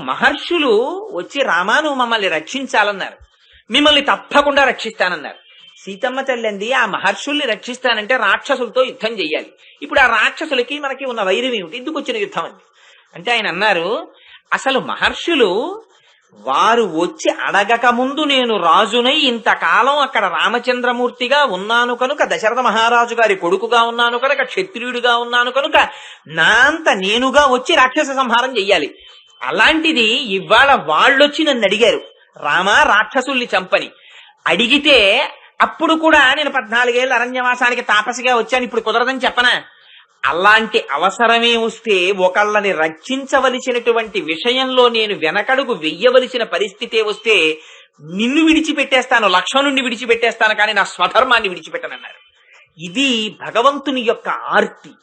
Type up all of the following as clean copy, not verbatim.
మహర్షులు వచ్చి రామా నువ్వు మమ్మల్ని రక్షించాలన్నారు. మిమ్మల్ని తప్పకుండా రక్షిస్తానన్నారు. సీతమ్మ తల్లి ఆ మహర్షుల్ని రక్షిస్తానంటే రాక్షసులతో యుద్ధం చెయ్యాలి. ఇప్పుడు ఆ రాక్షసులకి మనకి ఉన్న వైరం ఏమిటి, ఎందుకు వచ్చిన యుద్ధం అండి అంటే ఆయన అన్నారు, అసలు మహర్షులు వారు వచ్చి అడగక ముందు నేను రాజునై ఇంతకాలం అక్కడ రామచంద్రమూర్తిగా ఉన్నాను కనుక, దశరథ మహారాజు గారి కొడుకుగా ఉన్నాను కనుక, క్షత్రియుడిగా ఉన్నాను కనుక నా అంత నేనుగా వచ్చి రాక్షస సంహారం చెయ్యాలి. అలాంటిది ఇవాళ వాళ్ళొచ్చి నన్ను అడిగారు, రామా రాక్షసుల్ని చంపని. అడిగితే అప్పుడు కూడా నేను 14 ఏళ్ళ అరణ్యవాసానికి తాపసిగా వచ్చాను, ఇప్పుడు కుదరదని చెప్పనా? అలాంటి అవసరమే వస్తే, ఒకళ్ళని రక్షించవలసినటువంటి విషయంలో నేను వెనకడుగు వెయ్యవలసిన పరిస్థితే వస్తే నిన్ను విడిచిపెట్టేస్తాను, లక్ష్మణుణ్ణి విడిచిపెట్టేస్తాను, కానీ నా స్వధర్మాన్ని విడిచిపెట్టనన్నారు. ఇది భగవంతుని యొక్క ఆర్తి.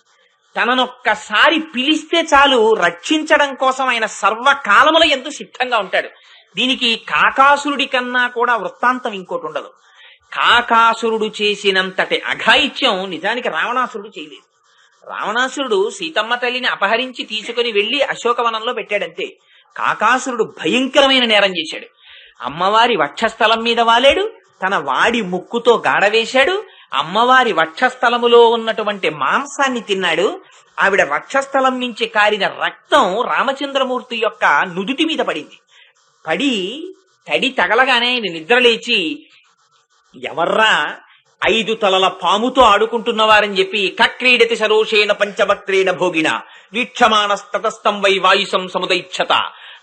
తననొక్కసారి పిలిస్తే చాలు రక్షించడం కోసం ఆయన సర్వకాలముల యందు సిద్ధంగా ఉంటాడు. దీనికి కాకాసురుడి కన్నా కూడా వృత్తాంతం ఇంకోటి ఉండదు. కాకాసురుడు చేసినంతటి అఘాయిత్యం నిజానికి రావణాసురుడు చేయలేదు. రావణాసురుడు సీతమ్మ తల్లిని అపహరించి తీసుకుని వెళ్లి అశోకవనంలో పెట్టాడంతే. కాకాసురుడు భయంకరమైన నేరం చేశాడు. అమ్మవారి వక్షస్థలం మీద వాలేడు, తన వాడి ముక్కుతో గాడవేశాడు, అమ్మవారి వక్షస్థలములో ఉన్నటువంటి మాంసాన్ని తిన్నాడు. ఆవిడ వక్షస్థలం నుంచి కారిన రక్తం రామచంద్రమూర్తి యొక్క నుదుటి మీద పడింది. పడి తడి తగలగానే ఆయన నిద్రలేచి, ఎవర్రా 5 తలల పాముతో ఆడుకుంటున్నవారని చెప్పి, కక్రీడతి సరోషేణ పంచభక్త్రేణ భోగిన వీక్షమాణస్తతస్థం వై వాయుసం సముదైచ్చత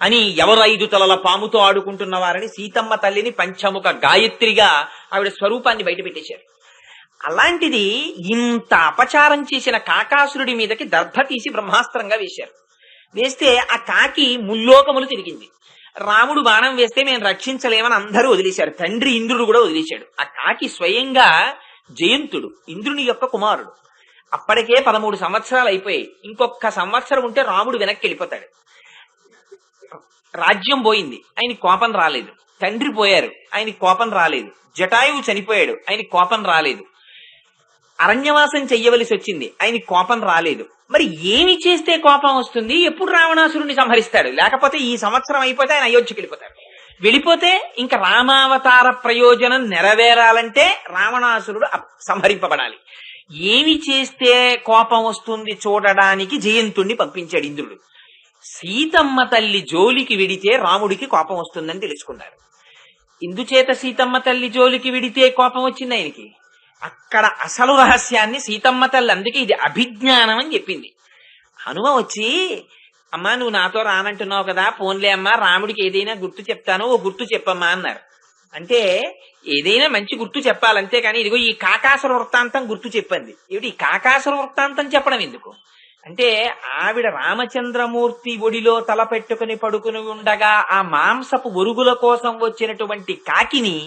అని ఎవరు 5 తలల పాముతో ఆడుకుంటున్నవారని సీతమ్మ తల్లిని పంచముఖ గాయత్రిగా ఆవిడ స్వరూపాన్ని బయటపెట్టేశారు. అలాంటిది ఇంత అపచారం చేసిన కాకాసురుడి మీదకి దర్భ తీసి బ్రహ్మాస్త్రంగా వేశారు. వేస్తే ఆ కాకి ముల్లోకములు తిరిగింది. రాముడు బాణం వేస్తే మేము రక్షించలేమని అందరూ వదిలేశారు. తండ్రి ఇంద్రుడు కూడా వదిలేశాడు. ఆ కాకి స్వయంగా జయంతుడు, ఇంద్రుని యొక్క కుమారుడు. అప్పటికే 13 సంవత్సరాలు అయిపోయాయి. ఇంకొక సంవత్సరం ఉంటే రాముడు వెనక్కి వెళ్ళిపోతాడు. రాజ్యం పోయింది, ఆయనకి కోపం రాలేదు. తండ్రి పోయారు, ఆయనకి కోపం రాలేదు. జటాయువు చనిపోయాడు, ఆయనకి కోపం రాలేదు. అరణ్యవాసం చెయ్యవలసి వచ్చింది, ఆయనకి కోపం రాలేదు. మరి ఏమి చేస్తే కోపం వస్తుంది? ఎప్పుడు రావణాసురుణ్ణి సంహరిస్తాడు? లేకపోతే ఈ సంవత్సరం అయిపోతే ఆయన అయోధ్యకి వెళ్ళిపోతాడు. వెళ్ళిపోతే ఇంకా రామావతార ప్రయోజనం నెరవేరాలంటే రావణాసురుడు సంహరింపబడాలి. ఏమి చేస్తే కోపం వస్తుంది చూడడానికి జయంతుణ్ణి పంపించాడు ఇంద్రుడు. సీతమ్మ తల్లి జోలికి విడితే రాముడికి కోపం వస్తుందని తెలుసుకున్నారు. ఇందుచేత సీతమ్మ తల్లి జోలికి విడితే కోపం వచ్చింది ఆయనకి. అక్కడ అసలు రహస్యాన్ని సీతమ్మ తల్లి, అందుకే ఇది అభిజ్ఞానం అని చెప్పింది. హనుమ వచ్చి, అమ్మా నువ్వు నాతో రానంటున్నావు కదా, పోన్లే అమ్మా రాముడికి ఏదైనా గుర్తు చెప్తాను, ఓ గుర్తు చెప్పమ్మా అన్నారు. అంటే ఏదైనా మంచి గుర్తు చెప్పాలంతే కానీ ఇదిగో ఈ కాకాసుర వృత్తాంతం గుర్తు చెప్పింది. ఏమిటి ఈ కాకాసుర వృత్తాంతం చెప్పడం ఎందుకు అంటే, ఆవిడ రామచంద్రమూర్తి ఒడిలో తల పెట్టుకుని పడుకుని ఉండగా ఆ మాంసపు ఒరుగుల కోసం వచ్చినటువంటి కాకిని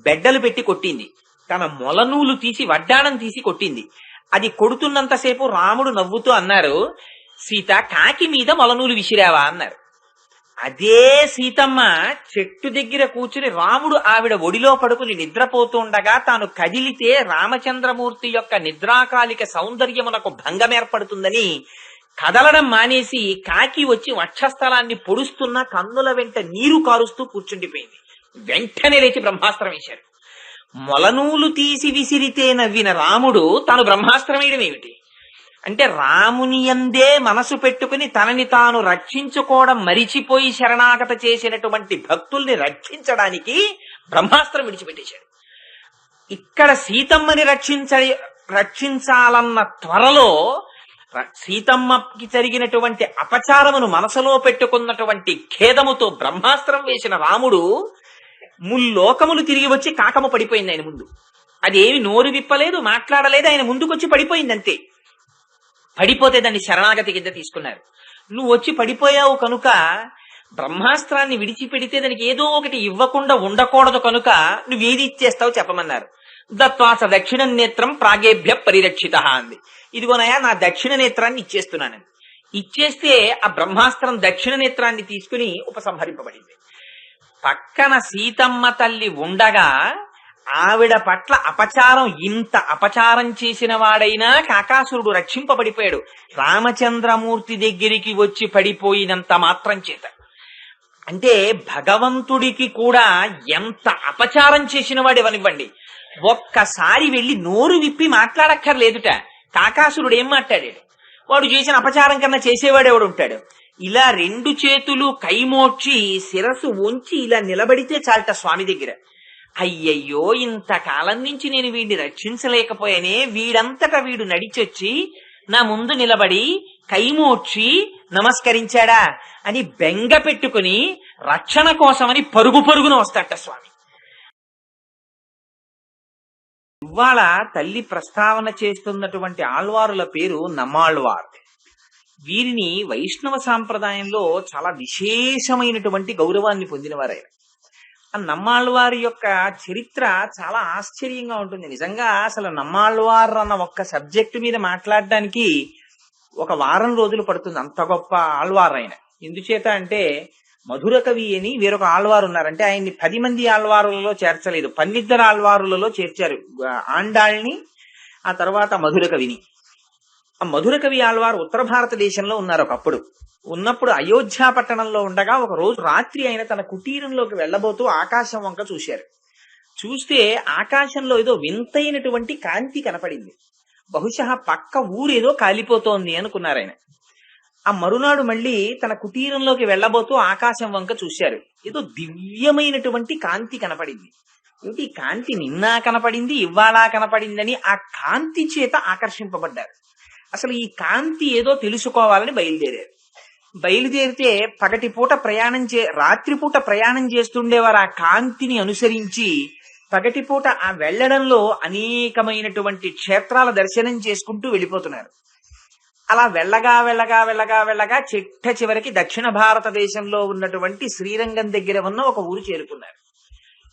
బెడ్డలు పెట్టి కొట్టింది. తన మొలనూలు తీసి వడ్డాణం తీసి కొట్టింది. అది కొడుతున్నంతసేపు రాముడు నవ్వుతూ అన్నారు, సీత కాకి మీద మొలనూలు విసిరావా అన్నారు. అదే సీతమ్మ చెట్టు దగ్గర కూర్చుని రాముడు ఆవిడ ఒడిలో పడుకుని నిద్రపోతుండగా తాను కదిలితే రామచంద్రమూర్తి యొక్క నిద్రాకాలిక సౌందర్యమునకు భంగం ఏర్పడుతుందని కదలడం మానేసి కాకి వచ్చి వక్షస్థలాన్ని పొడుస్తున్న కన్నుల వెంట నీరు కారుస్తూ కూర్చుండిపోయింది. వెంటనే లేచి బ్రహ్మాస్త్రం వేశారు. మొలనూలు తీసి విసిరితే నవ్విన రాముడు తాను బ్రహ్మాస్త్రం వేయడం ఏమిటి అంటే, రాముని యందే మనసు పెట్టుకుని తనని తాను రక్షించుకోవడం మరిచిపోయి శరణాగత చేసినటువంటి భక్తుల్ని రక్షించడానికి బ్రహ్మాస్త్రం విడిచిపెట్టేశాడు. ఇక్కడ సీతమ్మని రక్షించాలన్న త్వరలో సీతమ్మకి జరిగినటువంటి అపచారమును మనసులో పెట్టుకున్నటువంటి ఖేదముతో బ్రహ్మాస్త్రం వేసిన రాముడు ముల్లోకములు తిరిగి వచ్చి కాకము పడిపోయింది ఆయన ముందు. అదేమి నోరు విప్పలేదు, మాట్లాడలేదు, ఆయన ముందుకొచ్చి పడిపోయింది అంతే. పడిపోతే దాన్ని శరణాగతి కింద తీసుకున్నారు. నువ్వు వచ్చి పడిపోయావు కనుక బ్రహ్మాస్త్రాన్ని విడిచిపెడితే దానికి ఏదో ఒకటి ఇవ్వకుండా ఉండకూడదు కనుక నువ్వేది ఇచ్చేస్తావు చెప్పమన్నారు. దత్వాస దక్షిణ నేత్రం ప్రాగేభ్య పరిరక్షిత అంది. ఇదిగోనయా నా దక్షిణ నేత్రాన్ని ఇచ్చేస్తున్నానని. ఇచ్చేస్తే ఆ బ్రహ్మాస్త్రం దక్షిణ నేత్రాన్ని తీసుకుని ఉపసంహరింపబడింది. పక్కన సీతమ్మ తల్లి ఉండగా ఆవిడ పట్ల ఇంత అపచారం చేసిన వాడైనా కాకాసురుడు రక్షింపబడిపోయాడు. రామచంద్రమూర్తి దగ్గరికి వచ్చి పడిపోయినంత మాత్రం చేత అంటే భగవంతుడికి కూడా ఎంత అపచారం చేసిన వాడు ఇవ్వనివ్వండి, ఒక్కసారి వెళ్ళి నోరు విప్పి మాట్లాడక్కర్లేదుట. కాకాసురుడు ఏం మాట్లాడాడు? వాడు చేసిన అపచారం కన్నా చేసేవాడు ఎవడు ఉంటాడు? ఇలా రెండు చేతులు కైమోడ్చి శిరస్సు వంచి ఇలా నిలబడితే చాలట స్వామి దగ్గర. అయ్యయ్యో, ఇంతకాలం నుంచి నేను వీడిని రక్షించలేకపోయానే, వీడంతటా వీడు నడిచొచ్చి నా ముందు నిలబడి కైమోడ్చి నమస్కరించాడా అని బెంగ పెట్టుకుని రక్షణ కోసమని పరుగు పరుగున వస్తాట స్వామి. ఇవాళ తల్లి ప్రస్తావన చేస్తున్నటువంటి ఆళ్వారుల పేరు నమ్మాళ్వార్. వీరిని వైష్ణవ సాంప్రదాయంలో చాలా విశేషమైనటువంటి గౌరవాన్ని పొందినవారాయన. ఆ నమ్మాళ్వారి యొక్క చరిత్ర చాలా ఆశ్చర్యంగా ఉంటుంది. నిజంగా అసలు నమ్మాళ్వార్ అన్న ఒక్క సబ్జెక్టు మీద మాట్లాడడానికి ఒక వారం రోజులు పడుతుంది, అంత గొప్ప ఆళ్వార్ ఆయన. ఎందుచేత అంటే మధుర కవి అని వేరొక ఆళ్వారు ఉన్నారంటే ఆయన్ని 10 మంది ఆళ్వారులలో చేర్చలేదు, 12 ఆళ్వారులలో చేర్చారు. ఆండాళ్ళని, ఆ తర్వాత మధుర కవిని. ఆ మధుర కవి ఆళ్వారు ఉత్తర భారతదేశంలో ఉన్నారు ఒకప్పుడు. ఉన్నప్పుడు అయోధ్య పట్టణంలో ఉండగా ఒక రోజు రాత్రి ఆయన తన కుటీరంలోకి వెళ్లబోతూ ఆకాశం వంక చూశారు. చూస్తే ఆకాశంలో ఏదో వింతైనటువంటి కాంతి కనపడింది. బహుశా పక్క ఊరేదో కాలిపోతోంది అనుకున్నారు ఆయన. ఆ మరునాడు మళ్ళీ తన కుటీరంలోకి వెళ్లబోతూ ఆకాశం వంక చూశారు. ఏదో దివ్యమైనటువంటి కాంతి కనపడింది. ఏమిటి కాంతి? నిన్న కనపడింది, ఇవాళ కనపడిందని ఆ కాంతి చేత ఆకర్షింపబడ్డారు. అసలు ఈ కాంతి ఏదో తెలుసుకోవాలని బయలుదేరితే పగటిపూట రాత్రిపూట ప్రయాణం చేస్తుండేవారు. ఆ కాంతిని అనుసరించి పగటిపూట ఆ వెళ్లడంలో అనేకమైనటువంటి క్షేత్రాల దర్శనం చేసుకుంటూ వెళ్ళిపోతున్నారు. అలా వెళ్ళగా వెళ్ళగా వెళ్ళగా వెళ్ళగా చిట్ట చివరికి దక్షిణ భారతదేశంలో ఉన్నటువంటి శ్రీరంగం దగ్గర ఉన్న ఒక ఊరు చేరుకున్నారు.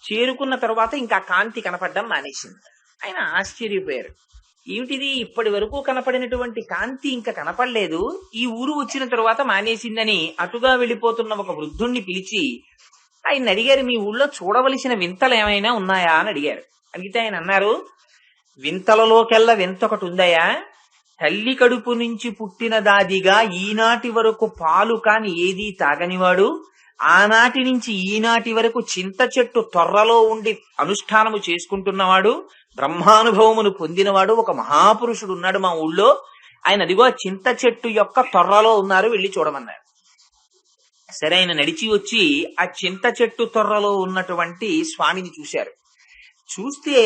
చేరుకున్న తరువాత ఇంకా కాంతి కనపడడం మానేసింది. ఆయన ఆశ్చర్యపోయారు. ఏమిటిది, ఇప్పటి వరకు కనపడినటువంటి కాంతి ఇంకా కనపడలేదు, ఈ ఊరు వచ్చిన తరువాత మానేసిందని అటుగా వెళ్ళిపోతున్న ఒక వృద్ధుణ్ణి పిలిచి ఆయన అడిగారు, మీ ఊళ్ళో చూడవలసిన వింతలు ఏమైనా ఉన్నాయా అని అడిగారు. అడిగితే ఆయన అన్నారు, వింతలలోకెల్లా వింత ఒకటి ఉందయా. తల్లి కడుపు నుంచి పుట్టిన దాదిగా ఈనాటి వరకు పాలు కాని ఏదీ తాగనివాడు, ఆనాటి నుంచి ఈనాటి వరకు చింత చెట్టు తొర్రలో ఉండి అనుష్ఠానము చేసుకుంటున్నవాడు, బ్రహ్మానుభవమును పొందినవాడు ఒక మహాపురుషుడు ఉన్నాడు మా ఊళ్ళో. ఆయన అదిగో చింత చెట్టు యొక్క తొర్రలో ఉన్నారు, వెళ్ళి చూడమన్నారు. సరే, ఆయన నడిచి వచ్చి ఆ చింత చెట్టు తొర్రలో ఉన్నటువంటి స్వామిని చూశారు. చూస్తే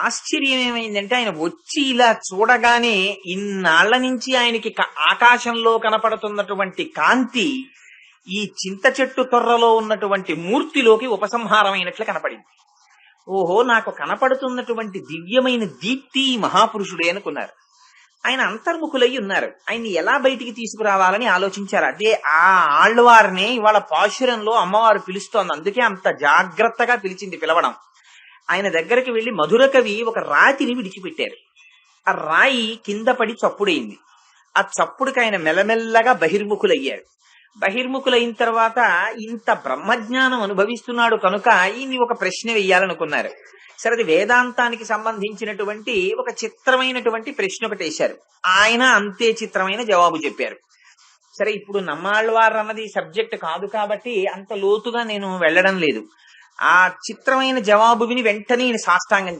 ఆశ్చర్యం ఏమైందంటే ఆయన వచ్చి ఇలా చూడగానే ఇన్నాళ్ల నుంచి ఆయనకి ఆకాశంలో కనపడుతున్నటువంటి కాంతి ఈ చింత చెట్టు తొర్రలో ఉన్నటువంటి మూర్తిలోకి ఉపసంహారమైనట్లు కనపడింది. ఓహో, నాకు కనపడుతున్నటువంటి దివ్యమైన దీప్తి మహాపురుషుడే అనుకున్నారు. ఆయన అంతర్ముఖులై ఉన్నారు. ఆయన్ని ఎలా బయటికి తీసుకురావాలని ఆలోచించారు. అదే ఆ ఆళ్వారిని ఇవాళ పాశురంలో అమ్మవారు పిలుస్తోంది, అందుకే అంత జాగ్రత్తగా పిలవడం. ఆయన దగ్గరికి వెళ్లి మధుర కవి ఒక రాతిని విడిచిపెట్టారు. ఆ రాయి కింద పడి చప్పుడైంది. ఆ చప్పుడుకి ఆయన మెల్లమెల్లగా బహిర్ముఖులయ్యారు. బహిర్ముఖులైన తర్వాత ఇంత బ్రహ్మజ్ఞానం అనుభవిస్తున్నాడు కనుక ఈయన్ని ఒక ప్రశ్న వెయ్యాలనుకున్నారు. సరే, అది వేదాంతానికి సంబంధించినటువంటి ఒక చిత్రమైనటువంటి ప్రశ్న ఒకటి వేశారు. ఆయన అంతే చిత్రమైన జవాబు చెప్పారు. సరే, ఇప్పుడు నమ్మాళ్వారు అన్నది సబ్జెక్ట్ కాదు కాబట్టి అంత లోతుగా నేను వెళ్ళడం లేదు. ఆ చిత్రమైన జవాబు విని వెంటనే ఈయన సాష్టాంగం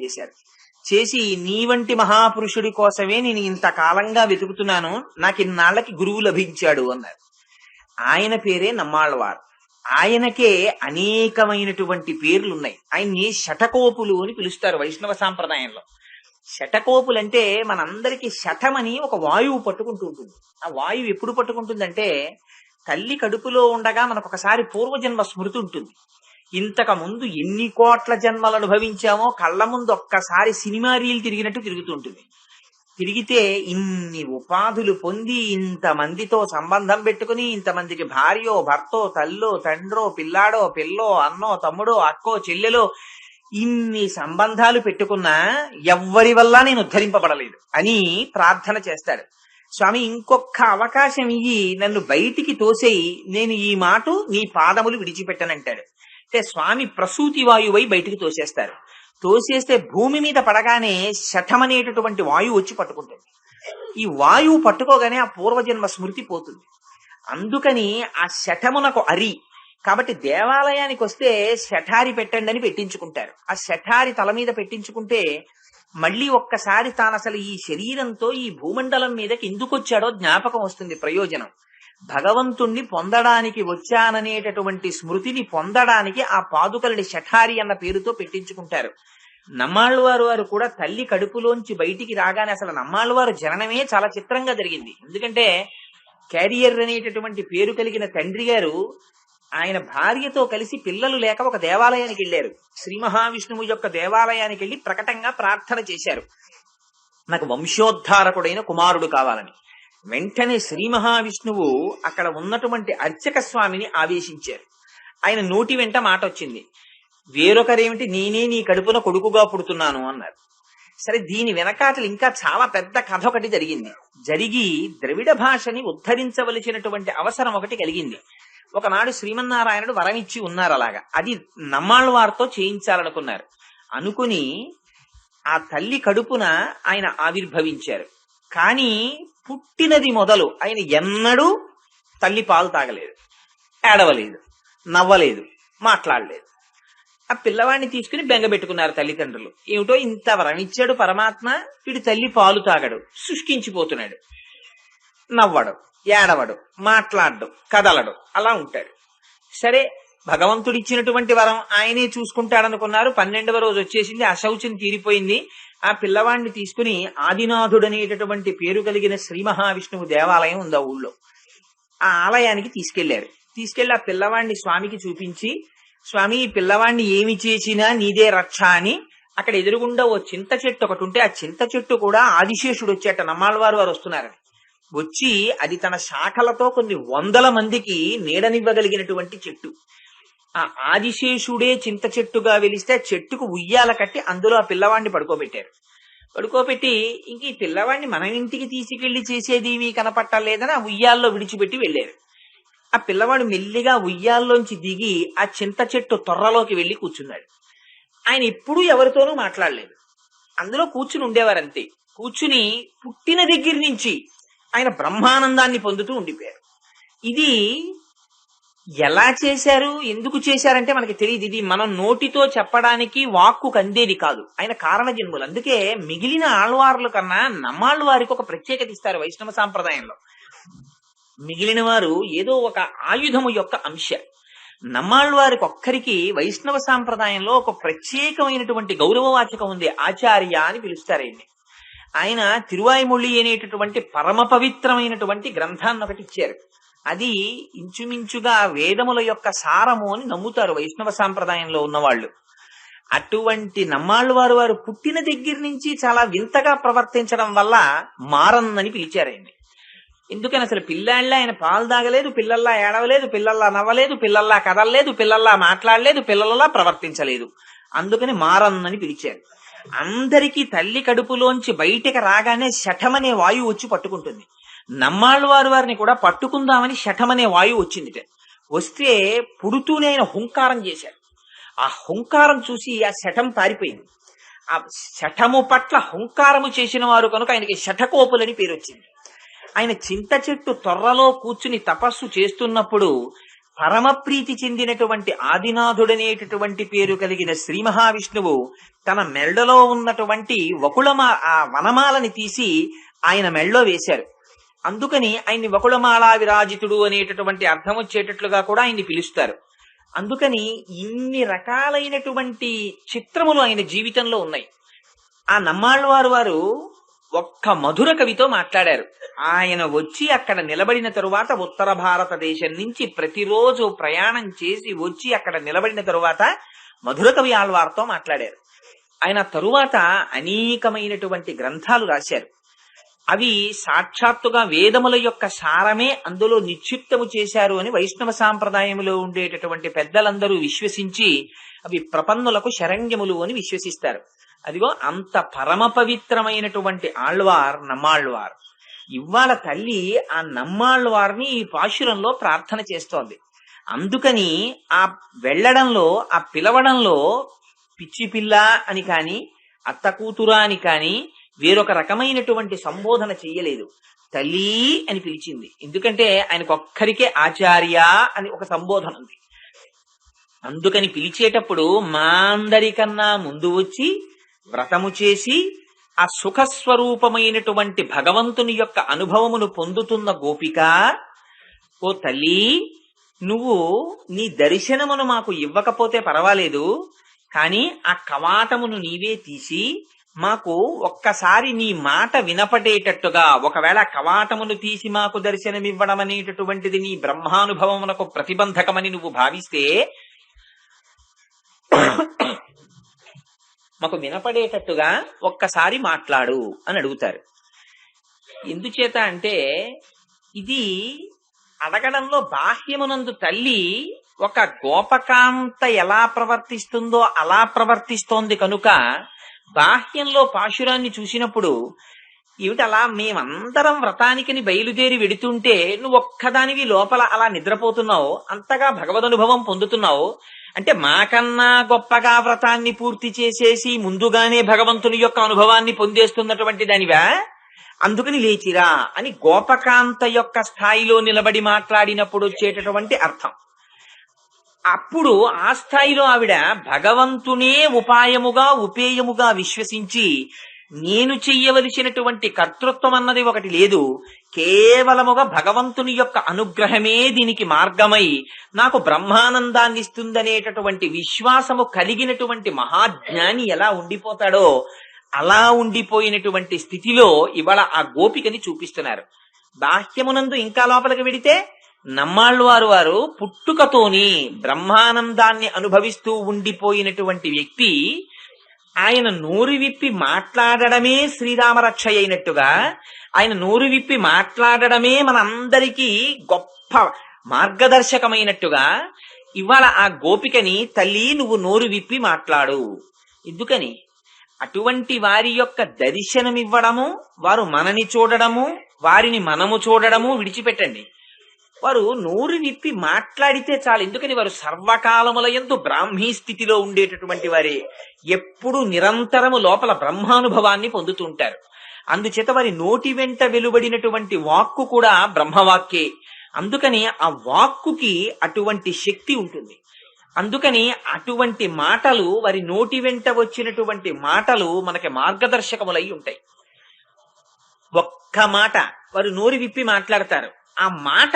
చేసి, నీ వంటి మహాపురుషుడి కోసమే నేను ఇంతకాలంగా వెతుకుతున్నాను, నాకు ఇన్నాళ్లకి గురువు లభించాడు అన్నారు. ఆయన పేరే నమ్మాళ్వార్. ఆయనకే అనేకమైనటువంటి పేర్లున్నాయి. ఆయన్ని శఠకోపులు అని పిలుస్తారు వైష్ణవ సాంప్రదాయంలో. శఠకోపులంటే మనందరికీ శఠమని ఒక వాయువు పట్టుకుంటూ ఉంటుంది. ఆ వాయువు ఎప్పుడు పట్టుకుంటుందంటే తల్లి కడుపులో ఉండగా మనకు ఒకసారి పూర్వజన్మ స్మృతి ఉంటుంది. ఇంతకు ముందు ఎన్ని కోట్ల జన్మలు అనుభవించామో కళ్ళ ముందు ఒక్కసారి సినిమా రీల్ తిరిగినట్టు తిరుగుతుంటుంది. తిరిగితే ఇన్ని ఉపాధులు పొంది ఇంతమందితో సంబంధం పెట్టుకుని ఇంతమందికి భార్యో భర్తో తల్లో తండ్రో పిల్లాడో పిల్లో అన్నో తమ్ముడో అక్కో చెల్లెలో ఇన్ని సంబంధాలు పెట్టుకున్నా ఎవ్వరి వల్ల నేను ఉద్ధరింపబడలేదు అని ప్రార్థన చేస్తాడు. స్వామి, ఇంకొక అవకాశం ఇయ్యి, నన్ను బయటికి తోసేయి, నేను ఈ మాట నీ పాదములు విడిచిపెట్టనంటాడు. అంటే స్వామి ప్రసూతి వాయువై బయటికి తోసేస్తారు. తోసేస్తే భూమి మీద పడగానే శఠమనేటటువంటి వాయువు వచ్చి పట్టుకుంటుంది. ఈ వాయువు పట్టుకోగానే ఆ పూర్వజన్మ స్మృతి పోతుంది. అందుకని ఆ శఠమునకు కాబట్టి దేవాలయానికి వస్తే శఠారి పెట్టండి అని పెట్టించుకుంటారు. ఆ శఠారి తల మీద పెట్టించుకుంటే మళ్ళీ ఒక్కసారి తాను అసలు ఈ శరీరంతో ఈ భూమండలం మీదకి ఎందుకు వచ్చాడో జ్ఞాపకం వస్తుంది, ప్రయోజనం. భగవంతుణ్ణి పొందడానికి వచ్చాననేటటువంటి స్మృతిని పొందడానికి ఆ పాదుకలని శఠారి అన్న పేరుతో పెట్టించుకుంటారు. నమ్మాళ్ళవారు వారు కూడా తల్లి కడుపులోంచి బయటికి రాగానే అసలు నమ్మాళ్ళవారు జననమే చాలా చిత్రంగా జరిగింది. ఎందుకంటే క్యారియర్ అనేటటువంటి పేరు కలిగిన తండ్రి గారు ఆయన భార్యతో కలిసి పిల్లలు లేక ఒక దేవాలయానికి వెళ్ళారు. శ్రీ మహావిష్ణువు యొక్క దేవాలయానికి వెళ్ళి ప్రకటంగా ప్రార్థన చేశారు, నాకు వంశోద్ధారకుడైన కుమారుడు కావాలని. వెంటనే శ్రీ మహావిష్ణువు అక్కడ ఉన్నటువంటి అర్చక స్వామిని ఆదేశించారు. ఆయన నోటి వెంట మాట వచ్చింది, వేరొకరేమిటి, నేనే నీ కడుపున కొడుకుగా పుడుతున్నాను అన్నారు. సరే, దీని వెనకాతలు ఇంకా చాలా పెద్ద కథ ఒకటి జరిగి ద్రవిడ భాషని ఉద్ధరించవలసినటువంటి అవసరం ఒకటి కలిగింది. ఒకనాడు శ్రీమన్నారాయణుడు వరమిచ్చి ఉన్నారు అలాగా, అది నమ్మాళ్ళవారితో చేయించాలనుకున్నారు. అనుకుని ఆ తల్లి కడుపున ఆయన ఆవిర్భవించారు. కానీ పుట్టినది మొదలు ఆయన ఎన్నడూ తల్లి పాలు తాగలేదు, ఏడవలేదు, నవ్వలేదు, మాట్లాడలేదు. ఆ పిల్లవాడిని తీసుకుని బెంగ పెట్టుకున్నారు తల్లిదండ్రులు. ఏమిటో ఇంత వరమిచ్చాడు పరమాత్మ, వీడు తల్లి పాలు తాగడు, శుష్కించిపోతున్నాడు, నవ్వడు, ఏడవడు, మాట్లాడడు, కదలడు, అలా ఉంటాడు. సరే, భగవంతుడిచ్చినటువంటి వరం ఆయనే చూసుకుంటాడనుకున్నారు. 12వ రోజు వచ్చేసింది, అశౌచం తీరిపోయింది. ఆ పిల్లవాడిని తీసుకుని ఆదినాథుడు అనేటటువంటి పేరు కలిగిన శ్రీ మహావిష్ణువు దేవాలయం ఉంది ఆ ఊళ్ళో. ఆ ఆలయానికి తీసుకెళ్లి ఆ పిల్లవాడిని స్వామికి చూపించి, స్వామి ఈ పిల్లవాడిని ఏమి చేసినా నీదే రక్ష అని అక్కడ ఎదురుగుండా ఓ చింత చెట్టు ఒకటి ఉంటే ఆ చింత చెట్టు కూడా ఆదిశేషుడు వచ్చేట, నమ్మాళ్ళవారు వారు వస్తున్నారని వచ్చి అది తన శాఖలతో కొన్ని 100 మందికి నీడనివ్వగలిగినటువంటి చెట్టు. ఆ ఆదిశేషుడే చింత చెట్టుగా వెలిస్తే ఆ చెట్టుకు ఉయ్యాల కట్టి అందులో ఆ పిల్లవాడిని పడుకోబెట్టి ఇంక ఈ పిల్లవాడిని మన ఇంటికి తీసుకెళ్లి చేసేది కనపట్టలేదని ఆ ఉయ్యాల్లో విడిచిపెట్టి వెళ్లారు. ఆ పిల్లవాడు మెల్లిగా ఉయ్యాల్లోంచి దిగి ఆ చింత చెట్టు తొర్రలోకి వెళ్లి కూర్చున్నాడు. ఆయన ఎప్పుడూ ఎవరితోనూ మాట్లాడలేదు, అందులో కూర్చుని ఉండేవారంతే. కూర్చుని పుట్టిన దగ్గర నుంచి ఆయన బ్రహ్మానందాన్ని పొందుతూ ఉండిపోయారు. ఇది ఎలా చేశారు, ఎందుకు చేశారంటే మనకి తెలియదు. ఇది మనం నోటితో చెప్పడానికి వాక్కు అందేది కాదు, ఆయన కారణ జన్ములు. అందుకే మిగిలిన ఆళ్వార్ల కన్నా నమ్మాళ్ళవారికి ఒక ప్రత్యేకత ఇస్తారు వైష్ణవ సాంప్రదాయంలో. మిగిలిన వారు ఏదో ఒక ఆయుధము యొక్క అంశ, నమ్మాళ్ళవారికి ఒక్కరికి వైష్ణవ సాంప్రదాయంలో ఒక ప్రత్యేకమైనటువంటి గౌరవవాచకం ఉంది, ఆచార్య అని పిలుస్తారండి. ఆయన తిరువాయిమొళి అనేటటువంటి పరమ పవిత్రమైనటువంటి గ్రంథాన్ని ఒకటి ఇచ్చారు. అది ఇంచుమించుగా వేదముల యొక్క సారము అని నమ్ముతారు వైష్ణవ సాంప్రదాయంలో ఉన్నవాళ్ళు. అటువంటి నమ్మాళ్ళవారు వారు పుట్టిన దగ్గర నుంచి చాలా వింతగా ప్రవర్తించడం వల్ల మారన్నని పిలిచారండి. ఎందుకని అసలు పిల్లాళ్ళ ఆయన పాలు తాగలేదు, పిల్లల్లా ఏడవలేదు, పిల్లల్లా నవ్వలేదు, పిల్లల్లా కదలలేదు, పిల్లల్లా మాట్లాడలేదు, పిల్లల్లా ప్రవర్తించలేదు, అందుకని మారన్నని పిలిచారు. అందరికీ తల్లి కడుపులోంచి బయటికి రాగానే శఠమనే వాయువు వచ్చి పట్టుకుంటుంది. నమ్మాళ్ళవారు వారిని కూడా పట్టుకుందామని శఠమనే వాయువు వచ్చిందిట. వస్తే పుడుతూనే ఆయన హుంకారం చేశారు. ఆ హుంకారం చూసి ఆ శఠం పారిపోయింది. ఆ శఠము పట్ల హుంకారము చేసిన వారు కనుక ఆయనకి శఠకోపులని పేరు వచ్చింది. ఆయన చింత చెట్టు తొర్రలో కూర్చుని తపస్సు చేస్తున్నప్పుడు పరమప్రీతి చెందినటువంటి ఆదినాథుడనేటటువంటి పేరు కలిగిన శ్రీ మహావిష్ణువు తన మెళ్ళలో ఉన్నటువంటి ఆ వనమాలని తీసి ఆయన మెళ్ళలో వేశారు. అందుకని ఆయన్ని వకుళమాలా విరాజితుడు అనేటటువంటి అర్థం వచ్చేటట్లుగా కూడా ఆయన్ని పిలుస్తారు. అందుకని ఇన్ని రకాలైనటువంటి చిత్రములు ఆయన జీవితంలో ఉన్నాయి. ఆ నమ్మాళ్ళవారు వారు ఒక్క మధుర కవితో మాట్లాడారు. ఆయన వచ్చి అక్కడ నిలబడిన తరువాత ఉత్తర భారతదేశం నుంచి ప్రతిరోజు ప్రయాణం చేసి వచ్చి అక్కడ నిలబడిన తరువాత మధుర కవి ఆళ్వార్తో మాట్లాడారు. ఆయన తరువాత అనేకమైనటువంటి గ్రంథాలు రాశారు. అవి సాక్షాత్తుగా వేదముల యొక్క సారమే అందులో నిక్షిప్తము చేశారు అని వైష్ణవ సాంప్రదాయములో ఉండేటటువంటి పెద్దలందరూ విశ్వసించి అవి ప్రపన్నులకు శరణ్యములు అని విశ్వసిస్తారు. అదిగో అంత పరమ పవిత్రమైనటువంటి ఆళ్వార్ నమ్మాళ్ళవార్. ఇవాళ తల్లి ఆ నమ్మాళ్ళవారిని ఈ పాశురంలో ప్రార్థన చేస్తోంది. అందుకని ఆ వెళ్లడంలో, ఆ పిలవడంలో పిచ్చి పిల్ల అని కాని అత్త కూతురా అని కాని వేరొక రకమైనటువంటి సంబోధన చెయ్యలేదు. తల్లి అని పిలిచింది. ఎందుకంటే ఆయనకు ఒక్కరికే ఆచార్య అని ఒక సంబోధన ఉంది. అందుకని పిలిచేటప్పుడు మా అందరికన్నా ముందు వచ్చి వ్రతము చేసి ఆ సుఖస్వరూపమైనటువంటి భగవంతుని యొక్క అనుభవమును పొందుతున్న గోపిక, ఓ తల్లి, నువ్వు నీ దర్శనమును మాకు ఇవ్వకపోతే పర్వాలేదు, కాని ఆ కవాటమును నీవే తీసి మాకు ఒక్కసారి నీ మాట వినపడేటట్టుగా, ఒకవేళ కవాటమును తీసి మాకు దర్శనమివ్వడం అనేటటువంటిది నీ బ్రహ్మానుభవమునకు ప్రతిబంధకమని నువ్వు భావిస్తే మాకు వినపడేటట్టుగా ఒక్కసారి మాట్లాడు అని అడుగుతారు. ఎందుచేత అంటే ఇది అడగడంలో బాహ్యమునందు తల్లి ఒక గోపకాంత ఎలా ప్రవర్తిస్తుందో అలా ప్రవర్తిస్తోంది కనుక బాహ్యంలో పాశురాన్ని చూసినప్పుడు ఏమిటి అలా మేమందరం వ్రతానికని బయలుదేరి వెడుతుంటే నువ్వు ఒక్కదానివి లోపల అలా నిద్రపోతున్నావు, అంతగా భగవదనుభవం పొందుతున్నావు అంటే మాకన్నా గొప్పగా వ్రతాన్ని పూర్తి చేసేసి ముందుగానే భగవంతుని యొక్క అనుభవాన్ని పొందేస్తున్నటువంటి దానివా, అందుకని లేచిరా అని గోపకాంత యొక్క స్థాయిలో నిలబడి మాట్లాడినప్పుడు వచ్చేటటువంటి అర్థం. అప్పుడు ఆ స్థాయిలో ఆవిడ భగవంతునే ఉపాయముగా ఉపేయముగా విశ్వసించి నేను చెయ్యవలసినటువంటి కర్తృత్వం అన్నది ఒకటి లేదు, కేవలముగా భగవంతుని యొక్క అనుగ్రహమే దీనికి మార్గమై నాకు బ్రహ్మానందాన్ని ఇస్తుందనేటటువంటి విశ్వాసము కలిగినటువంటి మహాజ్ఞాని ఎలా ఉండిపోతాడో అలా ఉండిపోయినటువంటి స్థితిలో ఇవాళ ఆ గోపికని చూపిస్తున్నారు. బాహ్యమునందు ఇంకా లోపలికి వెడితే నమ్మాళ్ళు వారు పుట్టుకతోని బ్రహ్మానందాన్ని అనుభవిస్తూ ఉండిపోయినటువంటి వ్యక్తి ఆయన నోరు విప్పి మాట్లాడడమే శ్రీరామరక్ష అయినట్టుగా, ఆయన నోరు విప్పి మాట్లాడడమే మనందరికీ గొప్ప మార్గదర్శకమైనట్టుగా ఇవాళ ఆ గోపికని తల్లి నువ్వు నోరు విప్పి మాట్లాడు. ఎందుకని అటువంటి వారి యొక్క దర్శనమివ్వడము, వారు మనని చూడడము, వారిని మనము చూడడము విడిచిపెట్టండి. వారు నోరు విప్పి మాట్లాడితే చాలు. ఎందుకని వారు సర్వకాలముల యందు బ్రాహ్మీ స్థితిలో ఉండేటటువంటి వారే, ఎప్పుడు నిరంతరము లోపల బ్రహ్మానుభవాన్ని పొందుతుంటారు. అందుచేత వారి నోటి వెంట వెలువడినటువంటి వాక్కు కూడా బ్రహ్మవాక్యే. అందుకని ఆ వాక్కుకి అటువంటి శక్తి ఉంటుంది. అందుకని అటువంటి మాటలు, వారి నోటి వెంట వచ్చినటువంటి మాటలు మనకి మార్గదర్శకములై ఉంటాయి. ఒక్క మాట వారు నోరు విప్పి మాట్లాడతారు, ఆ మాట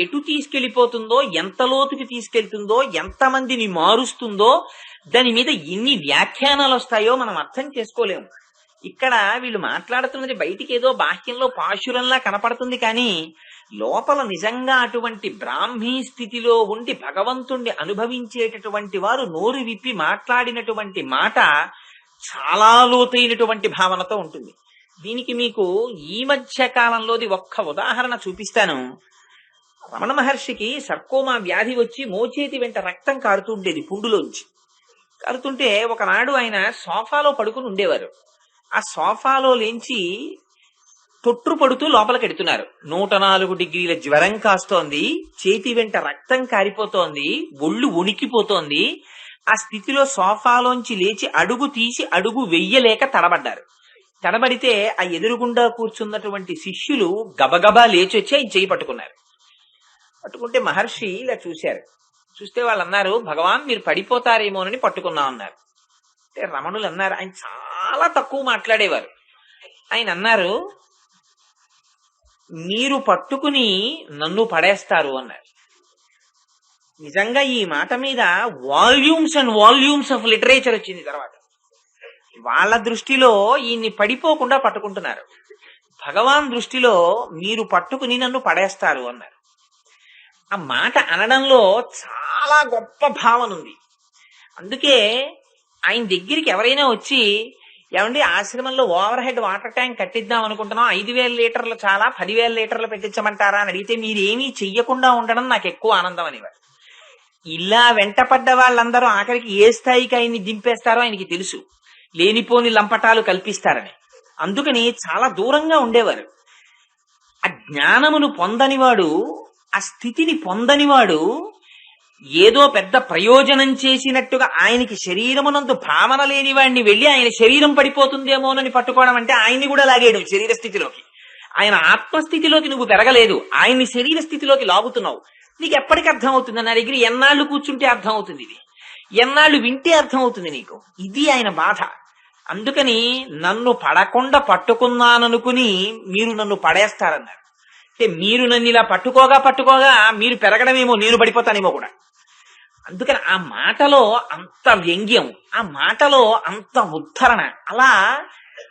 ఎటు తీసుకెళ్లిపోతుందో, ఎంత లోతుకి తీసుకెళ్తుందో, ఎంతమందిని మారుస్తుందో, దాని మీద ఎన్ని వ్యాఖ్యానాలు వస్తాయో మనం అర్థం చేసుకోలేము. ఇక్కడ వీళ్ళు మాట్లాడుతున్నది బయటికి ఏదో బాహ్యంలో పాశురంలా కనపడుతుంది, కానీ లోపల నిజంగా అటువంటి బ్రాహ్మీ స్థితిలో ఉండి భగవంతుణ్ణి అనుభవించేటటువంటి వారు నోరు విప్పి మాట్లాడినటువంటి మాట చాలా లోతైనటువంటి భావనతో ఉంటుంది. దీనికి మీకు ఈ మధ్య కాలంలోది ఒక్క ఉదాహరణ చూపిస్తాను. రమణ మహర్షికి సర్కోమా వ్యాధి వచ్చి మోచేతి వెంట రక్తం కారుతూ ఉండేది, పుండులోంచి కారుతుంటే ఒకనాడు ఆయన సోఫాలో పడుకుని ఉండేవారు. ఆ సోఫాలో లేంచి తొట్టు పడుతూ లోపలికి ఎడుతున్నారు. 104 డిగ్రీల జ్వరం కాస్తోంది, చేతి వెంట రక్తం కారిపోతోంది, ఒళ్ళు వణికిపోతోంది. ఆ స్థితిలో సోఫాలోంచి లేచి అడుగు తీసి అడుగు వెయ్యలేక తడబడ్డారు. తడబడితే ఆ ఎదురుగుండా కూర్చున్నటువంటి శిష్యులు గబగబా లేచి వచ్చి ఆయన చేయి పట్టుకున్నారు. పట్టుకుంటే మహర్షి ఇలా చూశారు. చూస్తే వాళ్ళు అన్నారు, భగవాన్ మీరు పడిపోతారేమోనని పట్టుకున్నాం అన్నారు. అంటే రమణులు అన్నారు, ఆయన చాలా తక్కువ మాట్లాడేవారు. ఆయన అన్నారు, మీరు పట్టుకుని నన్ను పడేస్తారు అన్నారు. నిజంగా ఈ మాట మీద volumes and volumes of literature వచ్చింది. తర్వాత వాళ్ళ దృష్టిలో ఈయన్ని పడిపోకుండా పట్టుకుంటున్నారు, భగవాన్ దృష్టిలో మీరు పట్టుకుని నన్ను పడేస్తారు అన్నారు. ఆ మాట అనడంలో చాలా గొప్ప భావన ఉంది. అందుకే ఆయన దగ్గరికి ఎవరైనా వచ్చి, ఏమండి ఆశ్రమంలో ఓవర్ హెడ్ వాటర్ ట్యాంక్ కట్టిద్దాం అనుకుంటున్నాం, 5,000 లీటర్లు చాలా, 10,000 లీటర్లు పెట్టించమంటారా అని అడిగితే మీరేమీ చెయ్యకుండా ఉండడం నాకు ఎక్కువ ఆనందం అనేవారు. ఇలా వెంటపడ్డ వాళ్ళందరూ ఆఖరికి ఏ స్థాయికి ఆయన్ని దింపేస్తారో ఆయనకి తెలుసు, లేనిపోని లంపటాలు కల్పిస్తారని. అందుకని చాలా దూరంగా ఉండేవారు. ఆ జ్ఞానమును పొందనివాడు, ఆ స్థితిని పొందనివాడు ఏదో పెద్ద ప్రయోజనం చేసినట్టుగా ఆయనకి శరీరమునందు భావన లేని వాడిని వెళ్ళి ఆయన శరీరం పడిపోతుందేమోనని పట్టుకోవడం అంటే ఆయన్ని కూడా లాగేయడం శరీర స్థితిలోకి. ఆయన ఆత్మస్థితిలోకి నువ్వు పెరగలేదు, ఆయన్ని శరీర స్థితిలోకి లాగుతున్నావు. నీకు ఎప్పటికి అర్థం అవుతుంది? నా దగ్గర ఎన్నాళ్ళు కూర్చుంటే అర్థం అవుతుంది ఇది. ఎన్నాళ్ళు వింటే అర్థమవుతుంది నీకు. ఇది ఆయన బాధ. అందుకని నన్ను పడకుండా పట్టుకున్నాననుకుని మీరు నన్ను పడేస్తారన్నారు. అంటే మీరు నన్ను ఇలా పట్టుకోగా మీరు పెరగడమేమో, నేను పడిపోతానేమో కూడా. అందుకని ఆ మాటలో అంత వ్యంగ్యం, ఆ మాటలో అంత ఉద్ధరణ. అలా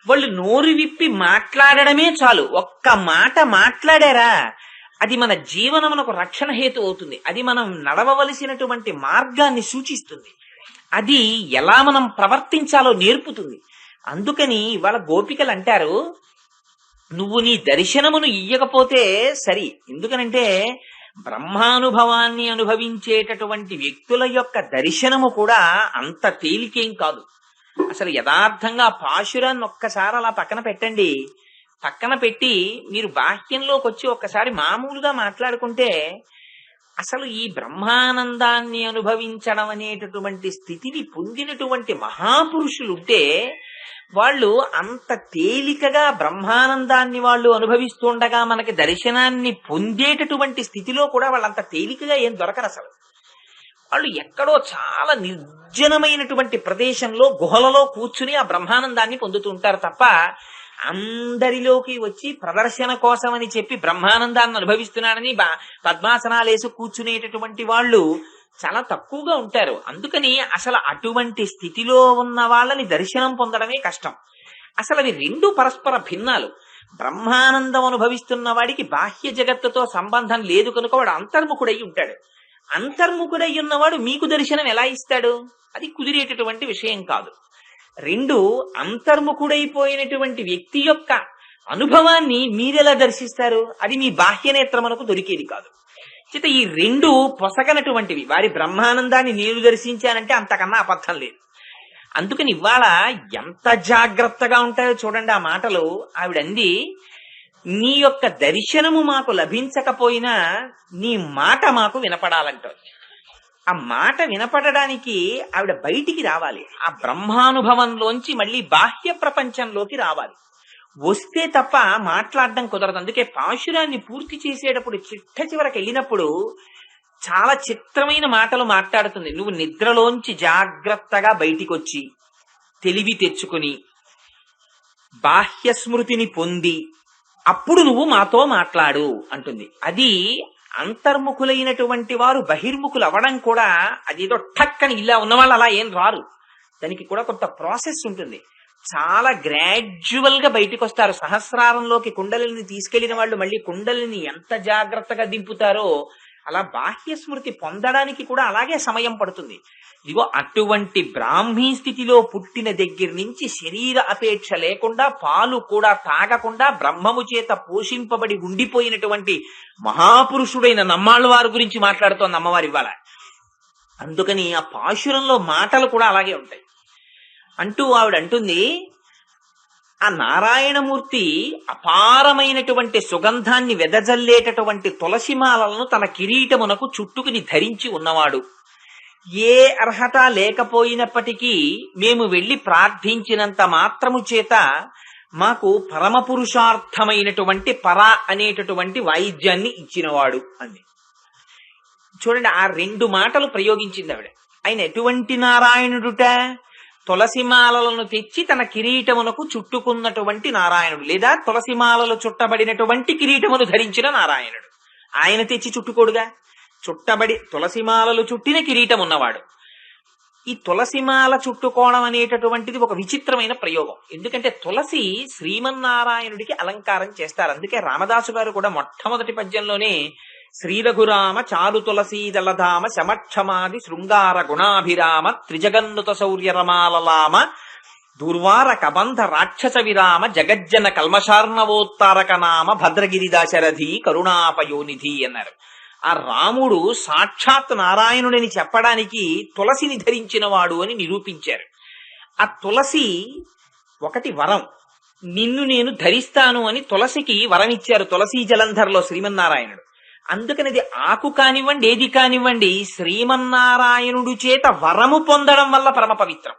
వాళ్ళు నోరు విప్పి మాట్లాడడమే చాలు. ఒక్క మాట మాట్లాడారా అది మన జీవనమునకు రక్షణ హేతు అవుతుంది. అది మనం నడవవలసినటువంటి మార్గాన్ని సూచిస్తుంది. అది ఎలా మనం ప్రవర్తించాలో నేర్పుతుంది. అందుకని ఇవాళ గోపికలు అంటారు, నువ్వు నీ దర్శనమును ఇయ్యకపోతే సరి. ఎందుకనంటే బ్రహ్మానుభవాన్ని అనుభవించేటటువంటి వ్యక్తుల యొక్క దర్శనము కూడా అంత తేలికేం కాదు. అసలు యథార్థంగా పాశురాన్ని ఒక్కసారి అలా పక్కన పెట్టండి. పక్కన పెట్టి మీరు బాహ్యంలోకి వచ్చి ఒక్కసారి మామూలుగా మాట్లాడుకుంటే అసలు ఈ బ్రహ్మానందాన్ని అనుభవించడం అనేటటువంటి స్థితిని పొందినటువంటి మహాపురుషులుంటే వాళ్ళు అంత తేలికగా బ్రహ్మానందాన్ని వాళ్ళు అనుభవిస్తుండగా మనకి దర్శనాన్ని పొందేటటువంటి స్థితిలో కూడా వాళ్ళంత తేలికగా ఏం దొరకరు. అసలు వాళ్ళు ఎక్కడో చాలా నిర్జనమైనటువంటి ప్రదేశంలో గుహలలో కూర్చుని ఆ బ్రహ్మానందాన్ని పొందుతుంటారు తప్ప అందరిలోకి వచ్చి ప్రదర్శన కోసం అని చెప్పి బ్రహ్మానందాన్ని అనుభవిస్తున్నాడని పద్మాసనాలేసి కూర్చునేటటువంటి వాళ్ళు చాలా తక్కువగా ఉంటారు. అందుకని అసలు అటువంటి స్థితిలో ఉన్న వాళ్ళని దర్శనం పొందడమే కష్టం. అసలు అవి రెండు పరస్పర భిన్నాలు. బ్రహ్మానందం అనుభవిస్తున్న వాడికి బాహ్య జగత్తుతో సంబంధం లేదు కనుక వాడు అంతర్ముఖుడై ఉంటాడు. అంతర్ముఖుడై ఉన్నవాడు మీకు దర్శనం ఎలా ఇస్తాడు? అది కుదిరేటటువంటి విషయం కాదు. రెండు, అంతర్ముఖుడైపోయినటువంటి వ్యక్తి యొక్క అనుభవాన్ని మీరెలా దర్శిస్తారు? అది మీ బాహ్యనేత్రమునకు దొరికేది కాదు. చేత ఈ రెండు పొసగనటువంటివి. వారి బ్రహ్మానందాన్ని నేను దర్శించానంటే అంతకన్నా అబద్ధం లేదు. అందుకని ఇవాళ ఎంత జాగ్రత్తగా ఉంటాయో చూడండి ఆ మాటలు. ఆవిడంది, నీ యొక్క దర్శనము మాకు లభించకపోయినా నీ మాట మాకు వినపడాలంటారు. ఆ మాట వినపడడానికి ఆవిడ బయటికి రావాలి. ఆ బ్రహ్మానుభవంలోంచి మళ్ళీ బాహ్య ప్రపంచంలోకి రావాలి. వస్తే తప్ప మాట్లాడడం కుదరదు. అందుకే పాశురాన్ని పూర్తి చేసేటప్పుడు చిట్ట చివరికి వెళ్ళినప్పుడు చాలా చిత్రమైన మాటలు మాట్లాడుతుంది. నువ్వు నిద్రలోంచి జాగ్రత్తగా బయటికి వచ్చి తెలివి తెచ్చుకుని బాహ్య స్మృతిని పొంది అప్పుడు నువ్వు మాతో మాట్లాడు అంటుంది. అది అంతర్ముఖులైనటువంటి వారు బహిర్ముఖులు అవ్వడం కూడా అదేదో ఠక్కని ఇలా ఉన్నవాళ్ళు అలా ఏం రారు. దానికి కూడా కొంత ప్రాసెస్ ఉంటుంది. చాలా గ్రాడ్యువల్ గా బయటికి వస్తారు. సహస్రారంలోకి కుండలిని తీసుకెళ్లిన వాళ్ళు మళ్ళీ కుండలిని ఎంత జాగ్రత్తగా దింపుతారో అలా బాహ్య స్మృతి పొందడానికి కూడా అలాగే సమయం పడుతుంది. ఇదిగో అటువంటి బ్రాహ్మీ స్థితిలో పుట్టిన దగ్గర నుంచి శరీర అపేక్ష లేకుండా పాలు కూడా తాగకుండా బ్రహ్మము చేత పోషింపబడి ఉండిపోయినటువంటి మహాపురుషుడైన నమ్మాళ్ళ వారి గురించి మాట్లాడుతోంది అమ్మవారి ఇవాళ. అందుకని ఆ పాశురంలో మాటలు కూడా అలాగే ఉంటాయి. అంటూ ఆవిడ అంటుంది, ఆ నారాయణమూర్తి అపారమైనటువంటి సుగంధాన్ని వెదజల్లేటటువంటి తులసిమాలను తన కిరీటమునకు చుట్టుకుని ధరించి ఉన్నవాడు. ఏ అర్హత లేకపోయినప్పటికీ మేము వెళ్లి ప్రార్థించినంత మాత్రము చేత మాకు పరమ పురుషార్థమైనటువంటి పర అనేటటువంటి వాయిద్యాన్ని ఇచ్చినవాడు అంది. చూడండి, ఆ రెండు మాటలు ప్రయోగించింది ఆవిడ. ఆయన ఎటువంటి నారాయణుడుట? తులసిమాలను తెచ్చి తన కిరీటమునకు చుట్టుకున్నటువంటి నారాయణుడు, లేదా తులసిమాలలు చుట్టబడినటువంటి కిరీటమును ధరించిన నారాయణుడు. ఆయన తెచ్చి చుట్టుకోడుగా, చుట్టబడి తులసిమాలలు చుట్టిన కిరీటం ఉన్నవాడు. ఈ తులసిమాల చుట్టుకోవడం అనేటటువంటిది ఒక విచిత్రమైన ప్రయోగం. ఎందుకంటే తులసి శ్రీమన్నారాయణుడికి అలంకారం చేస్తారు. అందుకే రామదాసు గారు కూడా మొట్టమొదటి పద్యంలోనే శ్రీరఘురామ చారు తులసీ దళధామ శమక్షమాది శృంగార గుణాభిరామ త్రిజగన్నుత శౌర్య రమాలలామ దుర్వార కబంధ రాక్షస విరామ జగజ్జన కల్మషార్ణవోత్తారక నామ భద్రగిరిదాశరథి కరుణాపయోనిధి అన్నారు. ఆ రాముడు సాక్షాత్ నారాయణుడని చెప్పడానికి తులసిని ధరించిన వాడు అని నిరూపించారు. ఆ తులసి ఒకటి వరం, నిన్ను నేను ధరిస్తాను అని తులసికి వరం ఇచ్చారు తులసీ జలంధర్లో శ్రీమన్నారాయణుడు. అందుకని అది ఆకు కానివ్వండి ఏది కానివ్వండి శ్రీమన్నారాయణుడు చేత వరము పొందడం వల్ల పరమ పవిత్రం.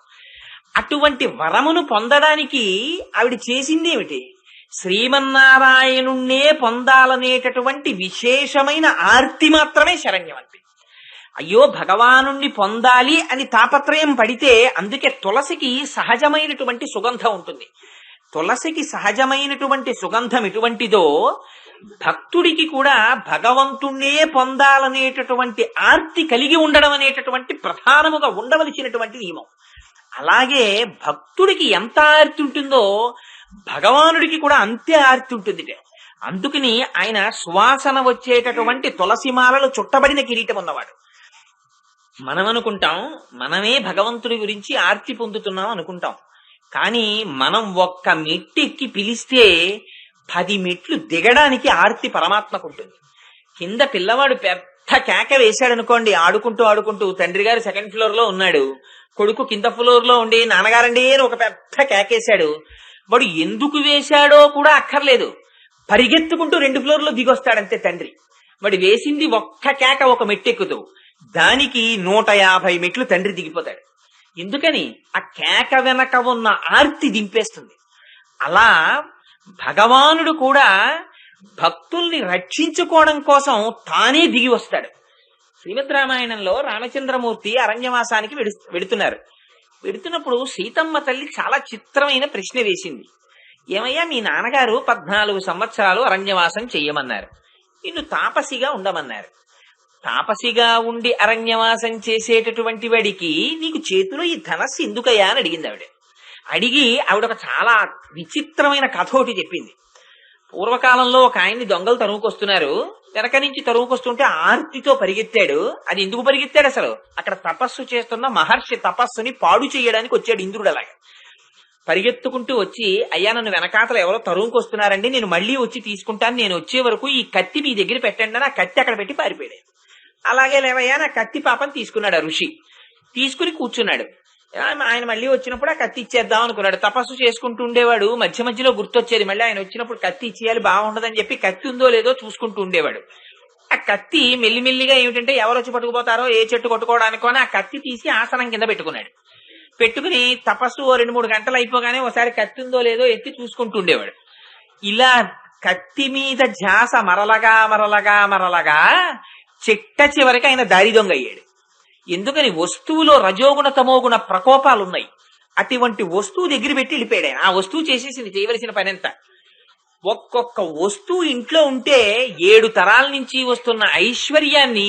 అటువంటి వరమును పొందడానికి ఆవిడ చేసిందేమిటి? శ్రీమన్నారాయణుణ్ణే పొందాలనేటటువంటి విశేషమైన ఆర్తి మాత్రమే శరణ్యం అంతే. అయ్యో భగవానుణ్ణి పొందాలి అని తాపత్రయం పడితే అందుకే తులసికి సహజమైనటువంటి సుగంధం ఉంటుంది. తులసికి సహజమైనటువంటి సుగంధం ఎటువంటిదో భక్తుడికి కూడా భగవంతుణ్ణే పొందాలనేటటువంటి ఆర్తి కలిగి ఉండడం అనేటటువంటి ప్రధానముగా ఉండవలసినటువంటి నియమం. అలాగే భక్తుడికి ఎంత ఆర్తి ఉంటుందో భగవానుడికి కూడా అంతే ఆర్తి ఉంటుంది. అందుకని ఆయన సువాసన వచ్చేటటువంటి తులసిమాలలు చుట్టబడిన కిరీటం ఉన్నవాడు. మనం అనుకుంటాం మనమే భగవంతుడి గురించి ఆర్తి పొందుతున్నాం అనుకుంటాం. కానీ మనం ఒక్క మెట్టెక్కి పిలిస్తే 10 మెట్లు దిగడానికి ఆర్తి పరమాత్మకు ఉంటుంది. కింద పిల్లవాడు పెద్ద కేక వేశాడు అనుకోండి, ఆడుకుంటూ ఆడుకుంటూ తండ్రి గారు 2nd ఫ్లోర్ లో ఉన్నాడు, కొడుకు కింద ఫ్లోర్ లో ఉండి నాన్నగారండి అని ఒక పెద్ద కేకేశాడు. వాడు ఎందుకు వేశాడో కూడా అక్కర్లేదు, పరిగెత్తుకుంటూ 2 ఫ్లోర్లో దిగొస్తాడంతే తండ్రి. వాడు వేసింది ఒక్క కేక, ఒక మెట్టెక్కుతూ, దానికి 150 మెట్లు తండ్రి దిగిపోతాడు. ఎందుకని? ఆ కేక వెనక ఉన్న ఆర్తి దింపేస్తుంది. అలా భగవానుడు కూడా భక్తుల్ని రక్షించుకోవడం కోసం తానే దిగి వస్తాడు. శ్రీమద్ రామాయణంలో రామచంద్రమూర్తి అరణ్యవాసానికి వెడుతున్నప్పుడు సీతమ్మ తల్లి చాలా చిత్రమైన ప్రశ్న వేసింది. ఏమయ్యా, మీ నాన్నగారు 14 సంవత్సరాలు అరణ్యవాసం చెయ్యమన్నారు, నిన్ను తాపసిగా ఉండమన్నారు. తాపసిగా ఉండి అరణ్యవాసం చేసేటటువంటి వాడికి నీకు చేతిలో ఈ ధనస్సు ఎందుకయ్యా అని అడిగింది ఆవిడ. అడిగి ఆవిడ ఒక చాలా విచిత్రమైన కథ ఒకటి చెప్పింది. పూర్వకాలంలో ఒక ఆయన్ని దొంగలు తరుముకొస్తున్నారు. వెనక నుంచి తరుముకొస్తుంటే ఆర్తితో పరిగెత్తాడు. అది ఎందుకు పరిగెత్తాడు? అసలు అక్కడ తపస్సు చేస్తున్న మహర్షి తపస్సుని పాడు చేయడానికి వచ్చాడు ఇంద్రుడు. అలాగే పరిగెత్తుకుంటూ వచ్చి, అయ్యా నన్ను వెనకాతలు ఎవరో తరుముకొస్తున్నారండి, నేను మళ్ళీ వచ్చి తీసుకుంటాను, నేను వచ్చే వరకు ఈ కత్తి మీ దగ్గర పెట్టండి అని ఆ కత్తి అక్కడ పెట్టి పారిపోయాడు. అలాగే లేవయ్యా నా కత్తి పాపం తీసుకున్నాడు ఆ ఋషి. తీసుకుని కూర్చున్నాడు. ఆయన మళ్ళీ వచ్చినప్పుడు ఆ కత్తి ఇచ్చేద్దాం అనుకున్నాడు. తపస్సు చేసుకుంటూ ఉండేవాడు. మధ్య మధ్యలో గుర్తొచ్చేది, మళ్ళీ ఆయన వచ్చినప్పుడు కత్తి ఇచ్చేయాలి, బాగుండదని చెప్పి కత్తి ఉందో లేదో చూసుకుంటూ ఉండేవాడు. ఆ కత్తి మెల్లిమెల్లిగా ఏమిటంటే ఎవరు వచ్చి పట్టుకుపోతారో ఏ చెట్టు కొట్టుకోవడానికో అని ఆ కత్తి తీసి ఆసనం కింద పెట్టుకున్నాడు. పెట్టుకుని తపస్సు 2-3 గంటలు అయిపోగానే ఒకసారి కత్తి ఉందో లేదో ఎత్తి చూసుకుంటూ ఉండేవాడు. ఇలా కత్తి మీద ధ్యాస మరలగా మరలగా మరలగా చిట్ట చివరికి ఆయన దారి దొంగ అయ్యాడు. ఎందుకని? వస్తువులో రజోగుణ తమోగుణ ప్రకోపాలున్నాయి. అటువంటి వస్తువు దగ్గర పెట్టి వెళ్ళిపోయాడు ఆయన. ఆ వస్తువు చేసేసింది చేయవలసిన పని ఎంత. ఒక్కొక్క వస్తువు ఇంట్లో ఉంటే 7 తరాల నుంచి వస్తున్న ఐశ్వర్యాన్ని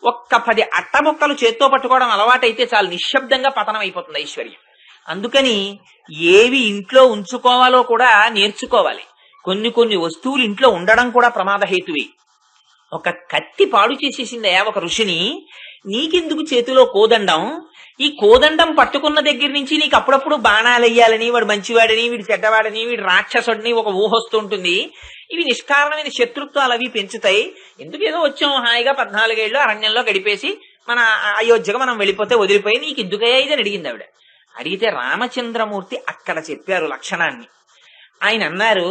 ఒక్క 10 అట్టముక్కలు చేత్తో పట్టుకోవడం అలవాటైతే చాలు, నిశ్శబ్దంగా పతనం అయిపోతుంది ఐశ్వర్యం. అందుకని ఏవి ఇంట్లో ఉంచుకోవాలో కూడా నేర్చుకోవాలి. కొన్ని వస్తువులు ఇంట్లో ఉండడం కూడా ప్రమాదహేతువే. ఒక కత్తి పాడు చేసేసిందయా ఒక ఋషిని. నీకెందుకు చేతిలో కోదండం? ఈ కోదండం పట్టుకున్న దగ్గర నుంచి నీకు అప్పుడప్పుడు బాణాలు వెయ్యాలని, వాడు మంచివాడని వీడు చెడ్డవాడని వీడు రాక్షసుడిని ఒక ఊహొస్తుంటుంది. ఇవి నిష్కారణమైన శత్రుత్వాలు అవి పెంచుతాయి. ఎందుకు ఏదో వచ్చాం హాయిగా 14 ఏళ్ళు అరణ్యంలో గడిపేసి మన అయోధ్యగా మనం వెళ్ళిపోతే వదిలిపోయి నీకు ఎందుకయ్యా ఇదని అడిగింది ఆవిడ. అడిగితే రామచంద్రమూర్తి అక్కడ చెప్పారు లక్షణాన్ని. ఆయన అన్నారు,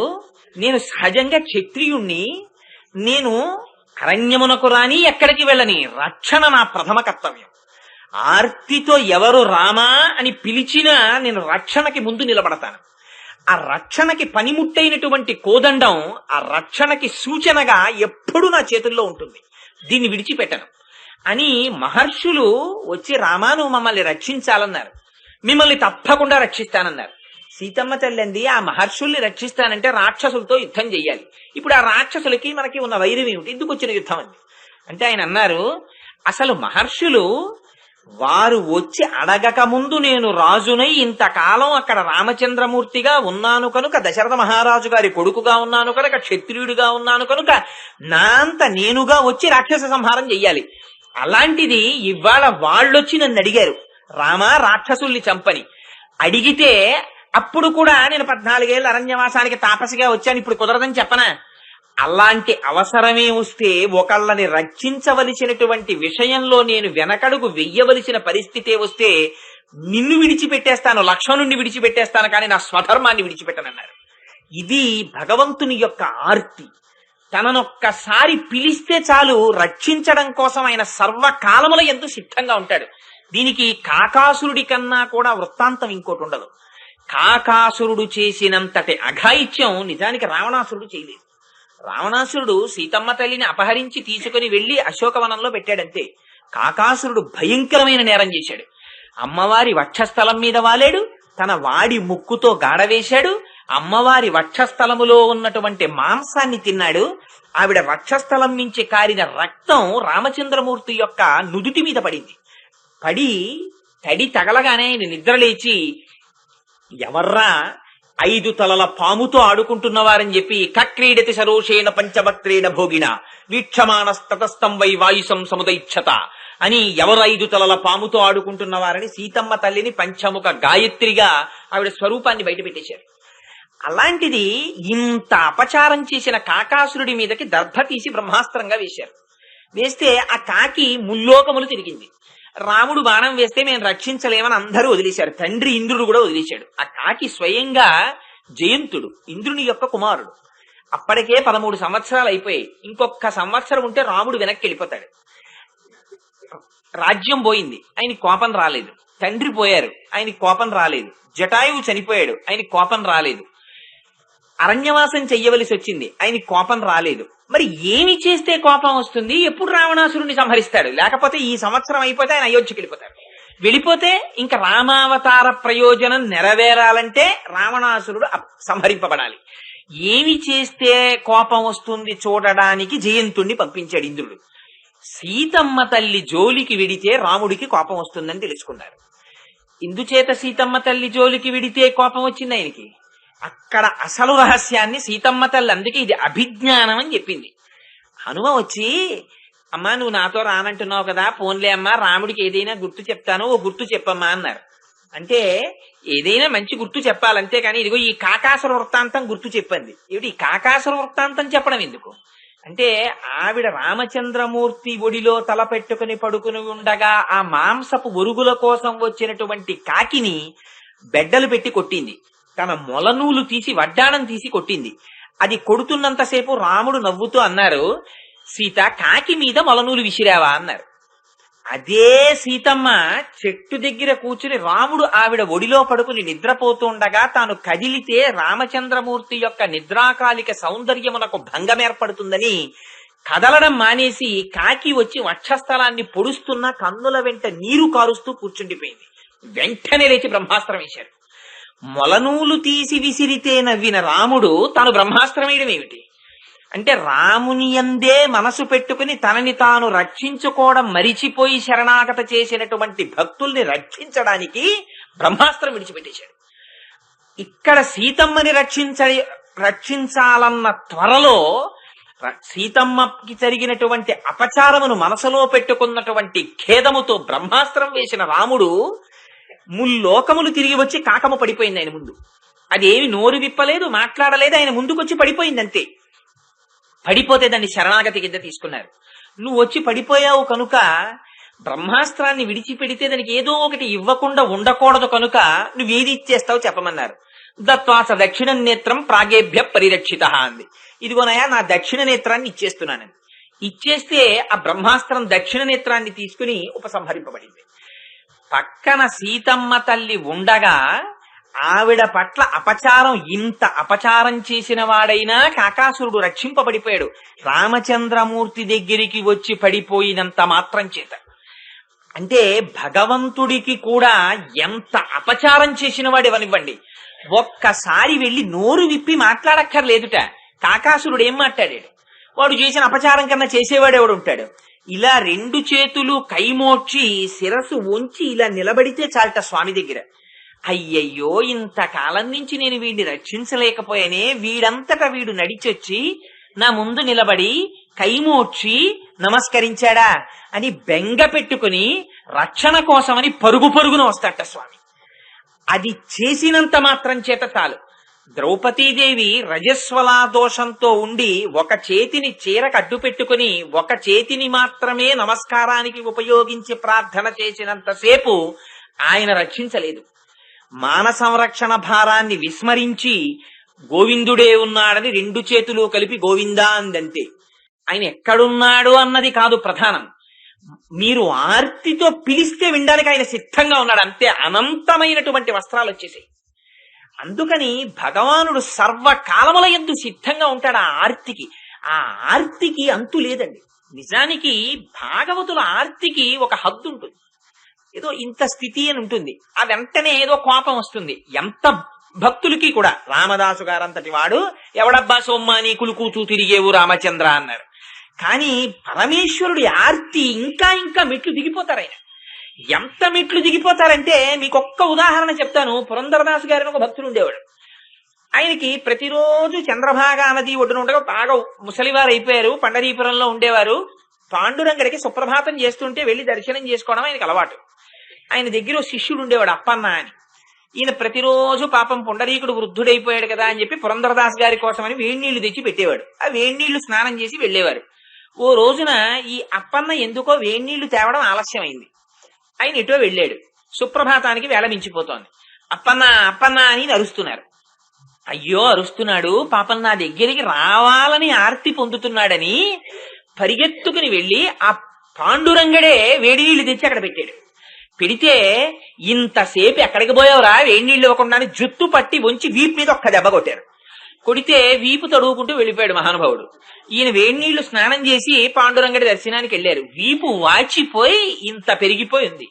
నేను సహజంగా క్షత్రియుణ్ణి, నేను అరణ్యమునకు రాని ఎక్కడికి వెళ్ళని, రక్షణ నా ప్రథమ కర్తవ్యం. ఆర్తితో ఎవరు రామా అని పిలిచినా నేను రక్షణకి ముందు నిలబడతాను. ఆ రక్షణకి పనిముట్టైనటువంటి కోదండం ఆ రక్షణకి సూచనగా ఎప్పుడూ నా చేతుల్లో ఉంటుంది, దీన్ని విడిచిపెట్టను అని మహర్షులు వచ్చి రామా నువ్వు మమ్మల్ని రక్షించాలన్నారు. మిమ్మల్ని తప్పకుండా రక్షిస్తానన్నారు. సీతమ్మ తల్లింది ఆ మహర్షుల్ని రక్షిస్తానంటే రాక్షసులతో యుద్ధం చెయ్యాలి. ఇప్పుడు ఆ రాక్షసులకి మనకి ఉన్న వైరం ఏమిటి, ఎందుకు వచ్చిన యుద్ధం అంది అంటే ఆయన అన్నారు, అసలు మహర్షులు వారు వచ్చి అడగక ముందు నేను రాజునై ఇంతకాలం అక్కడ రామచంద్రమూర్తిగా ఉన్నాను కనుక, దశరథ మహారాజు గారి కొడుకుగా ఉన్నాను కనుక, క్షత్రియుడిగా ఉన్నాను కనుక నా అంత నేనుగా వచ్చి రాక్షస సంహారం చెయ్యాలి. అలాంటిది ఇవాళ వాళ్ళొచ్చి నన్ను అడిగారు, రామా రాక్షసుల్ని చంపని. అడిగితే అప్పుడు కూడా నేను 14 ఏళ్ళ అరణ్యవాసానికి తాపసిగా వచ్చాను, ఇప్పుడు కుదరదని చెప్పనా? అలాంటి అవసరమే వస్తే, ఒకళ్ళని రక్షించవలసినటువంటి విషయంలో నేను వెనకడుగు వెయ్యవలసిన పరిస్థితే వస్తే నిన్ను విడిచిపెట్టేస్తాను, లక్ష్మణుణ్ణి విడిచిపెట్టేస్తాను, కానీ నా స్వధర్మాన్ని విడిచిపెట్టనన్నారు. ఇది భగవంతుని యొక్క ఆర్తి. తననొక్కసారి పిలిస్తే చాలు రక్షించడం కోసం ఆయన సర్వకాలముల ఎంతో సిద్ధంగా ఉంటాడు. దీనికి కాకాసురుడి కన్నా కూడా వృత్తాంతం ఇంకోటి ఉండదు. కాకాసురుడు చేసినంతటి అఘాయిత్యం నిజానికి రావణాసురుడు చేయలేదు. రావణాసురుడు సీతమ్మ తల్లిని అపహరించి తీసుకుని వెళ్లి అశోకవనంలో పెట్టాడంతే. కాకాసురుడు భయంకరమైన నేరం చేశాడు. అమ్మవారి వక్షస్థలం మీద వాలేడు, తన వాడి ముక్కుతో గాడవేశాడు, అమ్మవారి వక్షస్థలములో ఉన్నటువంటి మాంసాన్ని తిన్నాడు. ఆవిడ వక్షస్థలం నుంచి కారిన రక్తం రామచంద్రమూర్తి యొక్క నుదుటి మీద పడింది. పడి తడి తగలగానే ఆయన నిద్రలేచి, ఎవర్రా 5 తలల పాముతో ఆడుకుంటున్నవారని చెప్పి, కక్రీడతి సరోషేణ పంచభక్త్రేణ భోగిన వీక్షమాణస్తతస్థం వై వాయుసం సముదైక్షత అని ఎవరు 5 తలల పాముతో ఆడుకుంటున్నవారని సీతమ్మ తల్లిని పంచముఖ గాయత్రిగా ఆవిడ స్వరూపాన్ని బయట పెట్టేశారు. అలాంటిది ఇంత అపచారం చేసిన కాకాసురుడి మీదకి దర్భ తీసి బ్రహ్మాస్త్రంగా వేశారు. వేస్తే ఆ కాకి ముల్లోకములు తిరిగింది. రాముడు బాణం వేస్తే మేము రక్షించలేమని అందరూ వదిలేశారు. తండ్రి ఇంద్రుడు కూడా వదిలేశాడు. ఆ కాకి స్వయంగా జయంతుడు, ఇంద్రుని యొక్క కుమారుడు. అప్పటికే 13 సంవత్సరాలు అయిపోయాయి. ఇంకొక సంవత్సరం ఉంటే రాముడు వెనక్కి వెళ్ళిపోతాడు. రాజ్యం పోయింది, ఆయన కోపం రాలేదు. తండ్రి పోయారు, ఆయన కోపం రాలేదు. జటాయువు చనిపోయాడు, ఆయన కోపం రాలేదు. అరణ్యవాసం చెయ్యవలసి వచ్చింది, ఆయన కోపం రాలేదు. మరి ఏమి చేస్తే కోపం వస్తుంది? ఎప్పుడు రావణాసురుణ్ణి సంహరిస్తాడు? లేకపోతే ఈ సంవత్సరం అయిపోతే ఆయన అయోధ్యకి వెళ్ళిపోతాడు. వెళ్ళిపోతే ఇంకా రామావతార ప్రయోజనం నెరవేరాలంటే రావణాసురుడు సంహరింపబడాలి. ఏమి చేస్తే కోపం వస్తుంది చూడడానికి జయంతుణ్ణి పంపించాడు ఇంద్రుడు. సీతమ్మ తల్లి జోలికి విడితే రాముడికి కోపం వస్తుందని తెలుసుకున్నారు. ఇందుచేత సీతమ్మ తల్లి జోలికి విడితే కోపం వచ్చింది ఆయనకి. అక్కడ అసలు రహస్యాన్ని సీతమ్మ తల్లి, అందుకే ఇది అభిజ్ఞానం అని చెప్పింది. హనుమ వచ్చి, అమ్మా నువ్వు నాతో రానంటున్నావు కదా, పోన్లే అమ్మా రాముడికి ఏదైనా గుర్తు చెప్తాను, ఓ గుర్తు చెప్పమ్మా అన్నారు. అంటే ఏదైనా మంచి గుర్తు చెప్పాలంతే కానీ ఇదిగో ఈ కాకాసుర వృత్తాంతం గుర్తు చెప్పింది. ఏమిటి ఈ కాకాసుర వృత్తాంతం చెప్పడం ఎందుకు అంటే, ఆవిడ రామచంద్రమూర్తి ఒడిలో తల పెట్టుకుని పడుకుని ఉండగా ఆ మాంసపు ఒరుగుల కోసం వచ్చినటువంటి కాకిని బెడ్డలు పెట్టి కొట్టింది. తన మొలనూలు తీసి వడ్డాణం తీసి కొట్టింది. అది కొడుతున్నంతసేపు రాముడు నవ్వుతూ అన్నారు, సీత కాకి మీద మొలనూలు విసిరావా అన్నారు. అదే సీతమ్మ చెట్టు దగ్గర కూర్చుని రాముడు ఆవిడ ఒడిలో పడుకుని నిద్రపోతుండగా తాను కదిలితే రామచంద్రమూర్తి యొక్క నిద్రాకాలిక సౌందర్యమునకు భంగం ఏర్పడుతుందని కదలడం మానేసి కాకి వచ్చి వక్షస్థలాన్ని పొడుస్తున్న కన్నుల వెంట నీరు కారుస్తూ కూర్చుండిపోయింది. వెంటనే లేచి బ్రహ్మాస్త్రం వేశారు. మొలనూలు తీసి విసిరితే నవ్విన రాముడు తాను బ్రహ్మాస్త్రం వేయడం ఏమిటి అంటే, రాముని యందే మనసు పెట్టుకుని తనని తాను రక్షించుకోవడం మరిచిపోయి శరణాగత చేసినటువంటి భక్తుల్ని రక్షించడానికి బ్రహ్మాస్త్రం విడిచిపెట్టేశాడు. ఇక్కడ సీతమ్మని రక్షించాలన్న త్వరలో సీతమ్మకి జరిగినటువంటి అపచారమును మనసులో పెట్టుకున్నటువంటి ఖేదముతో బ్రహ్మాస్త్రం వేసిన రాముడు ముల్లోకములు తిరిగి వచ్చి కాకము పడిపోయింది ఆయన ముందు. అదేమి నోరు విప్పలేదు, మాట్లాడలేదు, ఆయన ముందుకొచ్చి పడిపోయింది అంతే. పడిపోతే దాన్ని శరణాగతి కింద తీసుకున్నారు. నువ్వు వచ్చి పడిపోయావు కనుక బ్రహ్మాస్త్రాన్ని విడిచిపెడితే దానికి ఏదో ఒకటి ఇవ్వకుండా ఉండకూడదు కనుక నువ్వేది ఇచ్చేస్తావు చెప్పమన్నారు. దత్వాస దక్షిణ నేత్రం ప్రాగేభ్య పరిరక్షిత అంది. ఇదిగోనయా నా దక్షిణ నేత్రాన్ని ఇచ్చేస్తున్నానని. ఇచ్చేస్తే ఆ బ్రహ్మాస్త్రం దక్షిణ నేత్రాన్ని తీసుకుని ఉపసంహరింపబడింది. పక్కన సీతమ్మ తల్లి ఉండగా ఆవిడ పట్ల అపచారం, ఇంత అపచారం చేసిన వాడైనా కాకాసురుడు రక్షింపబడిపోయాడు. రామచంద్రమూర్తి దగ్గరికి వచ్చి పడిపోయినంత మాత్రం చేత. అంటే భగవంతుడికి కూడా ఎంత అపచారం చేసిన వాడు ఇవ్వనివ్వండి, ఒక్కసారి వెళ్లి నోరు విప్పి మాట్లాడక్కర్లేదుట. కాకాసురుడు ఏం మాట్లాడాడు? వాడు చేసిన అపచారం కన్నా చేసేవాడు ఎవడు ఉంటాడు? ఇలా 2 చేతులు కైమోడ్చి శిరస్సు వంచి ఇలా నిలబడితే చాలట స్వామి దగ్గర. అయ్యయ్యో ఇంతకాలం నుంచి నేను వీడిని రక్షించలేకపోయానే, వీడంతటా వీడు నడిచొచ్చి నా ముందు నిలబడి కైమోడ్చి నమస్కరించాడా అని బెంగ పెట్టుకుని రక్షణ కోసమని పరుగు పరుగున వస్తాట స్వామి. అది చేసినంత మాత్రం చేత చాలు. ద్రౌపదీదేవి రజస్వలా దోషంతో ఉండి ఒక చేతిని చీరకు అడ్డు పెట్టుకుని ఒక చేతిని మాత్రమే నమస్కారానికి ఉపయోగించి ప్రార్థన చేసినంతసేపు ఆయన రక్షించలేదు. మాన సంరక్షణ భారాన్ని విస్మరించి గోవిందుడే ఉన్నాడని 2 చేతులు కలిపి గోవిందా అందంతే. ఆయన ఎక్కడున్నాడు అన్నది కాదు ప్రధానం. మీరు ఆర్తితో పిలిస్తే వినడానికి ఆయన సిద్ధంగా ఉన్నాడు అంతే. అనంతమైనటువంటి వస్త్రాలు వచ్చేసాయి. అందుకని భగవానుడు సర్వకాలముల యందు సిద్ధంగా ఉంటాడు. ఆ ఆర్తికి అంతు లేదండి. నిజానికి భాగవతుల ఆర్తికి ఒక హద్దు ఉంటుంది. ఏదో ఇంత స్థితి అని ఉంటుంది, ఆ వెంటనే ఏదో కోపం వస్తుంది. ఎంత భక్తులకి కూడా రామదాసు గారంతటి వాడు ఎవడబ్బా సొమ్మాని కులుకూచూ తిరిగేవు రామచంద్ర అన్నారు. కానీ పరమేశ్వరుడి ఆర్తి ఇంకా ఇంకా మెట్లు దిగిపోతారు ఆయన. ఎంత మెట్లు దిగిపోతారంటే మీకు ఒక్క ఉదాహరణ చెప్తాను. పురంధరదాసు గారిని ఒక భక్తుడు ఉండేవాడు. ఆయనకి ప్రతిరోజు చంద్రభాగా నది ఒడ్డున ఉండగా బాగా ముసలివారు అయిపోయారు, పండరీపురంలో ఉండేవారు. పాండురంగడికి సుప్రభాతం చేస్తుంటే వెళ్లి దర్శనం చేసుకోవడం ఆయనకి అలవాటు. ఆయన దగ్గర ఓ శిష్యుడు ఉండేవాడు అప్పన్న అని. ఈయన ప్రతిరోజు పాపం పుండరీకుడు వృద్ధుడైపోయాడు కదా అని చెప్పి పురంధరదాస్ గారి కోసమని వేడినీళ్లు తెచ్చి పెట్టేవాడు. ఆ వేడినీళ్లు స్నానం చేసి వెళ్లేవారు. ఓ రోజున ఈ అప్పన్న ఎందుకో వేడినీళ్లు తేవడం ఆలస్యమైంది. ఆయన ఎటో వెళ్ళాడు. సుప్రభాతానికి వేళ మించిపోతోంది. అప్పన్న అప్పన్న అని అరుస్తున్నారు. అయ్యో అరుస్తున్నాడు, పాపం నా దగ్గరికి రావాలని ఆర్తి పొందుతున్నాడని పరిగెత్తుకుని వెళ్లి ఆ పాండురంగడే వేడి నీళ్లు తెచ్చి అక్కడ పెట్టాడు. పెడితే ఇంతసేపు ఎక్కడికి పోయావురా వేడి నీళ్లు ఇవ్వకుండా జుత్తు పట్టి వంచి వీపు మీద ఒక్క దెబ్బ కొట్టారు. కొడితే వీపు తడువుకుంటూ వెళ్ళిపోయాడు మహానుభావుడు. ఈయన వేడి నీళ్లు స్నానం చేసి పాండురంగడి దర్శనానికి వెళ్లారు. వీపు వాచిపోయి ఇంత పెరిగిపోయి ఉంది.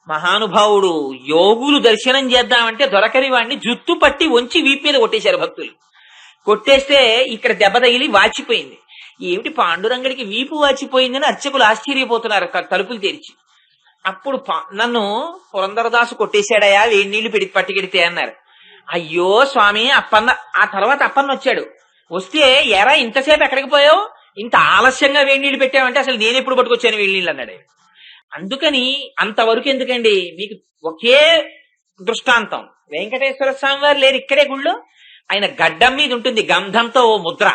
మహానుభావుడు యోగులు దర్శనం చేద్దామంటే దొరకని వాడిని జుత్తు పట్టి వంచి వీపు మీద కొట్టేశారు భక్తులు. కొట్టేస్తే ఇక్కడ దెబ్బ తగిలి వాచిపోయింది. ఏమిటి పాండురంగడికి వీపు వాచిపోయిందని అర్చకులు ఆశ్చర్యపోతున్నారు తలుపులు తెరిచి. అప్పుడు నన్ను పురంధరదాసు కొట్టేశాడయా వేడి నీళ్లు పట్టుకెడితే అన్నారు. అయ్యో స్వామి అప్పన్న. ఆ తర్వాత అప్పన్న వచ్చాడు. వస్తే ఎరా ఇంతసేపు ఎక్కడికి పోయావు, ఇంత ఆలస్యంగా వేడి నీళ్లు పెట్టావంటే అసలు నేను ఎప్పుడు పట్టుకొచ్చాను వేడి నీళ్ళు అన్నాడు. అందుకని అంతవరకు ఎందుకండి, మీకు ఒకే దృష్టాంతం. వెంకటేశ్వర స్వామి వారు లేరు ఇక్కడే గుళ్ళో. ఆయన గడ్డం మీద ఉంటుంది గంధంతో ఓ ముద్ర.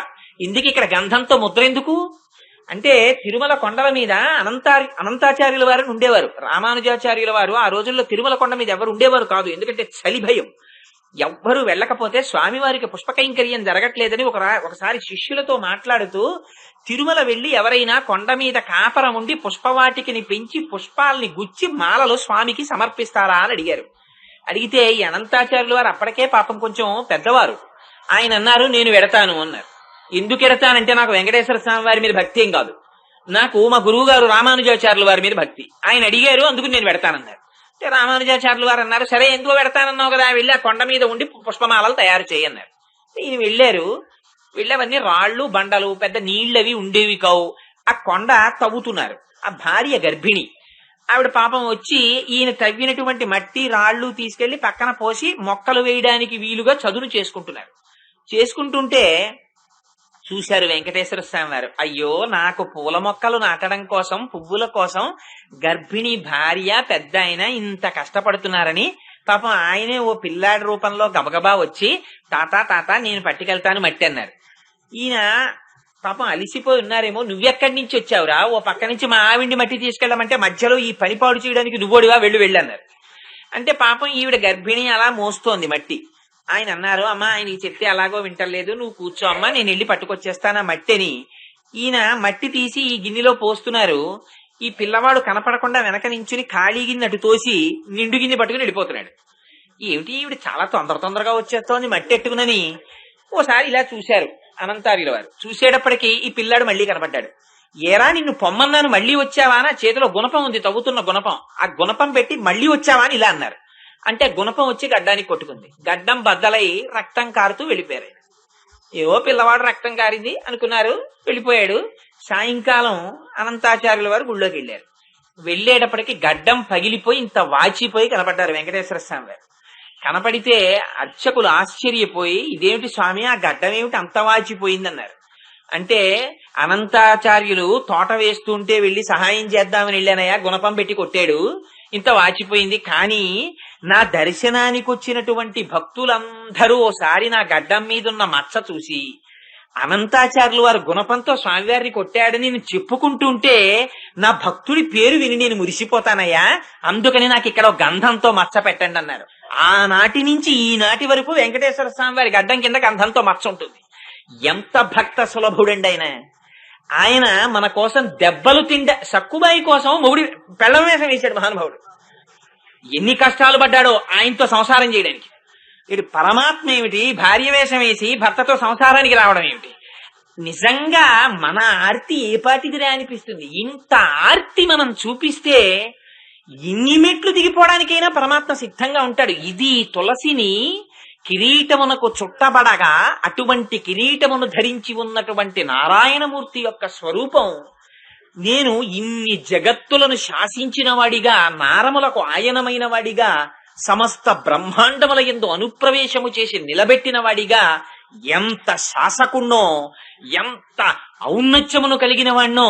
ఇందుకు ఇక్కడ గంధంతో ముద్ర ఎందుకు అంటే, తిరుమల కొండల మీద అనంతాచార్యుల వారు ఉండేవారు. రామానుజాచార్యుల వారు ఆ రోజుల్లో తిరుమల కొండ మీద ఎవరు ఉండేవారు కాదు. ఎందుకంటే చలి భయం. ఎవ్వరూ వెళ్ళకపోతే స్వామివారికి పుష్పకైంకర్యం జరగట్లేదని ఒకసారి శిష్యులతో మాట్లాడుతూ, తిరుమల వెళ్లి ఎవరైనా కొండ మీద కాపరం ఉండి పుష్పవాటికిని పెంచి పుష్పాలని గుచ్చి మాలలో స్వామికి సమర్పిస్తారా అని అడిగారు. అడిగితే ఈ అనంతాచార్యుల వారు అప్పటికే పాపం కొంచెం పెద్దవారు. ఆయన అన్నారు, నేను వెడతాను అన్నారు. ఎందుకు ఎడతానంటే నాకు వెంకటేశ్వర స్వామి వారి మీద భక్తి ఏం కాదు, నాకు మా గురువు గారు రామానుజాచార్యుల వారి మీద భక్తి. ఆయన అడిగారు, అందుకు నేను పెడతానన్నారు. అంటే రామానుజాచార్యుల వారు అన్నారు, సరే ఎందుకు పెడతానన్నావు కదా, వెళ్ళి ఆ కొండ మీద ఉండి పుష్పమాలలు తయారు చేయన్నారు. ఈయన వెళ్ళారు. వెళ్ళవన్నీ రాళ్లు బండలు, పెద్ద నీళ్ళవి ఉండేవి కావు. ఆ కొండ తవ్వుతున్నారు. ఆ భార్య గర్భిణి. ఆవిడ పాపం వచ్చి ఈయన తవ్వినటువంటి మట్టి రాళ్లు తీసుకెళ్లి పక్కన పోసి మొక్కలు వేయడానికి వీలుగా చదును చేసుకుంటుంటే చూశారు వెంకటేశ్వర స్వామి వారు. అయ్యో నాకు పూల మొక్కలు నాటడం కోసం, పువ్వుల కోసం గర్భిణీ భార్య పెద్ద ఆయన ఇంత కష్టపడుతున్నారని పాపం ఆయనే ఓ పిల్లాడి రూపంలో గబగబా వచ్చి తాత నేను పట్టుకెళ్తాను మట్టి అన్నారు. ఈయన పాపం అలిసిపోయి ఉన్నారేమో, నువ్వెక్కడి నుంచి వచ్చావురా, ఓ పక్క నుంచి మా ఆవిడ్ని మట్టి తీసుకెళ్ళమంటే మధ్యలో ఈ పనిపాడు చేయడానికి నువ్వోడివా, వెళ్ళన్నారు. అంటే పాపం ఈవిడ గర్భిణి అలా మోస్తోంది మట్టి. ఆయన అన్నారు, అమ్మా ఆయనకి చెప్తే అలాగో వింటలేదు, నువ్వు కూర్చో అమ్మా, నేను వెళ్ళి పట్టుకొచ్చేస్తాను ఆ మట్టిని. ఈయన మట్టి తీసి ఈ గిన్నెలో పోస్తున్నారు. ఈ పిల్లవాడు కనపడకుండా వెనక నించుని ఖాళీ గిన్నె అటు తోసి నిండు గిన్నె పట్టుకుని వెళ్ళిపోతున్నాడు. ఏమిటి ఈవిడ చాలా తొందరగా వచ్చేస్తోంది మట్టి ఎట్టుకునని ఓసారి ఇలా చూశారు అనంతార్యుల వారు. చూసేటప్పటికి ఈ పిల్లాడు మళ్ళీ కనపడ్డాడు. ఏరా నిన్ను పొమ్మన్నాను మళ్ళీ వచ్చావా అని, చేతిలో గుణపం ఉంది తవ్వుతున్న గుణపం, ఆ గుణపం పెట్టి మళ్ళీ వచ్చావా అని ఇలా అన్నారు. అంటే గుణపం వచ్చి గడ్డానికి కొట్టుకుంది. గడ్డం బద్దలై రక్తం కారుతూ వెళ్ళిపోయారు. ఏవో పిల్లవాడు రక్తం కారింది అనుకున్నారు, వెళ్ళిపోయాడు. సాయంకాలం అనంతాచార్యుల వారు గుళ్ళోకి వెళ్ళారు. వెళ్ళేటప్పటికి గడ్డం పగిలిపోయి ఇంత వాచిపోయి కనపడ్డారు వెంకటేశ్వర స్వామి వారు. కనపడితే అర్చకులు ఆశ్చర్యపోయి, ఇదేమిటి స్వామి ఆ గడ్డం ఏమిటి అంత వాచిపోయిందన్నారు. అంటే అనంతాచార్యులు తోట వేస్తుంటే వెళ్లి సహాయం చేద్దామని వెళ్ళానయ్యా, గుణపం పెట్టి కొట్టాడు, ఇంత వాచిపోయింది. కానీ నా దర్శనానికి వచ్చినటువంటి భక్తులందరూ ఓసారి నా గడ్డం మీదున్న మచ్చ చూసి అనంతాచార్యులు వారు గుణపంతో స్వామివారిని కొట్టాడని నేను చెప్పుకుంటుంటే నా భక్తుడి పేరు విని నేను మురిసిపోతానయ్యా, అందుకని నాకు ఇక్కడ గంధంతో మచ్చ పెట్టండి అన్నారు. ఆనాటి నుంచి ఈనాటి వరకు వెంకటేశ్వర స్వామి వారి గడ్డం కింద గంధంతో మచ్చ ఉంటుంది. ఎంత భక్త సులభుడండి ఆయన. ఆయన మన కోసం దెబ్బలు సక్కుబాయి కోసం మొగుడి పెళ్ళం వేషం వేశాడు మహానుభావుడు. ఎన్ని కష్టాలు పడ్డాడో ఆయనతో సంసారం చేయడానికి. ఇటు పరమాత్మ ఏమిటి, భార్య వేషం వేసి భర్తతో సంసారానికి రావడం ఏమిటి. నిజంగా మన ఆర్తి ఏ పాటిదిరా అనిపిస్తుంది. ఇంత ఆర్తి మనం చూపిస్తే ఇన్ని మెట్లు దిగిపోవడానికైనా పరమాత్మ సిద్ధంగా ఉంటాడు. ఇది తులసిని కిరీటమునకు చుట్టబడగా అటువంటి కిరీటమును ధరించి ఉన్నటువంటి నారాయణమూర్తి యొక్క స్వరూపం, నేను ఇన్ని జగత్తులను శాసించిన వాడిగా, నారములకు ఆయనమైన వాడిగా, సమస్త బ్రహ్మాండముల యందు అనుప్రవేశము చేసి నిలబెట్టిన వాడిగా, ఎంత శాసకుణ్ణో, ఎంత ఔన్నత్యమును కలిగిన వాణ్ణో,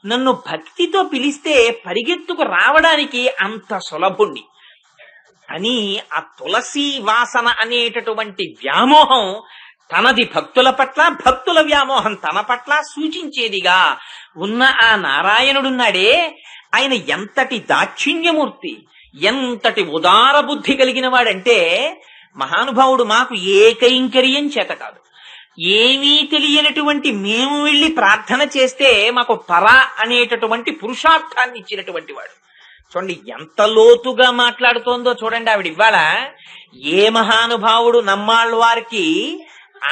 నన్ను భక్తితో పిలిస్తే పరిగెత్తుకు రావడానికి అంత సులభుణ్ణి అని ఆ తులసి వాసన అనేటటువంటి వ్యామోహం తనది భక్తుల పట్ల, భక్తుల వ్యామోహం తన పట్ల సూచించేదిగా ఉన్న ఆ నారాయణుడున్నాడే, ఆయన ఎంతటి దాక్షిణ్యమూర్తి, ఎంతటి ఉదార బుద్ధి కలిగిన వాడంటే, మహానుభావుడు మాకు ఏ కైంకర్యం చేత కాదు, ఏమీ తెలియనటువంటి మేము వెళ్లి ప్రార్థన చేస్తే మాకు పర అనేటటువంటి పురుషార్థాన్ని ఇచ్చినటువంటి వాడు. చూడండి ఎంత లోతుగా మాట్లాడుతోందో చూడండి ఆవిడ. ఇవాళ ఏ మహానుభావుడు నమ్మాళ్ళ వారికి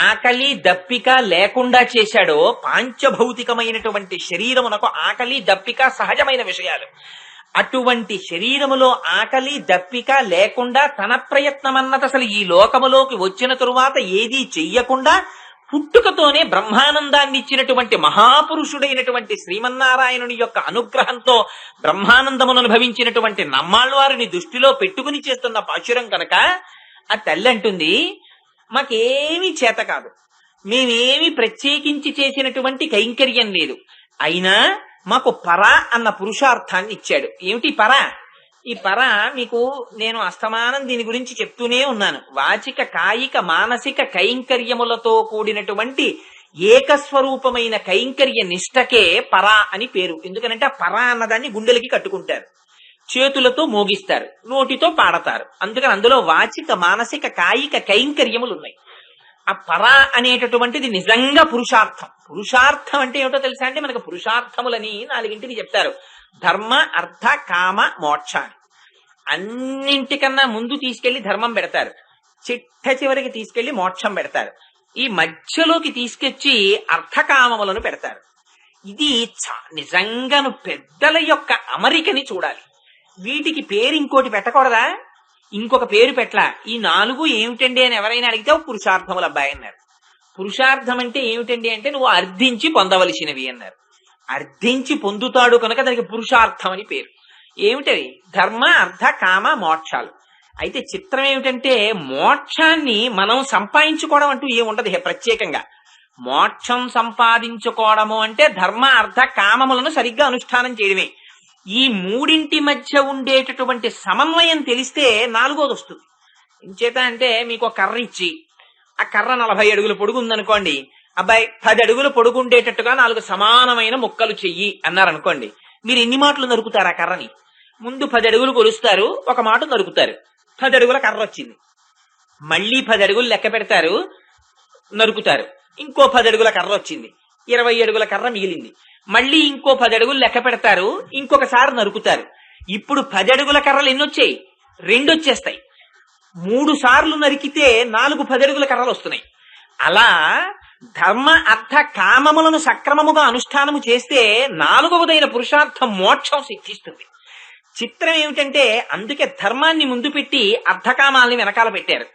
ఆకలి దప్పిక లేకుండా చేశాడో, పాంచభౌతికమైనటువంటి శరీరమునకు ఆకలి దప్పిక సహజమైన విషయాలు, అటువంటి శరీరములో ఆకలి దప్పిక లేకుండా తన ప్రయత్నమన్నది అసలు ఈ లోకములోకి వచ్చిన తరువాత ఏదీ చెయ్యకుండా పుట్టుకతోనే బ్రహ్మానందాన్ని ఇచ్చినటువంటి మహాపురుషుడైనటువంటి శ్రీమన్నారాయణుని యొక్క అనుగ్రహంతో బ్రహ్మానందమును అనుభవించినటువంటి నమ్మాళ్ళవారిని దృష్టిలో పెట్టుకుని చేస్తున్న పాశురం కనుక ఆ తల్లి అంటుంది, మాకేమీ చేత కాదు, మేమేమి ప్రత్యేకించి చేసినటువంటి కైంకర్యం లేదు, అయినా మాకు పర అన్న పురుషార్థాన్ని ఇచ్చాడు. ఏమిటి పర? ఈ పర మీకు నేను అస్తమానం దీని గురించి చెప్తూనే ఉన్నాను. వాచిక కాయిక మానసిక కైంకర్యములతో కూడినటువంటి ఏకస్వరూపమైన కైంకర్య నిష్టకే పర అని పేరు. ఎందుకనంటే ఆ పర అన్నదాన్ని గుండెలకి కట్టుకుంటారు, చేతులతో మోగిస్తారు, నోటితో పాడతారు. అందుకని అందులో వాచిక మానసిక కాయిక కైంకర్యములు ఉన్నాయి. ఆ పర అనేటటువంటిది నిజంగా పురుషార్థం. పురుషార్థం అంటే ఏమిటో తెలుసా అంటే, మనకు పురుషార్థములని 4 చెప్తారు. ధర్మ అర్థ కామ మోక్ష. అన్నింటికన్నా ముందు తీసుకెళ్లి ధర్మం పెడతారు, చిట్ట చివరికి తీసుకెళ్లి మోక్షం పెడతారు, ఈ మధ్యలోకి తీసుకొచ్చి అర్థకామములను పెడతారు. ఇది నిజంగాను పెద్దల యొక్క అమరికని చూడాలి. వీటికి పేరు ఇంకోటి పెట్టకూడదా? ఇంకొక పేరు పెట్టలా. ఈ 4 ఏమిటండి అని ఎవరైనా అడిగితే పురుషార్థములు అబ్బాయి అన్నారు. పురుషార్థం అంటే ఏమిటండి అంటే నువ్వు అర్థించి పొందవలసినవి అన్నారు. అర్థించి పొందుతాడు కనుక దానికి పురుషార్థం అని పేరు. ఏమిటది? ధర్మ అర్థ కామ మోక్షాలు. అయితే చిత్రం ఏమిటంటే, మోక్షాన్ని మనం సంపాదించుకోవడం అంటూ ఏముండదు ప్రత్యేకంగా. మోక్షం సంపాదించుకోవడము అంటే ధర్మ అర్థ కామములను సరిగ్గా అనుష్ఠానం చేయడమే. ఈ మూడింటి మధ్య ఉండేటటువంటి సమన్వయం తెలిస్తే 4వది వస్తుంది. ఇంచేత అంటే మీకు ఒక కర్ర ఇచ్చి, ఆ కర్ర 40 అడుగుల పొడుగు ఉందనుకోండి, అబ్బాయి 10 అడుగుల పొడుగు ఉండేటట్టుగా 4 సమానమైన ముక్కలు చెయ్యి అన్నారనుకోండి, మీరు ఎన్ని మాటలు నరుకుతారు? ఆ కర్రని ముందు 10 అడుగులు కొలుస్తారు, ఒక మాట నరుకుతారు, 10 అడుగుల కర్ర వచ్చింది. మళ్ళీ 10 అడుగులు లెక్క పెడతారు, నరుకుతారు, ఇంకో 10 అడుగుల కర్ర వచ్చింది, 20 అడుగుల కర్ర మిగిలింది. మళ్ళీ ఇంకో 10 అడుగులు లెక్క పెడతారు, ఇంకొకసారి నరుకుతారు. ఇప్పుడు 10 అడుగుల కర్రలు ఎన్ని వచ్చాయి? 2 వచ్చేస్తాయి. 3 సార్లు నరికితే 4 10 అడుగుల కర్రలు వస్తున్నాయి. అలా ధర్మ అర్థ కామములను సక్రమముగా అనుష్ఠానము చేస్తే 4వదైన పురుషార్థం మోక్షం సిద్ధిస్తుంది. చిత్రం ఏమిటంటే, అందుకే ధర్మాన్ని ముందు పెట్టి అర్థకామాల్ని వెనకాల పెట్టారు.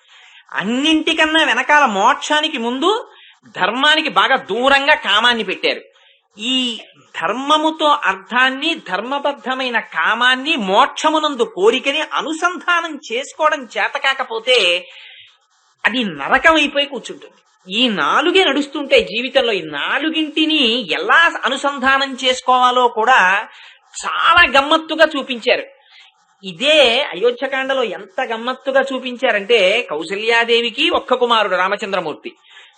అన్నింటికన్నా వెనకాల మోక్షానికి ముందు ధర్మానికి బాగా దూరంగా కామాన్ని పెట్టారు. ఈ ధర్మముతో అర్థాన్ని, ధర్మబద్ధమైన కామాన్ని, మోక్షమునందు కోరికని అనుసంధానం చేసుకోవడం చేత కాకపోతే అది నరకం అయిపోయి కూర్చుంటుంది. ఈ 4 నడుస్తుంటే జీవితంలో ఈ 4 ఎలా అనుసంధానం చేసుకోవాలో కూడా చాలా గమ్మత్తుగా చూపించారు. ఇదే అయోధ్యకాండలో ఎంత గమ్మత్తుగా చూపించారంటే, కౌసల్యాదేవికి ఒక్క కుమారుడు రామచంద్రమూర్తి,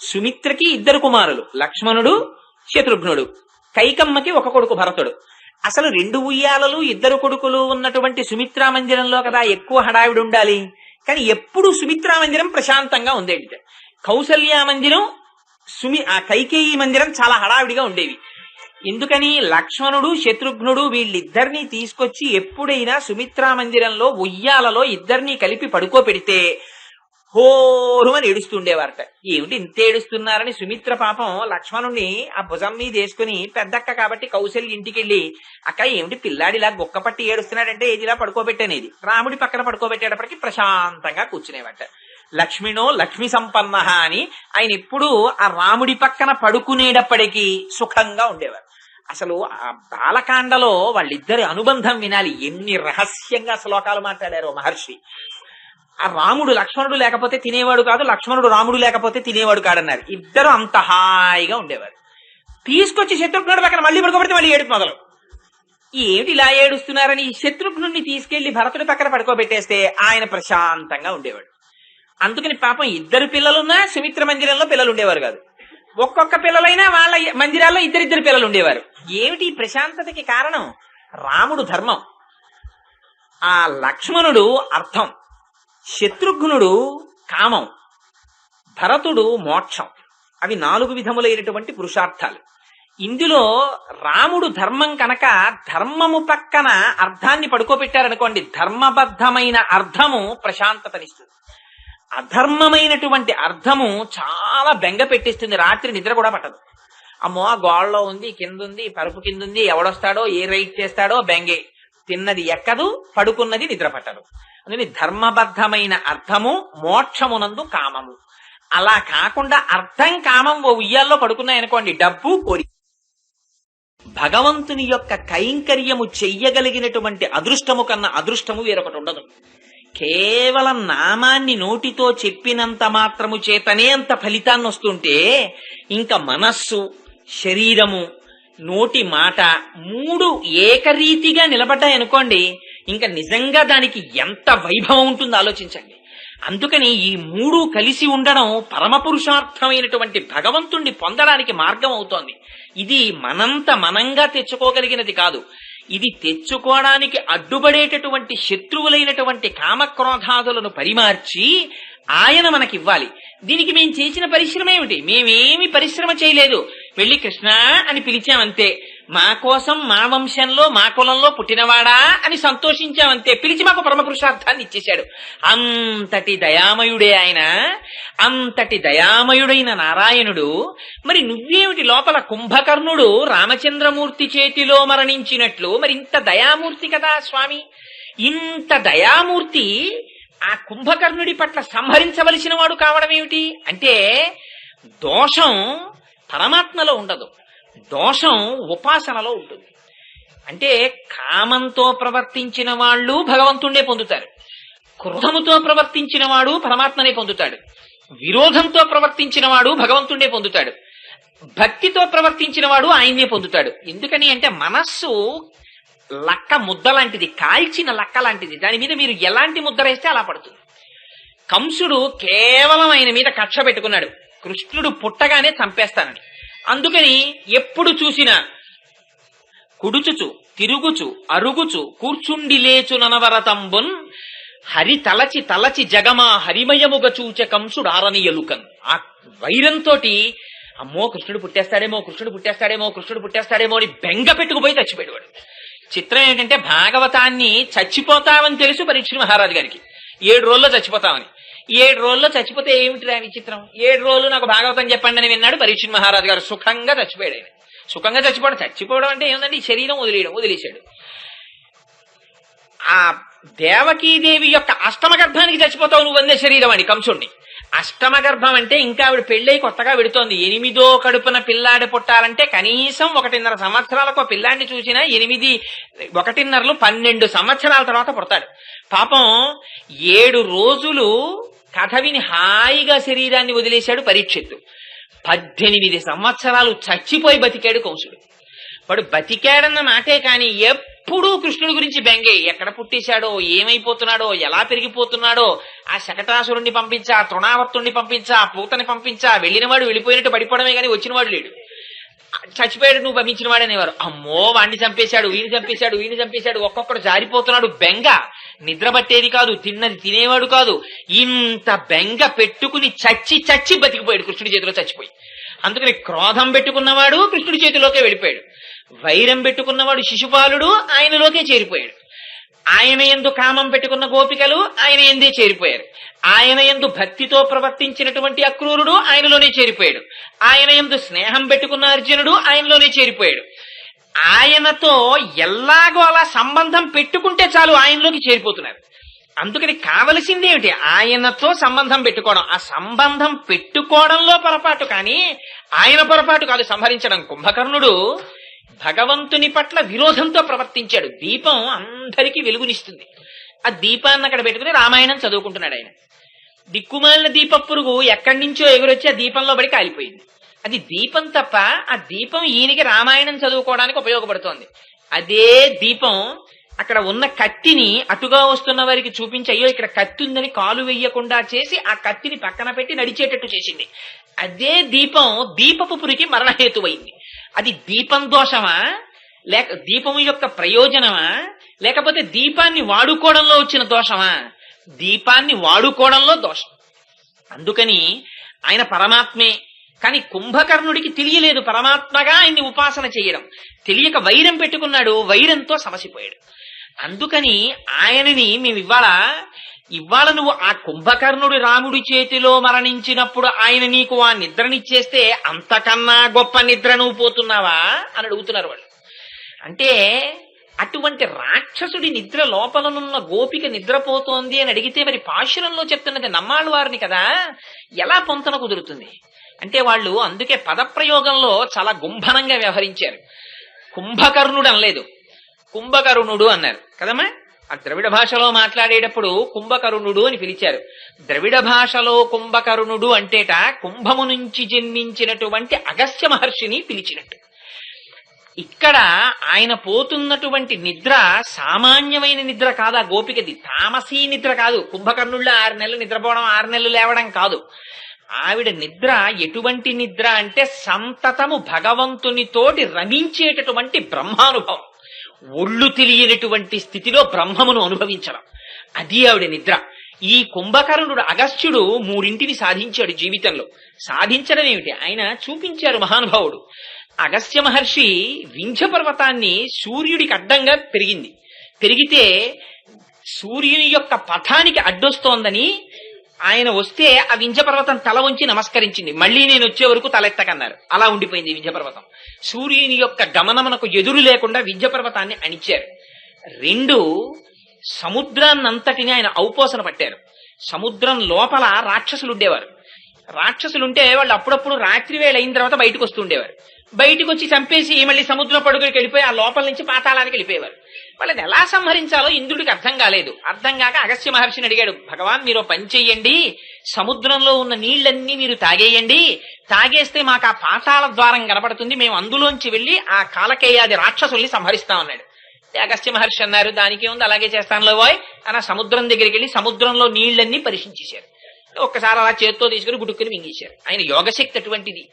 సుమిత్రకి 2 కుమారులు లక్ష్మణుడు శత్రుఘ్నుడు, కైకమ్మకి 1 కొడుకు భరతుడు. అసలు 2 ఉయ్యాలలు 2 కొడుకులు ఉన్నటువంటి సుమిత్రా మందిరంలో కదా ఎక్కువ హడావిడి ఉండాలి. కానీ ఎప్పుడు సుమిత్రా మందిరం ప్రశాంతంగా ఉండేది. కౌసల్యా మందిరం, ఆ కైకేయి మందిరం చాలా హడావిడిగా ఉండేవి. ఎందుకని? లక్ష్మణుడు శత్రుఘ్నుడు వీళ్ళిద్దరినీ తీసుకొచ్చి ఎప్పుడైనా సుమిత్రా మందిరంలో ఉయ్యాలలో 2 కలిపి పడుకోపెడితే హోరుమని ఏడుస్తుండేవారట. ఏమిటి ఇంత ఏడుస్తున్నారని సుమిత్ర పాపం లక్ష్మణుణ్ణి ఆ భుజం మీద వేసుకుని, పెద్దక్క కాబట్టి కౌశల్య ఇంటికి వెళ్ళి, అక్క ఏమిటి పిల్లాడిలా గుక్క పట్టి ఏడుస్తున్నాడంటే ఏదిలా పడుకోబెట్టనేది. రాముడి పక్కన పడుకోబెట్టేటప్పటికి ప్రశాంతంగా కూర్చునేవాట. లక్ష్మినో లక్ష్మి సంపన్న అని ఆయన ఎప్పుడూ ఆ రాముడి పక్కన పడుకునేటప్పటికీ సుఖంగా ఉండేవారు. అసలు ఆ బాలకాండలో వాళ్ళిద్దరి అనుబంధం వినాలి. ఎన్ని రహస్యంగా శ్లోకాలు మాట్లాడారో మహర్షి. ఆ రాముడు లక్ష్మణుడు లేకపోతే తినేవాడు కాదు, లక్ష్మణుడు రాముడు లేకపోతే తినేవాడు కాడన్నారు. ఇద్దరు అంత హాయిగా ఉండేవారు. తీసుకొచ్చి శత్రుఘ్నుడి పక్కన మళ్ళీ పడుకోబెడితే మళ్ళీ ఏడుపు మొదలు. ఏమిటి ఇలా ఏడుస్తున్నారని శత్రుఘ్నుడిని తీసుకెళ్లి భరతుడి పక్కన పడుకోబెట్టేస్తే ఆయన ప్రశాంతంగా ఉండేవాడు. అందుకని పాపం ఇద్దరు పిల్లలున్నా సుమిత్ర మందిరంలో పిల్లలు ఉండేవారు కాదు. ఒక్కొక్క పిల్లలైనా వాళ్ళ మందిరాల్లో ఇద్దరిద్దరు పిల్లలు ఉండేవారు. ఏమిటి ప్రశాంతతకి కారణం? రాముడు ధర్మం, ఆ లక్ష్మణుడు అర్థం, శత్రుఘ్నుడు కామం, భరతుడు మోక్షం. అవి 4 విధములైనటువంటి పురుషార్థాలు. ఇందులో రాముడు ధర్మం కనుక ధర్మము పక్కన అర్థాన్ని పడుకోబెట్టారనుకోండి, ధర్మబద్ధమైన అర్థము ప్రశాంతతనిస్తుంది. అధర్మమైనటువంటి అర్థము చాలా బెంగ పెట్టిస్తుంది. రాత్రి నిద్ర కూడా పట్టదు. అమ్మో ఆ గోడలో ఉంది, కింద ఉంది, పరుపు కింద ఉంది, ఎవడొస్తాడో ఏ రైట్ చేస్తాడో బెంగే. తిన్నది ఎక్కదు, పడుకున్నది నిద్ర పట్టదు. అందుకని ధర్మబద్ధమైన అర్థము, మోక్షమునందు కామము. అలా కాకుండా అర్థం కామం ఓ ఉయ్యాల్లో పడుకున్నాయనుకోండి, డబ్బు కోరి. భగవంతుని యొక్క కైంకర్యము చెయ్యగలిగినటువంటి అదృష్టము కన్నా అదృష్టము వేరొకటి ఉండదు. కేవలం నామాన్ని నోటితో చెప్పినంత మాత్రము చేతనే అంత ఫలితాన్ని వస్తుంటే, ఇంకా మనస్సు, శరీరము, నోటి మాట 3 ఏకరీతిగా నిలబడ్డాయనుకోండి, ఇంకా నిజంగా దానికి ఎంత వైభవం ఉంటుందో ఆలోచించండి. అందుకని ఈ 3 కలిసి ఉండడం పరమపురుషార్థమైనటువంటి భగవంతుణ్ణి పొందడానికి మార్గం అవుతోంది. ఇది మనంత మనంగా తెచ్చుకోగలిగినది కాదు. ఇది తెచ్చుకోవడానికి అడ్డుపడేటటువంటి శత్రువులైనటువంటి కామక్రోధాదులను పరిమార్చి ఆయన మనకివ్వాలి. దీనికి మేం చేసిన పరిశ్రమ ఏమిటి? మేమేమి పరిశ్రమ చేయలేదు. వెళ్ళి కృష్ణ అని పిలిచామంతే. మా కోసం, మా వంశంలో, మా కులంలో పుట్టినవాడా అని సంతోషించామంతే. పిలిచి మాకు పరమపురుషార్థాన్ని ఇచ్చేశాడు. అంతటి దయామయుడే ఆయన. అంతటి దయామయుడైన నారాయణుడు. మరి నువ్వేమిటి లోపల కుంభకర్ణుడు రామచంద్రమూర్తి చేతిలో మరణించినట్లు మరింత దయామూర్తి కదా స్వామి. ఇంత దయామూర్తి ఆ కుంభకర్ణుడి పట్ల సంహరించవలసిన వాడు కావడం ఏమిటి అంటే, దోషం పరమాత్మలో ఉండదు, దోషం ఉపాసనలో ఉంటుంది. అంటే కామంతో ప్రవర్తించిన వాళ్ళు భగవంతుణ్ణే పొందుతారు, క్రోధముతో ప్రవర్తించిన వాడు పరమాత్మనే పొందుతాడు, విరోధంతో ప్రవర్తించిన వాడు భగవంతుణ్ణే పొందుతాడు, భక్తితో ప్రవర్తించిన వాడు ఆయన్నే పొందుతాడు. ఎందుకని అంటే మనస్సు లక్క ముద్ద లాంటిది, కాల్చిన లక్క లాంటిది. దాని మీద మీరు ఎలాంటి ముద్ర వేస్తే అలా పడుతుంది. కంసుడు కేవలం ఆయన మీద కక్ష పెట్టుకున్నాడు, కృష్ణుడు పుట్టగానే చంపేస్తానని. అందుకని ఎప్పుడు చూసినా కుడుచుచు, తిరుగుచు, అరుగుచు, కూర్చుండి లేచు ననవరతంబున్ హరి తలచి తలచి జగమా హరిమయముగ చూచ కంసుడు ఆరని ఎలుకన్. ఆ వైరంతో అమ్మో కృష్ణుడు పుట్టేస్తాడేమో, కృష్ణుడు పుట్టేస్తాడేమో, కృష్ణుడు పుట్టేస్తాడేమో అని బెంగ పెట్టుకుపోయి చచ్చిపోయాడు. చిత్రం ఏంటంటే భాగవతాన్ని చచ్చిపోతామని తెలుసు పరీక్ష మహారాజు గారికి. 7 రోజుల్లో చచ్చిపోతామని. 7 రోజుల్లో చచ్చిపోతే ఏమిటి రా విచిత్రం? 7 రోజులు నాకు భాగవతం చెప్పండి అని విన్నాడు పరీక్ష మహారాజు గారు. సుఖంగా చచ్చిపోయాడు ఆయన. సుఖంగా చచ్చిపోవడం అంటే ఏముందండి, ఈ శరీరం వదిలేశాడు. ఆ దేవకీదేవి యొక్క అష్టమ గర్భానికి చచ్చిపోతావు నువ్వు అందే శరీరం అని కంసుణ్ణి. అష్టమ గర్భం అంటే ఇంకా ఆవిడ పెళ్ళై కొత్తగా పెడుతోంది. 8వ కడుపున పిల్లాడి పుట్టాలంటే కనీసం 1.5 సంవత్సరాలకు ఆ పిల్లాడిని చూసినా 8, 1.5 12 సంవత్సరాల తర్వాత పుడతాడు. పాపం 7 రోజులు కథ విని హాయిగా శరీరాన్ని వదిలేశాడు పరీక్షిత్తు. 18 సంవత్సరాలు చచ్చిపోయి బతికాడు కంసుడు. వాడు బతికాడన్న మాటే కాని ఎప్పుడూ కృష్ణుడి గురించి బెంగే. ఎక్కడ పుట్టేశాడో, ఏమైపోతున్నాడో, ఎలా పెరిగిపోతున్నాడో, ఆ శకటాసురుణ్ణి పంపించా, తృణావర్తుణ్ణి పంపించా, పూతని పంపించా, వెళ్ళినవాడు వెళ్ళిపోయినట్టు పడిపోవడమే కానీ వచ్చినవాడు లేడు. చచ్చిపోయాడు నువ్వు పంపించిన వాడు అనేవారు. అమ్మో వాడిని చంపేశాడు, వీడిని చంపేశాడు, వీడిని చంపేశాడు, ఒక్కొక్కడు జారిపోతున్నాడు. బెంగ నిద్ర పట్టేది కాదు, తిన్నది తినేవాడు కాదు. ఇంత బెంగ పెట్టుకుని చచ్చి చచ్చి బతికిపోయాడు కృష్ణుడి చేతిలో చచ్చిపోయి. అందుకని క్రోధం పెట్టుకున్నవాడు కృష్ణుడి చేతిలోకే వెళ్ళిపోయాడు, వైరం పెట్టుకున్నవాడు శిశుపాలుడు ఆయనలోకే చేరిపోయాడు. ఆయన యందు కామం పెట్టుకున్న గోపికలు ఆయన ఎందే చేరిపోయారు. ఆయన యందు భక్తితో ప్రవర్తించినటువంటి అక్రూరుడు ఆయనలోనే చేరిపోయాడు. ఆయన యందు స్నేహం పెట్టుకున్న అర్జునుడు ఆయనలోనే చేరిపోయాడు. ఆయనతో ఎల్లాగో అలా సంబంధం పెట్టుకుంటే చాలు ఆయనలోకి చేరిపోతున్నారు. అందుకని కావలసింది ఏమిటి? ఆయనతో సంబంధం పెట్టుకోవడం. ఆ సంబంధం పెట్టుకోవడంలో పొరపాటు, కానీ ఆయన పొరపాటు కాదు సంహరించడం. కుంభకర్ణుడు భగవంతుని పట్ల విరోధంతో ప్రవర్తించాడు. దీపం అందరికీ వెలుగునిస్తుంది. ఆ దీపాన్ని అక్కడ పెట్టుకుని రామాయణం చదువుకుంటున్నాడు ఆయన. దిక్కుమాలిన దీప పురుగు ఎక్కడి నుంచో ఎగురొచ్చి ఆ దీపంలో పడి కాలిపోయింది. అది దీపం తప్ప ఆ దీపం ఈయనకి రామాయణం చదువుకోవడానికి ఉపయోగపడుతోంది. అదే దీపం అక్కడ ఉన్న కత్తిని అటుగా వస్తున్న వారికి చూపించి, అయ్యో ఇక్కడ కత్తి ఉందని కాలు వెయ్యకుండా చేసి ఆ కత్తిని పక్కన పెట్టి నడిచేటట్టు చేసింది. అదే దీపం దీపపు పురికి మరణహేతువైంది. అది దీపం దోషమా, లేక దీపము యొక్క ప్రయోజనమా, లేకపోతే దీపాన్ని వాడుకోవడంలో వచ్చిన దోషమా? దీపాన్ని వాడుకోవడంలో దోషం. అందుకని ఆయన పరమాత్మే. కానీ కుంభకర్ణుడికి తెలియలేదు పరమాత్మగా ఆయన్ని ఉపాసన చేయడం. తెలియక వైరం పెట్టుకున్నాడు, వైరంతో సమసిపోయాడు. అందుకని ఆయనని మేము ఇవాళ నువ్వు ఆ కుంభకర్ణుడు రాముడి చేతిలో మరణించినప్పుడు ఆయన నీకు ఆ నిద్రనిచ్చేస్తే అంతకన్నా గొప్ప నిద్ర నువ్వు పోతున్నావా అని అడుగుతున్నారు వాళ్ళు. అంటే అటువంటి రాక్షసుడి నిద్ర లోపలనున్న గోపిక నిద్రపోతోంది అని అడిగితే మరి పాశురంలో చెప్తున్నది నమ్మాళ్ళ వారిని కదా, ఎలా పొంతన కుదురుతుంది? అంటే వాళ్ళు అందుకే పదప్రయోగంలో చాలా గుంభనంగా వ్యవహరించారు. కుంభకర్ణుడు అనలేదు, కుంభకరుణుడు అన్నారు కదమ్మా. ఆ ద్రవిడ భాషలో మాట్లాడేటప్పుడు కుంభకరుణుడు అని పిలిచారు. ద్రవిడ భాషలో కుంభకరుణుడు అంటేట కుంభము నుంచి జన్మించినటువంటి అగస్త్య మహర్షిని పిలిచినట్టు. ఇక్కడ ఆయన పోతున్నటువంటి నిద్ర సామాన్యమైన నిద్ర కాదు. ఆ గోపికది తామసీ నిద్ర కాదు. కుంభకర్ణుళ్ళ 6 నెలలు నిద్రపోవడం, 6 నెలలు లేవడం కాదు. ఆవిడ నిద్ర ఎటువంటి నిద్ర అంటే సంతతము భగవంతునితోటి రమించేటటువంటి బ్రహ్మానుభవం. ఒళ్ళు తెలియనటువంటి స్థితిలో బ్రహ్మమును అనుభవించడం, అది ఆవిడ నిద్ర. ఈ కుంభకర్ణుడు అగస్త్యుడు 3 సాధించాడు జీవితంలో. సాధించడం ఏమిటి? ఆయన చూపించారు మహానుభావుడు. అగస్త్య మహర్షి వింధ్య పర్వతాన్ని సూర్యుడికి అడ్డంగా పెరిగితే సూర్యుని యొక్క పథానికి అడ్డొస్తోందని ఆయన వస్తే ఆ వింధ్య పర్వతం తల వంచి నమస్కరించింది. మళ్ళీ నేను వచ్చే వరకు తలెత్తకన్నారు. అలా ఉండిపోయింది వింధ్య పర్వతం. సూర్యుని యొక్క గమనమునకు ఎదురు లేకుండా వింధ్య పర్వతాన్ని అణిచారు. 2 సముద్రాన్నంతటిని ఆయన ఔపోసన పట్టారు. సముద్రం లోపల రాక్షసులు ఉండేవారు. రాక్షసులుంటే వాళ్ళు అప్పుడప్పుడు రాత్రి వేళ అయిన తర్వాత బయటకు వస్తుండేవారు. బయటకు వచ్చి చంపేసి మళ్ళీ సముద్రం పడుగురికి వెళ్ళిపోయి ఆ లోపల నుంచి పాతాళానికి వెళ్ళిపోయేవారు. వాళ్ళని ఎలా సంహరించాలో ఇంద్రుడికి అర్థం కాలేదు. అర్థం కాక అగస్త్య మహర్షిని అడిగాడు, భగవాన్ మీరు పని చెయ్యండి, సముద్రంలో ఉన్న నీళ్లన్నీ మీరు తాగేయండి, తాగేస్తే మాకు ఆ పాతాళ ద్వారం కనపడుతుంది, మేము అందులోంచి వెళ్లి ఆ కాలకేయాది రాక్షసుల్ని సంహరిస్తామన్నాడు. అగస్త్య మహర్షి అన్నారు, దానికి ఉంది అలాగే చేస్తానులో బాయ్ అని సముద్రం దగ్గరికి వెళ్ళి సముద్రంలో నీళ్లన్నీ పరీక్షించేశారు. ఒక్కసారి అలా చేత్తో తీసుకుని గుడుక్కుని మింగేశారు. ఆయన యోగశక్తి అటువంటిది.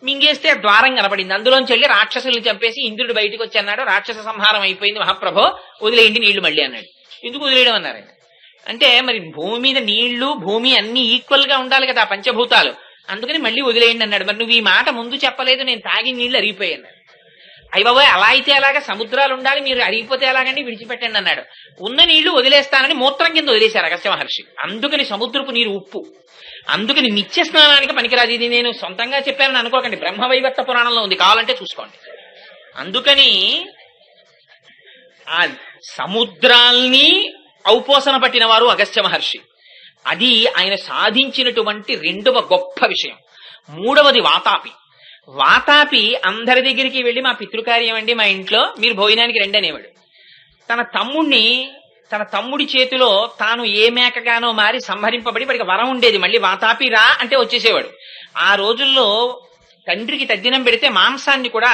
మింగేస్తే ద్వారం కనపడింది. అందులోంచి వెళ్ళి రాక్షసుల్ని చంపేసి ఇంద్రుడు బయటకు వచ్చి అన్నాడు, రాక్షస సంహారం అయిపోయింది మహాప్రభో, వదిలేయండి నీళ్లు మళ్ళీ అన్నాడు. ఎందుకు వదిలేయడం అన్నారు ఆయన. అంటే మరి భూమి మీద నీళ్లు భూమి అన్ని ఈక్వల్ గా ఉండాలి కదా పంచభూతాలు, అందుకని మళ్ళీ వదిలేయండి అన్నాడు. మరి నువ్వు ఈ మాట ముందు చెప్పలేదు, నేను తాగిన నీళ్లు అరిగిపోయాయి అన్నాడు. అయ్యబాబోయ్ అలా అయితే అలాగా, సముద్రాలు ఉండాలి, మీరు అరిగిపోతే ఎలాగండి, విడిచిపెట్టండి అన్నాడు. ఉన్న నీళ్లు వదిలేస్తానని మూత్రం కింద వదిలేశారు అగస్త్య మహర్షి. అందుకని సముద్రపు నీరు ఉప్పు, అందుకని నిత్య స్నానానికి పనికిరాదు. ఇది నేను సొంతంగా చెప్పానని అనుకోకండి, బ్రహ్మవైవర్త పురాణంలో ఉంది, కావాలంటే చూసుకోండి. అందుకని ఆ సముద్రాల్ని ఔపోసన పట్టిన వారు అగస్త్య మహర్షి. అది ఆయన సాధించినటువంటి 2వ గొప్ప విషయం. 3వది వాతాపి. వాతాపి అందరి దగ్గరికి వెళ్లి మా పితృకార్యం అండి, మా ఇంట్లో మీరు భోజనానికి రండి అనేవాడు. తన తమ్ముడి చేతిలో తాను ఏ మేకగానో మారి సంహరింపబడి వాడికి వరం ఉండేది, మళ్ళీ వాతాపి రా అంటే వచ్చేసేవాడు. ఆ రోజుల్లో తండ్రికి తద్దినం పెడితే మాంసాన్ని కూడా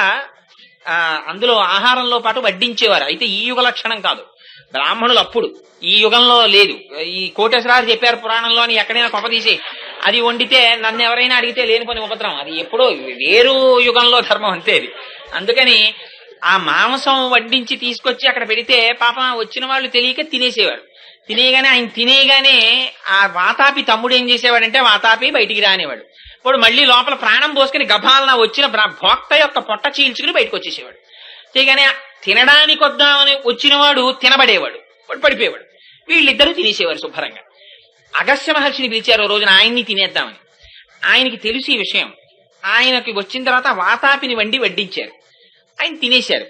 అందులో ఆహారంలో పాటు వడ్డించేవారు. అయితే ఈ యుగ లక్షణం కాదు, బ్రాహ్మణులు అప్పుడు, ఈ యుగంలో లేదు. ఈ కోటేశ్వరారు చెప్పారు పురాణంలోని, ఎక్కడైనా కొప్పదీసి అది వండితే నన్ను ఎవరైనా అడిగితే లేని పని ఉపద్రవం. అది ఎప్పుడో వేరు యుగంలో ధర్మం అంతే అది. అందుకని ఆ మాంసం వడ్డించి తీసుకొచ్చి అక్కడ పెడితే పాపం వచ్చిన వాళ్ళు తెలియక తినేసేవారు. ఆయన తినేగానే ఆ వాతాపి తమ్ముడు ఏం చేసేవాడంటే వాతాపి బయటికి రానివాడు. వాడు మళ్ళీ లోపల ప్రాణం పోసుకుని గభాలన వచ్చిన భోక్త యొక్క పొట్ట చీల్చుకుని బయటకు వచ్చేసేవాడు. చేయగానే తినడానికి వద్దామని వచ్చినవాడు తినబడేవాడు. వాడు పడిపోయేవాడు. వీళ్ళిద్దరూ తినేసేవారు శుభ్రంగా. అగస్త్య మహర్షిని పిలిచారు ఓ రోజున, ఆయన్ని తినేద్దామని. ఆయనకి తెలుసు ఈ విషయం. ఆయనకి వచ్చిన తర్వాత వాతాపిని వడ్డించారు. ఆయన తినేశారు.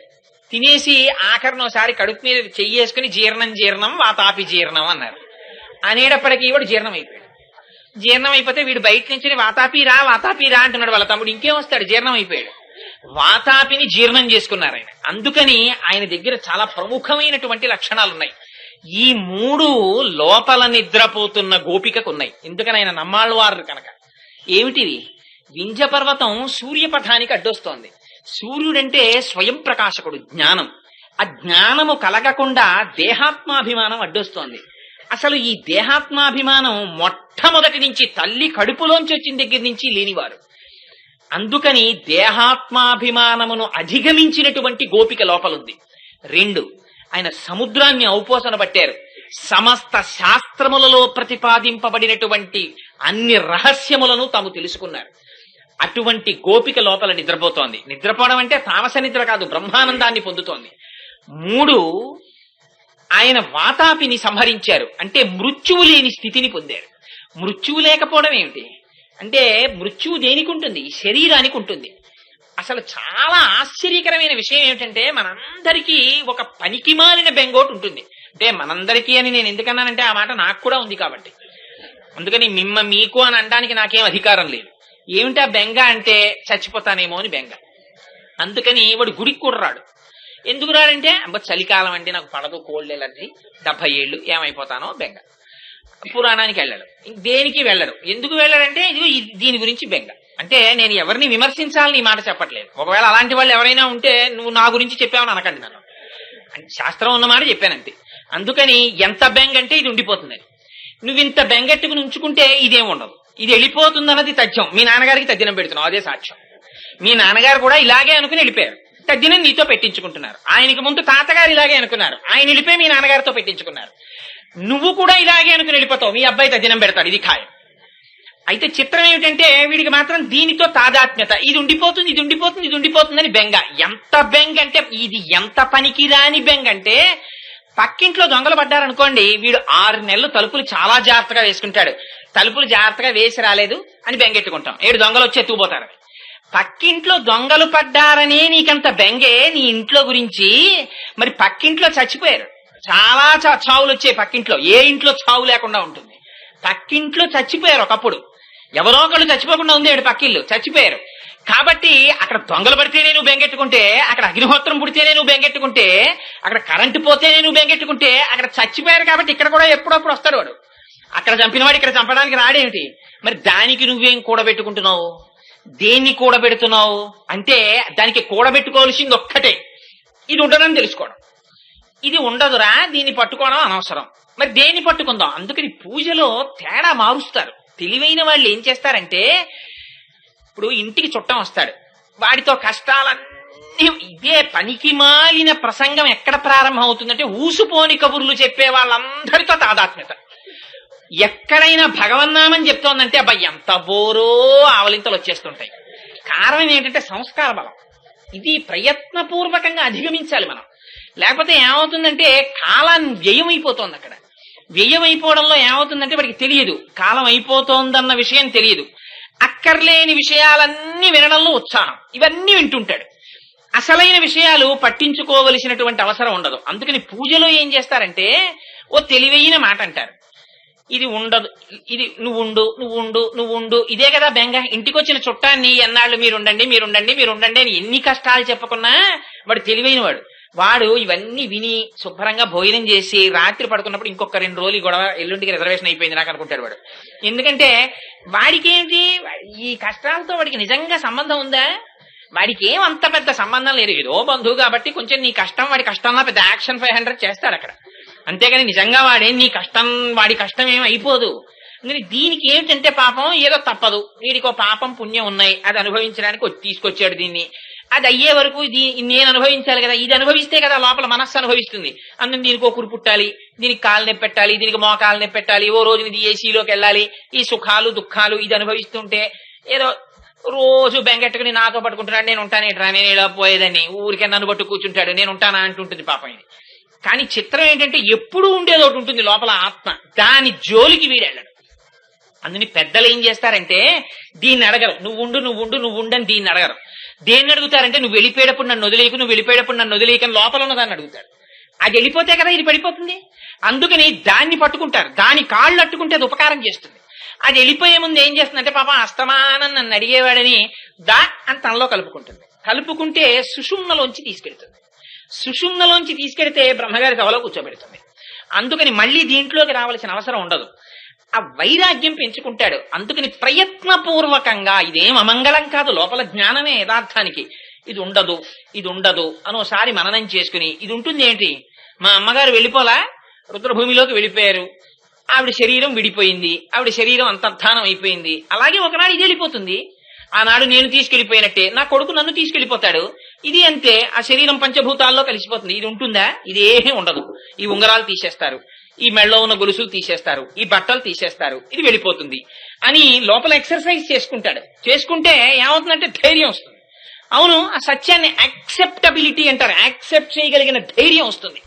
తినేసి ఆఖరినోసారి కడుపు మీద చెయ్యేసుకుని జీర్ణం వాతాపి జీర్ణం అన్నారు. అనేటప్పటికీ వాడు జీర్ణం అయిపోయాడు. జీర్ణం అయిపోతే వీడు బయట నుంచి వాతాపి రా అంటున్నాడు వాళ్ళ తమ్ముడు. ఇంకేం వస్తాడు, జీర్ణం అయిపోయాడు. వాతాపిని జీర్ణం చేసుకున్నారు ఆయన. అందుకని ఆయన దగ్గర చాలా ప్రముఖమైనటువంటి లక్షణాలు ఉన్నాయి. ఈ 3 లోపల నిద్రపోతున్న గోపికకు ఉన్నాయి. ఎందుకని ఆయన నమ్మాళ్ళవారు కనుక. ఏమిటివి? వింధ్య పర్వతం సూర్యపథానికి అడ్డొస్తోంది. సూర్యుడంటే స్వయం ప్రకాశకుడు, జ్ఞానం. ఆ జ్ఞానము కలగకుండా దేహాత్మాభిమానం అడ్డొస్తోంది. అసలు ఈ దేహాత్మాభిమానం మొట్టమొదటి నుంచి తల్లి కడుపులోంచి వచ్చిన దగ్గర నుంచి లేనివారు. అందుకని దేహాత్మాభిమానమును అధిగమించినటువంటి గోపిక లోపలుంది. 2, ఆయన సముద్రాన్ని ఔపోసన పట్టారు. సమస్త శాస్త్రములలో ప్రతిపాదింపబడినటువంటి అన్ని రహస్యములను తాము తెలుసుకున్నారు. అటువంటి గోపిక లోపల నిద్రపోతోంది. నిద్రపోవడం అంటే తామస నిద్ర కాదు, బ్రహ్మానందాన్ని పొందుతోంది. 3, ఆయన వాతాపిని సంహరించారు. అంటే మృత్యువు లేని స్థితిని పొందారు. మృత్యువు లేకపోవడం ఏమిటి అంటే, మృత్యువు దేనికి ఉంటుంది? శరీరానికి ఉంటుంది. అసలు చాలా ఆశ్చర్యకరమైన విషయం ఏమిటంటే, మనందరికీ ఒక పనికిమాలిన బెంగోటు ఉంటుంది. అంటే మనందరికీ అని నేను ఎందుకన్నానంటే ఆ మాట నాకు కూడా ఉంది కాబట్టి. అందుకని మీకు అని అనడానికి నాకేం అధికారం లేదు. ఏమిటా బెంగ అంటే, చచ్చిపోతానేమో అని బెంగ. అందుకని వాడు గుడికి కూడా రాడు. ఎందుకు రాడంటే, చలికాలం అంటే నాకు పడదు, కోల్డ్ ఎలర్జీ, 70 ఏళ్ళు ఏమైపోతానో బెంగ. పురాణానికి వెళ్ళడు, దేనికి వెళ్ళడు. ఎందుకు వెళ్ళడంటే దీని గురించి బెంగ. అంటే నేను ఎవరిని విమర్శించాలని ఈ మాట చెప్పట్లేదు. ఒకవేళ అలాంటి వాళ్ళు ఎవరైనా ఉంటే నువ్వు నా గురించి చెప్పావని అనకండి నన్ను. శాస్త్రం ఉన్నమాట చెప్పానంతే. అందుకని ఎంత బెంగ అంటే ఇది ఉండిపోతుందని. నువ్వు ఇంత బెంగెట్టుకుని ఉంచుకుంటే ఇదేం ఉండదు. ఇది వెళ్ళిపోతుందన్నది తథ్యం. మీ నాన్నగారికి తద్దినం పెడుతున్నావు, అదే సాక్ష్యం. మీ నాన్నగారు కూడా ఇలాగే అనుకుని వెళ్ళిపోయారు. తద్దినం నీతో పెట్టించుకుంటున్నారు. ఆయనకి ముందు తాతగారు ఇలాగే అనుకున్నారు, ఆయన వెళ్ళిపోయి మీ నాన్నగారితో పెట్టించుకున్నారు. నువ్వు కూడా ఇలాగే అనుకుని వెళ్ళిపోతావు, మీ అబ్బాయి తద్దినం పెడతాడు, ఇది ఖాయం. అయితే చిత్రం ఏమిటంటే వీడికి మాత్రం దీనితో తాదాత్మ్యత. ఇది ఉండిపోతుందని బెంగ. ఎంత బెంగ అంటే, ఇది ఎంత పనికిరాని బెంగ అంటే, పక్కింట్లో దొంగలు పడ్డారనుకోండి, వీడు 6 నెలలు తలుపులు చాలా జాగ్రత్తగా వేసుకుంటాడు. తలుపులు జాగ్రత్తగా వేసి రాలేదు అని బెంగెట్టుకుంటాం. 7 దొంగలు వచ్చి ఎత్తుకుపోతారని. పక్కింట్లో దొంగలు పడ్డారనే నీకంత బెంగే నీ ఇంట్లో గురించి. మరి పక్కింట్లో చచ్చిపోయారు, చాలా చావులు వచ్చాయి పక్కింట్లో. ఏ ఇంట్లో చావు లేకుండా ఉంటుంది? పక్కింట్లో చచ్చిపోయారు ఒకప్పుడు. ఎవరో ఒకళ్ళు చచ్చిపోకుండా ఉంది, 7 పక్కిళ్ళు చచ్చిపోయారు. కాబట్టి అక్కడ దొంగలు పడితేనే నువ్వు బెంగెట్టుకుంటే, అక్కడ అగ్నిహోత్రం పుడితేనే నువ్వు బెంగెట్టుకుంటే, అక్కడ కరెంటు పోతేనే నువ్వు బెంగెట్టుకుంటే, అక్కడ చచ్చిపోయారు కాబట్టి ఇక్కడ కూడా ఎప్పుడప్పుడు వస్తాడు వాడు. అక్కడ చంపినవాడు ఇక్కడ చంపడానికి రాడేమిటి? మరి దానికి నువ్వేం కూడబెట్టుకుంటున్నావు? దేన్ని కూడబెడుతున్నావు అంటే, దానికి కూడబెట్టుకోవాల్సింది ఒక్కటే, ఇది ఉండదని తెలుసుకోవడం. ఇది ఉండదురా, దీన్ని పట్టుకోవడం అనవసరం. మరి దేన్ని పట్టుకుందాం? అందుకని పూజలో తేడా మారుస్తారు. తెలివైన వాళ్ళు ఏం చేస్తారంటే, ఇప్పుడు ఇంటికి చుట్టం వస్తాడు, వాడితో కష్టాలన్నీ, ఇదే పనికి మాలిన ప్రసంగం ఎక్కడ ప్రారంభం అవుతుందంటే, ఊసుపోని కబుర్లు చెప్పే వాళ్ళందరితో తాదాత్మ్యత. ఎక్కడైనా భగవన్నామం చెప్తోందంటే అబ్బాయి ఎంత బోరో ఆవలింతలు వచ్చేస్తుంటాయి. కారణం ఏంటంటే సంస్కార బలం. ఇది ప్రయత్నపూర్వకంగా అధిగమించాలి మనం. లేకపోతే ఏమవుతుందంటే కాలం వ్యయం అయిపోతుంది. అక్కడ వ్యయం అయిపోవడంలో ఏమవుతుందంటే వాడికి తెలియదు, కాలం అయిపోతోందన్న విషయం తెలియదు. అక్కర్లేని విషయాలన్నీ వినడంలో ఉత్సాహం, ఇవన్నీ వింటుంటాడు. అసలైన విషయాలు పట్టించుకోవలసినటువంటి అవసరం ఉండదు. అందుకని పూజలో ఏం చేస్తారంటే ఓ తెలివైన మాట అంటారు, ఇది ఉండదు, ఇది నువ్వు ఇదే కదా బెంగ. ఇంటికి వచ్చిన చుట్టాన్ని ఎన్నాళ్ళు మీరుండండి అని ఎన్ని కష్టాలు చెప్పకున్నా వాడు తెలివైన వాడు ఇవన్నీ విని శుభ్రంగా భోజనం చేసి రాత్రి పడుకున్నప్పుడు ఇంకొక 2 రోజులు గొడవ, ఎల్లుండికి రిజర్వేషన్ అయిపోయింది నాకు అనుకుంటాడు వాడు. ఎందుకంటే వాడికి ఏంటి, ఈ కష్టాలతో వాడికి నిజంగా సంబంధం ఉందా? వాడికి ఏం అంత పెద్ద సంబంధం లేదు. ఏదో బంధువు కాబట్టి కొంచెం నీ కష్టం వాడి కష్టంలో పెద్ద యాక్షన్ 500 చేస్తాడు అక్కడ. అంతేగాని నిజంగా వాడి కష్టం ఏం అయిపోదు. దీనికి ఏంటంటే పాపం ఏదో తప్పదు, వీడికో పాపం పుణ్యం ఉన్నాయి, అది అనుభవించడానికి తీసుకొచ్చాడు దీన్ని. అది అయ్యే వరకు నేను అనుభవించాలి కదా, ఇది అనుభవిస్తే కదా లోపల మనస్సు అనుభవిస్తుంది. అందుకని దీనికి ఒకరు పుట్టాలి, దీనికి కాలు నొప్పి పెట్టాలి, దీనికి మోకాలు నొప్పి పెట్టాలి, ఓ రోజు ఇది ఏసీలోకి వెళ్ళాలి, ఈ సుఖాలు దుఃఖాలు ఇది అనుభవిస్తుంటే ఏదో రోజు బెంగెట్టుకుని నాతో పట్టుకుంటున్నాడు, నేను ఉంటానేట్రా, నేను ఇలా పోయేదని ఊరికే నన్ను పట్టు కూర్చుంటాడు, నేను ఉంటానా అంటుంటుంది పాపం ఇది. కానీ చిత్రం ఏంటంటే ఎప్పుడు ఉండేది ఒకటి ఉంటుంది లోపల ఆత్మ, దాని జోలికి వీడెళ్ళడు. అందుని పెద్దలు ఏం చేస్తారంటే దీన్ని అడగరు, నువ్వు ఉండు అని దీన్ని అడగరు. దేన్ని అడుగుతారంటే నువ్వు వెళ్ళిపోయేటప్పుడు నన్ను వదిలేయకు, నువ్వు వెళ్ళిపోయేటప్పుడు నన్ను వదిలేయకని లోపల ఉన్నదాన్ని అడుగుతారు. అది వెళ్ళిపోతే కదా ఇది పడిపోతుంది. అందుకని దాన్ని పట్టుకుంటారు, దాని కాళ్ళు అట్టుకుంటే అది ఉపకారం చేస్తుంది. అది వెళ్ళిపోయే ముందు ఏం చేస్తుందంటే పాపం అస్తమానం నన్ను అడిగేవాడని దా అని తనలో కలుపుకుంటుంది. కలుపుకుంటే సుషుమ్నలోంచి తీసుకెళ్తుంది. సుషుమ్నలోంచి తీసుకెడితే బ్రహ్మగారి సభలో కూర్చోబెడుతుంది. అందుకని మళ్ళీ దీంట్లోకి రావాల్సిన అవసరం ఉండదు. ఆ వైరాగ్యం పెంచుకుంటాడు. అందుకని ప్రయత్నపూర్వకంగా ఇదేం అమంగళం కాదు, లోపల జ్ఞానమే యథార్థానికి. ఇది ఉండదు అని ఒకసారి మననం చేసుకుని ఇది ఉంటుంది ఏంటి, మా అమ్మగారు వెళ్ళిపోలా, రుద్రభూమిలోకి వెళ్ళిపోయారు, ఆవిడ శరీరం విడిపోయింది, ఆవిడ శరీరం అంతర్ధానం అయిపోయింది. అలాగే ఒకనాడు ఇది వెళ్ళిపోతుంది. ఆనాడు నేను తీసుకెళ్లిపోయినట్టే నా కొడుకు నన్ను తీసుకెళ్లిపోతాడు. ఇది అంతే, ఆ శరీరం పంచభూతాల్లో కలిసిపోతుంది. ఇది ఉంటుందా? ఇది ఏమీ ఉండదు. ఈ ఉంగరాలు తీసేస్తారు, ఈ మెళ్ళలో ఉన్న గొలుసులు తీసేస్తారు, ఈ బట్టలు తీసేస్తారు, ఇది వెళ్ళిపోతుంది అని లోపల ఎక్సర్సైజ్ చేసుకుంటాడు. చేసుకుంటే ఏమవుతుందంటే ధైర్యం వస్తుంది. అవును, ఆ సత్యాన్ని యాక్సెప్టబిలిటీ అంటారు, యాక్సెప్ట్ చేయగలిగిన ధైర్యం వస్తుంది.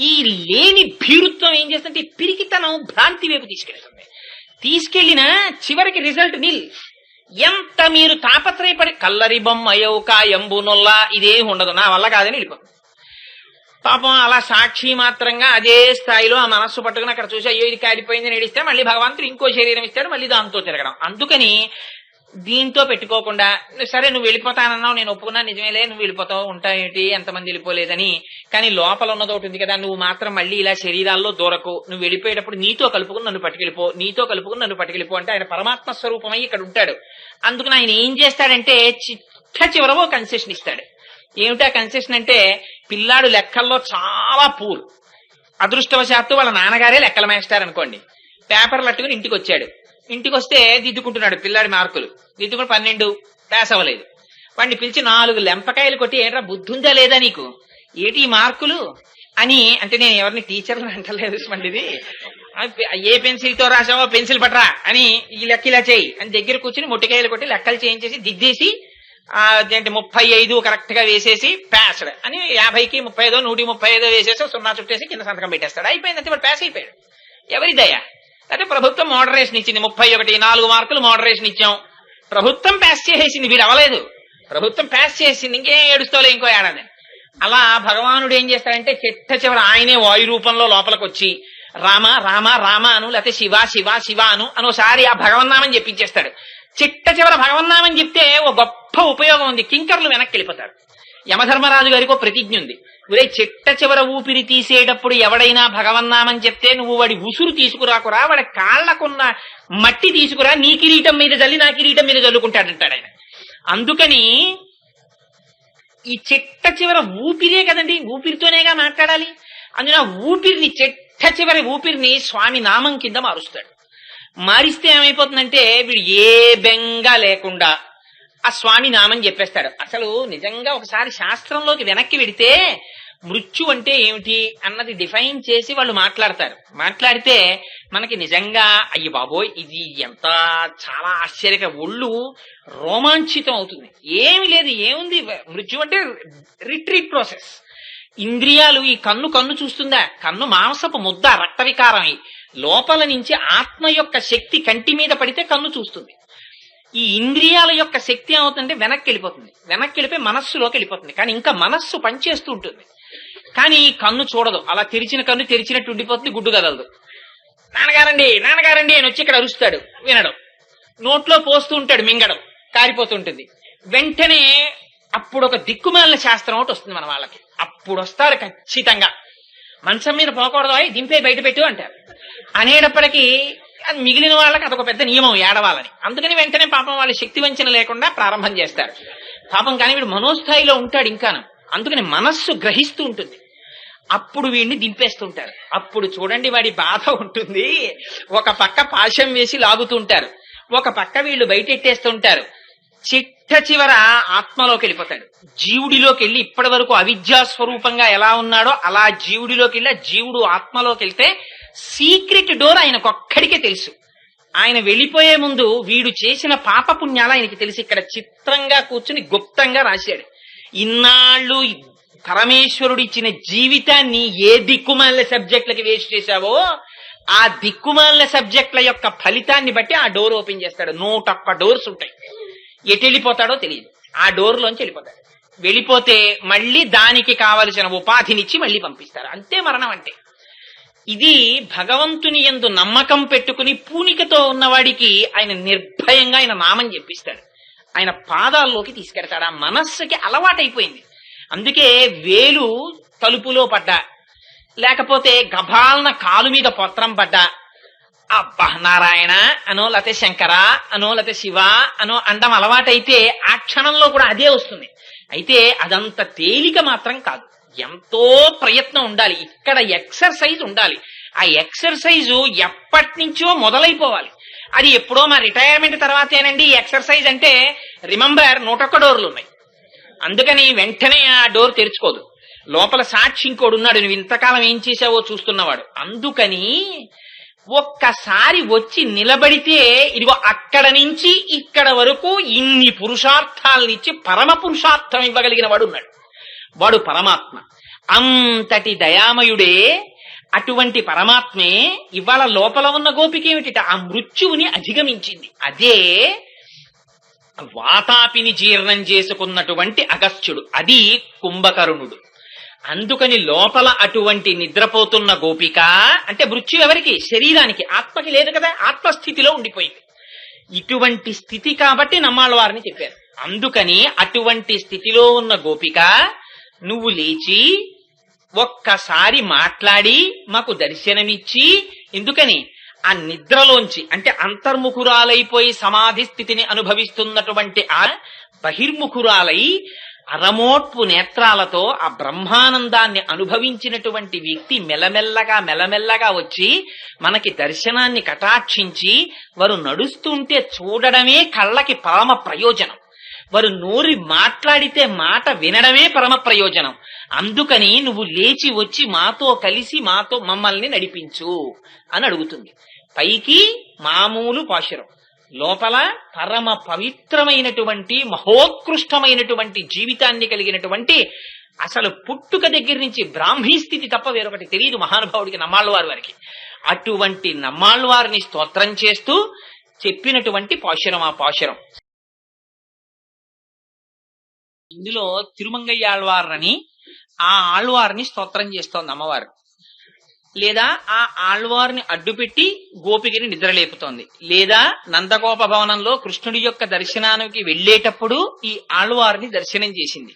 ఈ లేని భీరుత్వం ఏం చేస్తుంటే పిరికితనం భ్రాంతి వైపు తీసుకెళ్తుంది. తీసుకెళ్లిన చివరికి రిజల్ట్ నిల్. ఎంత మీరు తాపత్రయపడి కల్లరి బొమ్మ అయ్యవుకా ఎంబునొల్లా ఇదేం ఉండదు, నా వల్ల కాదని వెళ్ళిపోతుంది. పాపం అలా సాక్షి మాత్రంగా అదే స్థాయిలో ఆ మనస్సు పట్టుకుని అక్కడ చూసి అయ్యో ఇది కాలిపోయింది నడిస్తే మళ్ళీ భగవంతుడు ఇంకో శరీరం ఇస్తాడు, మళ్ళీ దాంతో తిరగడం. అందుకని దీంతో పెట్టుకోకుండా సరే నువ్వు వెళ్ళిపోతానన్నావు, నేను ఒప్పుకున్నా, నిజమేలే నువ్వు వెళ్ళిపోతావు, ఉంటాయేంటి ఎంతమంది వెళ్ళిపోలేదని. కానీ లోపల ఉన్నది ఒకటి ఉంది కదా, నువ్వు మాత్రం మళ్ళీ ఇలా శరీరాల్లో దూరకు, నువ్వు వెళ్ళిపోయేటప్పుడు నీతో కలుపుకుని నన్ను పట్టుకెళ్ళిపో అంటే ఆయన పరమాత్మ స్వరూపమై ఇక్కడ ఉంటాడు. అందుకని ఆయన ఏం చేస్తాడంటే చిట్ట చివరవో కన్సెషన్ ఇస్తాడు. ఏమిటా కన్సెషన్ అంటే, పిల్లాడు లెక్కల్లో చాలా పూర్, అదృష్టవశాత్తు వాళ్ళ నాన్నగారే లెక్కల మేస్టారు అనుకోండి. పేపర్లు అట్టుకుని ఇంటికి వచ్చాడు. ఇంటికి వస్తే దిద్దుకుంటున్నాడు పిల్లాడి మార్కులు, దిద్దుకుని 12 పాస్ అవ్వలేదు. వాడిని పిలిచి 4 లెంపకాయలు కొట్టి ఏంట్రా బుద్ధుందా లేదా నీకు, ఏటి ఈ మార్కులు అని అంటే, నేను ఎవరిని టీచర్లు అంటలేదు మండిది, ఏ పెన్సిల్ తో రాసావో పెన్సిల్ పట్టరా అని, ఈ లెక్క ఇలా చేయి అని దగ్గర కూర్చుని మొట్టికాయలు కొట్టి లెక్కలు చేయించేసి దిద్దేసి 35 కరెక్ట్ గా వేసేసి ప్యాస్డ్ అని 50కి 35 135 వేసేసి 0 చుట్టేసి కింద సంతకం పెట్టేస్తాడు. అయిపోయిందంటే వాడు పాస్ అయిపోయాడు. ఎవరి దయ? అయితే ప్రభుత్వం మోడరేషన్ ఇచ్చింది, 31 4 మార్కులు మోడరేషన్ ఇచ్చాం, ప్రభుత్వం పాస్ చేసేసింది, వీడు అవ్వలేదు, ప్రభుత్వం పాస్ చేసింది, ఇంకేం ఏడుస్తోలే ఇంకో ఏడాది. అలా భగవానుడు ఏం చేస్తాడంటే చిట్ట చివరి ఆయనే వాయు రూపంలో లోపలికి వచ్చి రామ రామ రామ అను, లేకపోతే శివ శివ శివ అను అనోసారి ఆ భగవన్నామని చెప్పించేస్తాడు. చిట్ట చివర భగవన్నామని చెప్తే ఓ గొప్ప ఉపయోగం ఉంది, కింకర్లు వెనక్కి వెళ్ళిపోతారు. యమధర్మరాజు గారికి ఒక ప్రతిజ్ఞ ఉంది, ఒరే చిట్ట చివర ఊపిరి తీసేటప్పుడు ఎవడైనా భగవన్నామని చెప్తే నువ్వు వాడి ఉసురు తీసుకురాకురా, వాడి కాళ్లకున్న మట్టి తీసుకురా, నీ కిరీటం మీద జల్లి నా కిరీటం మీద జల్లుకుంటాడంటాడు ఆయన. అందుకని ఈ చిట్ట చివర ఊపిరే కదండి, ఊపిరితోనేగా మాట్లాడాలి. అందున ఊపిరిని చిట్ట చివరి ఊపిరిని స్వామి నామం కింద మారుస్తాడు. మారిస్తే ఏమైపోతుందంటే వీడు ఏ బెంగ లేకుండా ఆ స్వామి నామం చెప్పేస్తాడు. అసలు నిజంగా ఒకసారి శాస్త్రంలోకి వెనక్కి వెడితే మృత్యు అంటే ఏమిటి అన్నది డిఫైన్ చేసి వాళ్ళు మాట్లాడతారు. మాట్లాడితే మనకి నిజంగా అయ్యి బాబోయ్ ఇది ఎంత చాలా ఆశ్చర్యక, ఒళ్ళు రోమాంచితం అవుతుంది. ఏమి లేదు, ఏముంది మృత్యు అంటే రిట్రీట్ ప్రాసెస్. ఇంద్రియాలు, ఈ కన్ను చూస్తుందా, కన్ను మాంసపు ముద్ద, రక్త వికారమై లోపల నుంచి ఆత్మ యొక్క శక్తి కంటి మీద పడితే కన్ను చూస్తుంది. ఈ ఇంద్రియాల యొక్క శక్తి ఏమవుతుందంటే వెనక్కి వెళ్ళిపోతుంది, వెనక్కి వెళ్ళిపోయి మనస్సులోకి వెళ్ళిపోతుంది. కానీ ఇంకా మనస్సు పనిచేస్తూ ఉంటుంది, కానీ కన్ను చూడదు. అలా తెరిచిన కన్ను తెరిచినట్టు ఉండిపోతుంది, గుడ్డు కదలదు. నాన్నగారండి నాన్నగారండి అని వచ్చి ఇక్కడ అరుస్తాడు, వినడం. నోట్లో పోస్తూ ఉంటాడు, మింగడం, కారిపోతుంటుంది. వెంటనే అప్పుడు ఒక దిక్కుమాలిన శాస్త్రం ఒకటి వస్తుంది మన వాళ్ళకి. అప్పుడు వస్తారు ఖచ్చితంగా, మంచం మీద పోకూడదు, దింపే బయట పెట్టు అంటారు. అనేటప్పటికీ అది మిగిలిన వాళ్ళకి అదొక పెద్ద నియమం ఏడవాలని. అందుకని వెంటనే పాపం వాళ్ళ శక్తి వంచన లేకుండా ప్రారంభం చేస్తారు పాపం. కానీ వీడు మనోస్థాయిలో ఉంటాడు ఇంకాను, అందుకని మనస్సు గ్రహిస్తూ ఉంటుంది. అప్పుడు వీడిని దింపేస్తుంటారు. అప్పుడు చూడండి వాడి బాధ ఉంటుంది. ఒక పక్క పాశం వేసి లాగుతుంటారు, ఒక పక్క వీళ్ళు బయటెట్టేస్తుంటారు. చిట్ట చివర ఆత్మలోకి వెళ్ళిపోతాడు, జీవుడిలోకి వెళ్ళి ఇప్పటి వరకు అవిద్యా స్వరూపంగా ఎలా ఉన్నాడో అలా జీవుడిలోకి వెళ్ళి, జీవుడు ఆత్మలోకి వెళ్తే సీక్రెట్ డోర్ ఆయనకొక్కడికే తెలుసు. ఆయన వెళ్ళిపోయే ముందు వీడు చేసిన పాపపుణ్యాలు ఆయనకి తెలిసి ఇక్కడ చిత్రంగా కూర్చుని గుప్తంగా రాశాడు. ఇన్నాళ్ళు పరమేశ్వరుడు ఇచ్చిన జీవితాన్ని ఏ దిక్కుమాలిన సబ్జెక్టులకి వేస్ట్ చేశావో ఆ దిక్కుమాలిన సబ్జెక్టుల యొక్క ఫలితాన్ని బట్టి ఆ డోర్ ఓపెన్ చేస్తాడు. 101 డోర్స్ ఉంటాయి. ఎటు వెళ్ళిపోతాడో తెలియదు. ఆ డోర్లోంచి వెళ్ళిపోతాడు. వెళ్ళిపోతే మళ్ళీ దానికి కావలసిన ఉపాధినిచ్చి మళ్ళీ పంపిస్తారు. అంతే మరణం అంటే. ఇది భగవంతుని యందు నమ్మకం పెట్టుకుని పూనికతో ఉన్నవాడికి ఆయన నిర్భయంగా ఆయన నామం చెప్పిస్తాడు. ఆయన పాదాల్లోకి తీసుకెడతాడు. ఆ మనస్సుకి అలవాటైపోయింది. అందుకే వేలు తలుపులో పడ్డా, లేకపోతే గభాలన కాలు మీద పత్రం పడ్డా, అబ్బా నారాయణ అనో లేకపోతే శంకర అనో లేకపోతే శివ అనో అండం అలవాటైతే ఆ క్షణంలో కూడా అదే వస్తుంది. అయితే అదంత తేలిక మాత్రం కాదు. ఎంతో ప్రయత్నం ఉండాలి. ఇక్కడ ఎక్సర్సైజ్ ఉండాలి. ఆ ఎక్సర్సైజు ఎప్పటి నుంచో మొదలైపోవాలి. అది ఎప్పుడో మా రిటైర్మెంట్ తర్వాతేనండి ఎక్సర్సైజ్ అంటే. రిమెంబర్ 101 డోర్లు ఉన్నాయి. అందుకని వెంటనే ఆ డోర్ తెరుచుకోదు. లోపల సాక్షి ఇంకోడు ఉన్నాడు, నువ్వు ఇంతకాలం ఏం చేశావో చూస్తున్నవాడు. అందుకని ఒక్కసారి వచ్చి నిలబడితే ఇదిగో అక్కడ నుంచి ఇక్కడ వరకు ఇన్ని పురుషార్థాలనిచ్చి పరమ పురుషార్థం ఇవ్వగలిగిన వాడు ఉన్నాడు. వాడు పరమాత్మ. అంతటి దయామయుడే. అటువంటి పరమాత్మే ఇవాళ లోపల ఉన్న గోపిక ఏమిటి? ఆ మృత్యువుని అధిగమించింది. అదే వాతాపిని జీర్ణం చేసుకున్నటువంటి అగస్త్యుడు. అది కుంభకర్ణుడు. అందుకని లోపల అటువంటి నిద్రపోతున్న గోపిక అంటే మృత్యు ఎవరికి? శరీరానికి, ఆత్మకి లేదు కదా. ఆత్మస్థితిలో ఉండిపోయింది. ఇటువంటి స్థితి కాబట్టి నమ్మాళ్ళవారిని చెప్పారు. అందుకని అటువంటి స్థితిలో ఉన్న గోపిక నువ్వు లేచి ఒక్కసారి మాట్లాడి మాకు దర్శనమిచ్చి, ఎందుకని ఆ నిద్రలోంచి అంటే అంతర్ముఖురాలైపోయి సమాధి స్థితిని అనుభవిస్తున్నటువంటి ఆ బహిర్ముఖురాలై అరమోట్పు నేత్రాలతో ఆ బ్రహ్మానందాన్ని అనుభవించినటువంటి వ్యక్తి మెల్లమెల్లగా వచ్చి మనకి దర్శనాన్ని కటాక్షించి వారు నడుస్తుంటే చూడడమే కళ్ళకి పరమ ప్రయోజనం. వారు నోరి మాట్లాడితే మాట వినడమే పరమ ప్రయోజనం. అందుకని నువ్వు లేచి వచ్చి మాతో కలిసి మమ్మల్ని నడిపించు అని అడుగుతుంది. పైకి మామూలు పాశురం, లోపల పరమ పవిత్రమైనటువంటి మహోత్కృష్టమైనటువంటి జీవితాన్ని కలిగినటువంటి అసలు పుట్టుక దగ్గర నుంచి బ్రాహ్మీ స్థితి తప్ప వేరొకటి తెలియదు మహానుభావుడికి, నమ్మాళ్ళవారి వారికి. అటువంటి నమ్మాళ్ళవారిని స్తోత్రం చేస్తూ చెప్పినటువంటి పాశురం ఆ పాశురం. ఇందులో తిరుమంగయ్య ఆళ్వార్ని ఆ ఆళ్వార్ని స్తోత్రం చేస్తోంది అమ్మవారు. లేదా ఆ ఆళ్వార్ని అడ్డుపెట్టి గోపికని నిద్రలేపుతోంది. లేదా నందగోప భవనంలో కృష్ణుడి యొక్క దర్శనానికి వెళ్లేటప్పుడు ఈ ఆళ్వార్ని దర్శనం చేసింది.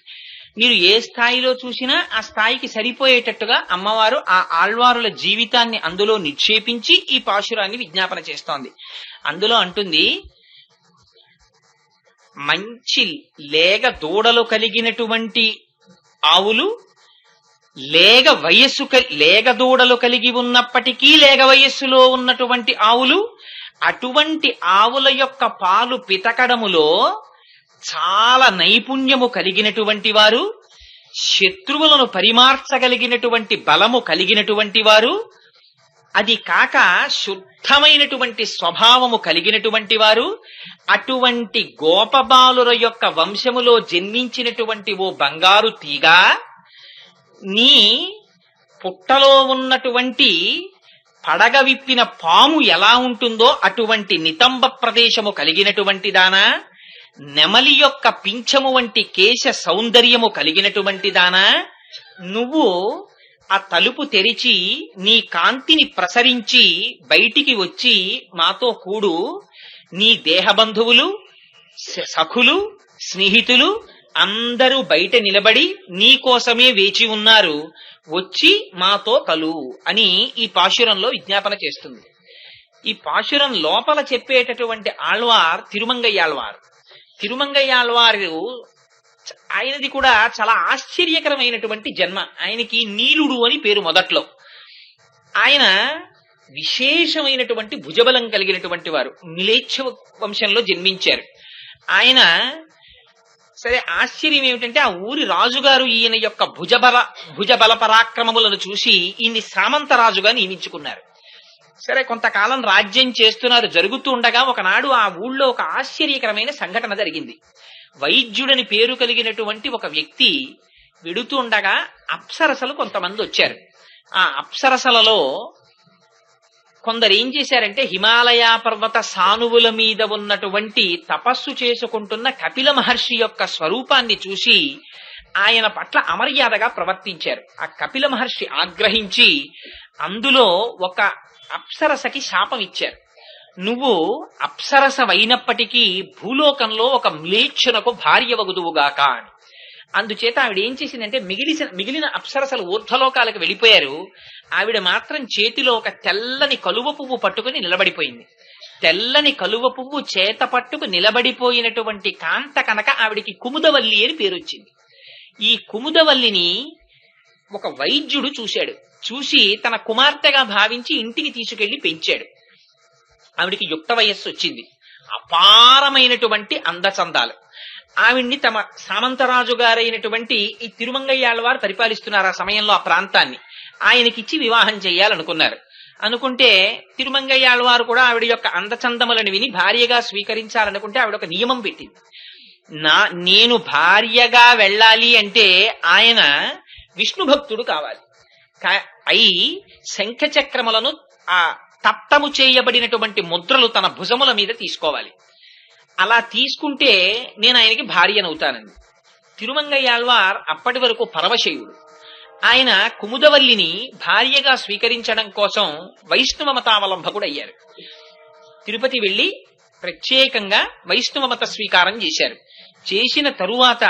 మీరు ఏ స్థాయిలో చూసినా ఆ స్థాయికి సరిపోయేటట్టుగా అమ్మవారు ఆ ఆళ్వారుల జీవితాన్ని అందులో నిక్షేపించి ఈ పాశురాన్ని విజ్ఞాపన చేస్తోంది. అందులో అంటుంది, మంచి లేగ దూడలు కలిగినటువంటి ఆవులు, లేగ దూడలు కలిగి ఉన్నప్పటికీ లేగ వయస్సులో ఉన్నటువంటి ఆవులు, అటువంటి ఆవుల యొక్క పాలు పితకడములో చాలా నైపుణ్యము కలిగినటువంటి వారు, శత్రువులను పరిమార్చగలిగినటువంటి బలము కలిగినటువంటి వారు, అది కాక శుద్ధమైనటువంటి స్వభావము కలిగినటువంటి వారు, అటువంటి గోపబాలుర యొక్క వంశములో జన్మించినటువంటి ఓ బంగారు తీగ, నీ పుట్టలో ఉన్నటువంటి పడగ విప్పిన పాము ఎలా ఉంటుందో అటువంటి నితంబ ప్రదేశము కలిగినటువంటి దానా, నెమలి యొక్క పింఛము వంటి కేశ సౌందర్యము కలిగినటువంటి దానా, నువ్వు ఆ తలుపు తెరిచి నీ కాంతిని ప్రసరించి బయటికి వచ్చి మాతో కూడు. నీ దేహబంధువులు, సఖులు, స్నేహితులు అందరూ బయట నిలబడి నీ కోసమే వేచి ఉన్నారు, వచ్చి మాతో కలు అని ఈ పాశురంలో విజ్ఞాపన చేస్తుంది. ఈ పాశురం లోపల చెప్పేటటువంటి ఆళ్వార్ తిరుమంగయ్యాళ్వారు. తిరుమంగయ్యాళ్వారు ఆయనది కూడా చాలా ఆశ్చర్యకరమైనటువంటి జన్మ. ఆయనకి నీలుడు అని పేరు మొదట్లో. ఆయన విశేషమైనటువంటి భుజబలం కలిగినటువంటి వారు, మిలేచ్ఛ వంశంలో జన్మించారు. ఆయన సరే ఆశ్చర్యం ఏమిటంటే ఆ ఊరి రాజుగారు ఈయన యొక్క భుజబల పరాక్రమములను చూసి ఈయన్ని సామంతరాజుగా నియమించుకున్నారు. సరే కొంతకాలం రాజ్యం చేస్తున్నారు. జరుగుతూ ఉండగా ఒకనాడు ఆ ఊళ్ళో ఒక ఆశ్చర్యకరమైన సంఘటన జరిగింది. వైద్యుడని పేరు కలిగినటువంటి ఒక వ్యక్తి వెడుతూ ఉండగా అప్సరసలు కొంతమంది వచ్చారు. ఆ అప్సరసలలో కొందరు ఏం చేశారంటే హిమాలయ పర్వత సానువుల మీద ఉన్నటువంటి తపస్సు చేసుకుంటున్న కపిల మహర్షి యొక్క స్వరూపాన్ని చూసి ఆయన పట్ల అమర్యాదగా ప్రవర్తించారు. ఆ కపిల మహర్షి ఆగ్రహించి అందులో ఒక అప్సరసకి శాపం ఇచ్చారు. నువ్వు అప్సరసవైనప్పటికీ భూలోకంలో ఒక మ్లేచ్ఛునకు భార్య వగుదువుగాక అని. అందుచేత ఆవిడ ఏం చేసిందంటే మిగిలిన అప్సరసలు ఊర్ధ్వలోకాలకు వెళ్ళిపోయారు. ఆవిడ మాత్రం చేతిలో ఒక తెల్లని కలువ పువ్వు పట్టుకుని నిలబడిపోయింది. తెల్లని కలువ పువ్వు చేత పట్టుకు నిలబడిపోయినటువంటి కాంత కనుక ఆవిడికి కుముదవల్లి అని పేరు వచ్చింది. ఈ కుముదవల్లిని ఒక వైద్యుడు చూశాడు. చూసి తన కుమార్తెగా భావించి ఇంటికి తీసుకెళ్లి పెంచాడు. ఆవిడికి యుక్త వయస్సు వచ్చింది. అపారమైనటువంటి అందచందాలు. ఆవిడ్ని తమ సామంతరాజు గారైనటువంటి ఈ తిరుమంగయ్యాళ్వారు పరిపాలిస్తున్నారు ఆ సమయంలో ఆ ప్రాంతాన్ని. ఆయనకిచ్చి వివాహం చెయ్యాలనుకున్నారు. అనుకుంటే తిరుమంగయ్యాళ్వారు కూడా ఆవిడ యొక్క అందచందములను విని భార్యగా స్వీకరించాలనుకుంటే ఆవిడ ఒక నియమం పెట్టింది. నేను భార్యగా వెళ్ళాలి అంటే ఆయన విష్ణు భక్తుడు కావాలి. అయి శంఖచక్రములను ఆ తప్తము చేయబడినటువంటి ముద్రలు తన భుజముల మీద తీసుకోవాలి. అలా తీసుకుంటే నేను ఆయనకి భార్యనవుతానండి. తిరుమంగయ్యాళ్వార్ అప్పటి వరకు పరమశైవుడు. ఆయన కుముదవల్లిని భార్యగా స్వీకరించడం కోసం వైష్ణవ మతావలంబకుడు అయ్యారు. తిరుపతి వెళ్లి ప్రత్యేకంగా వైష్ణవ మత స్వీకారం చేశారు. చేసిన తరువాత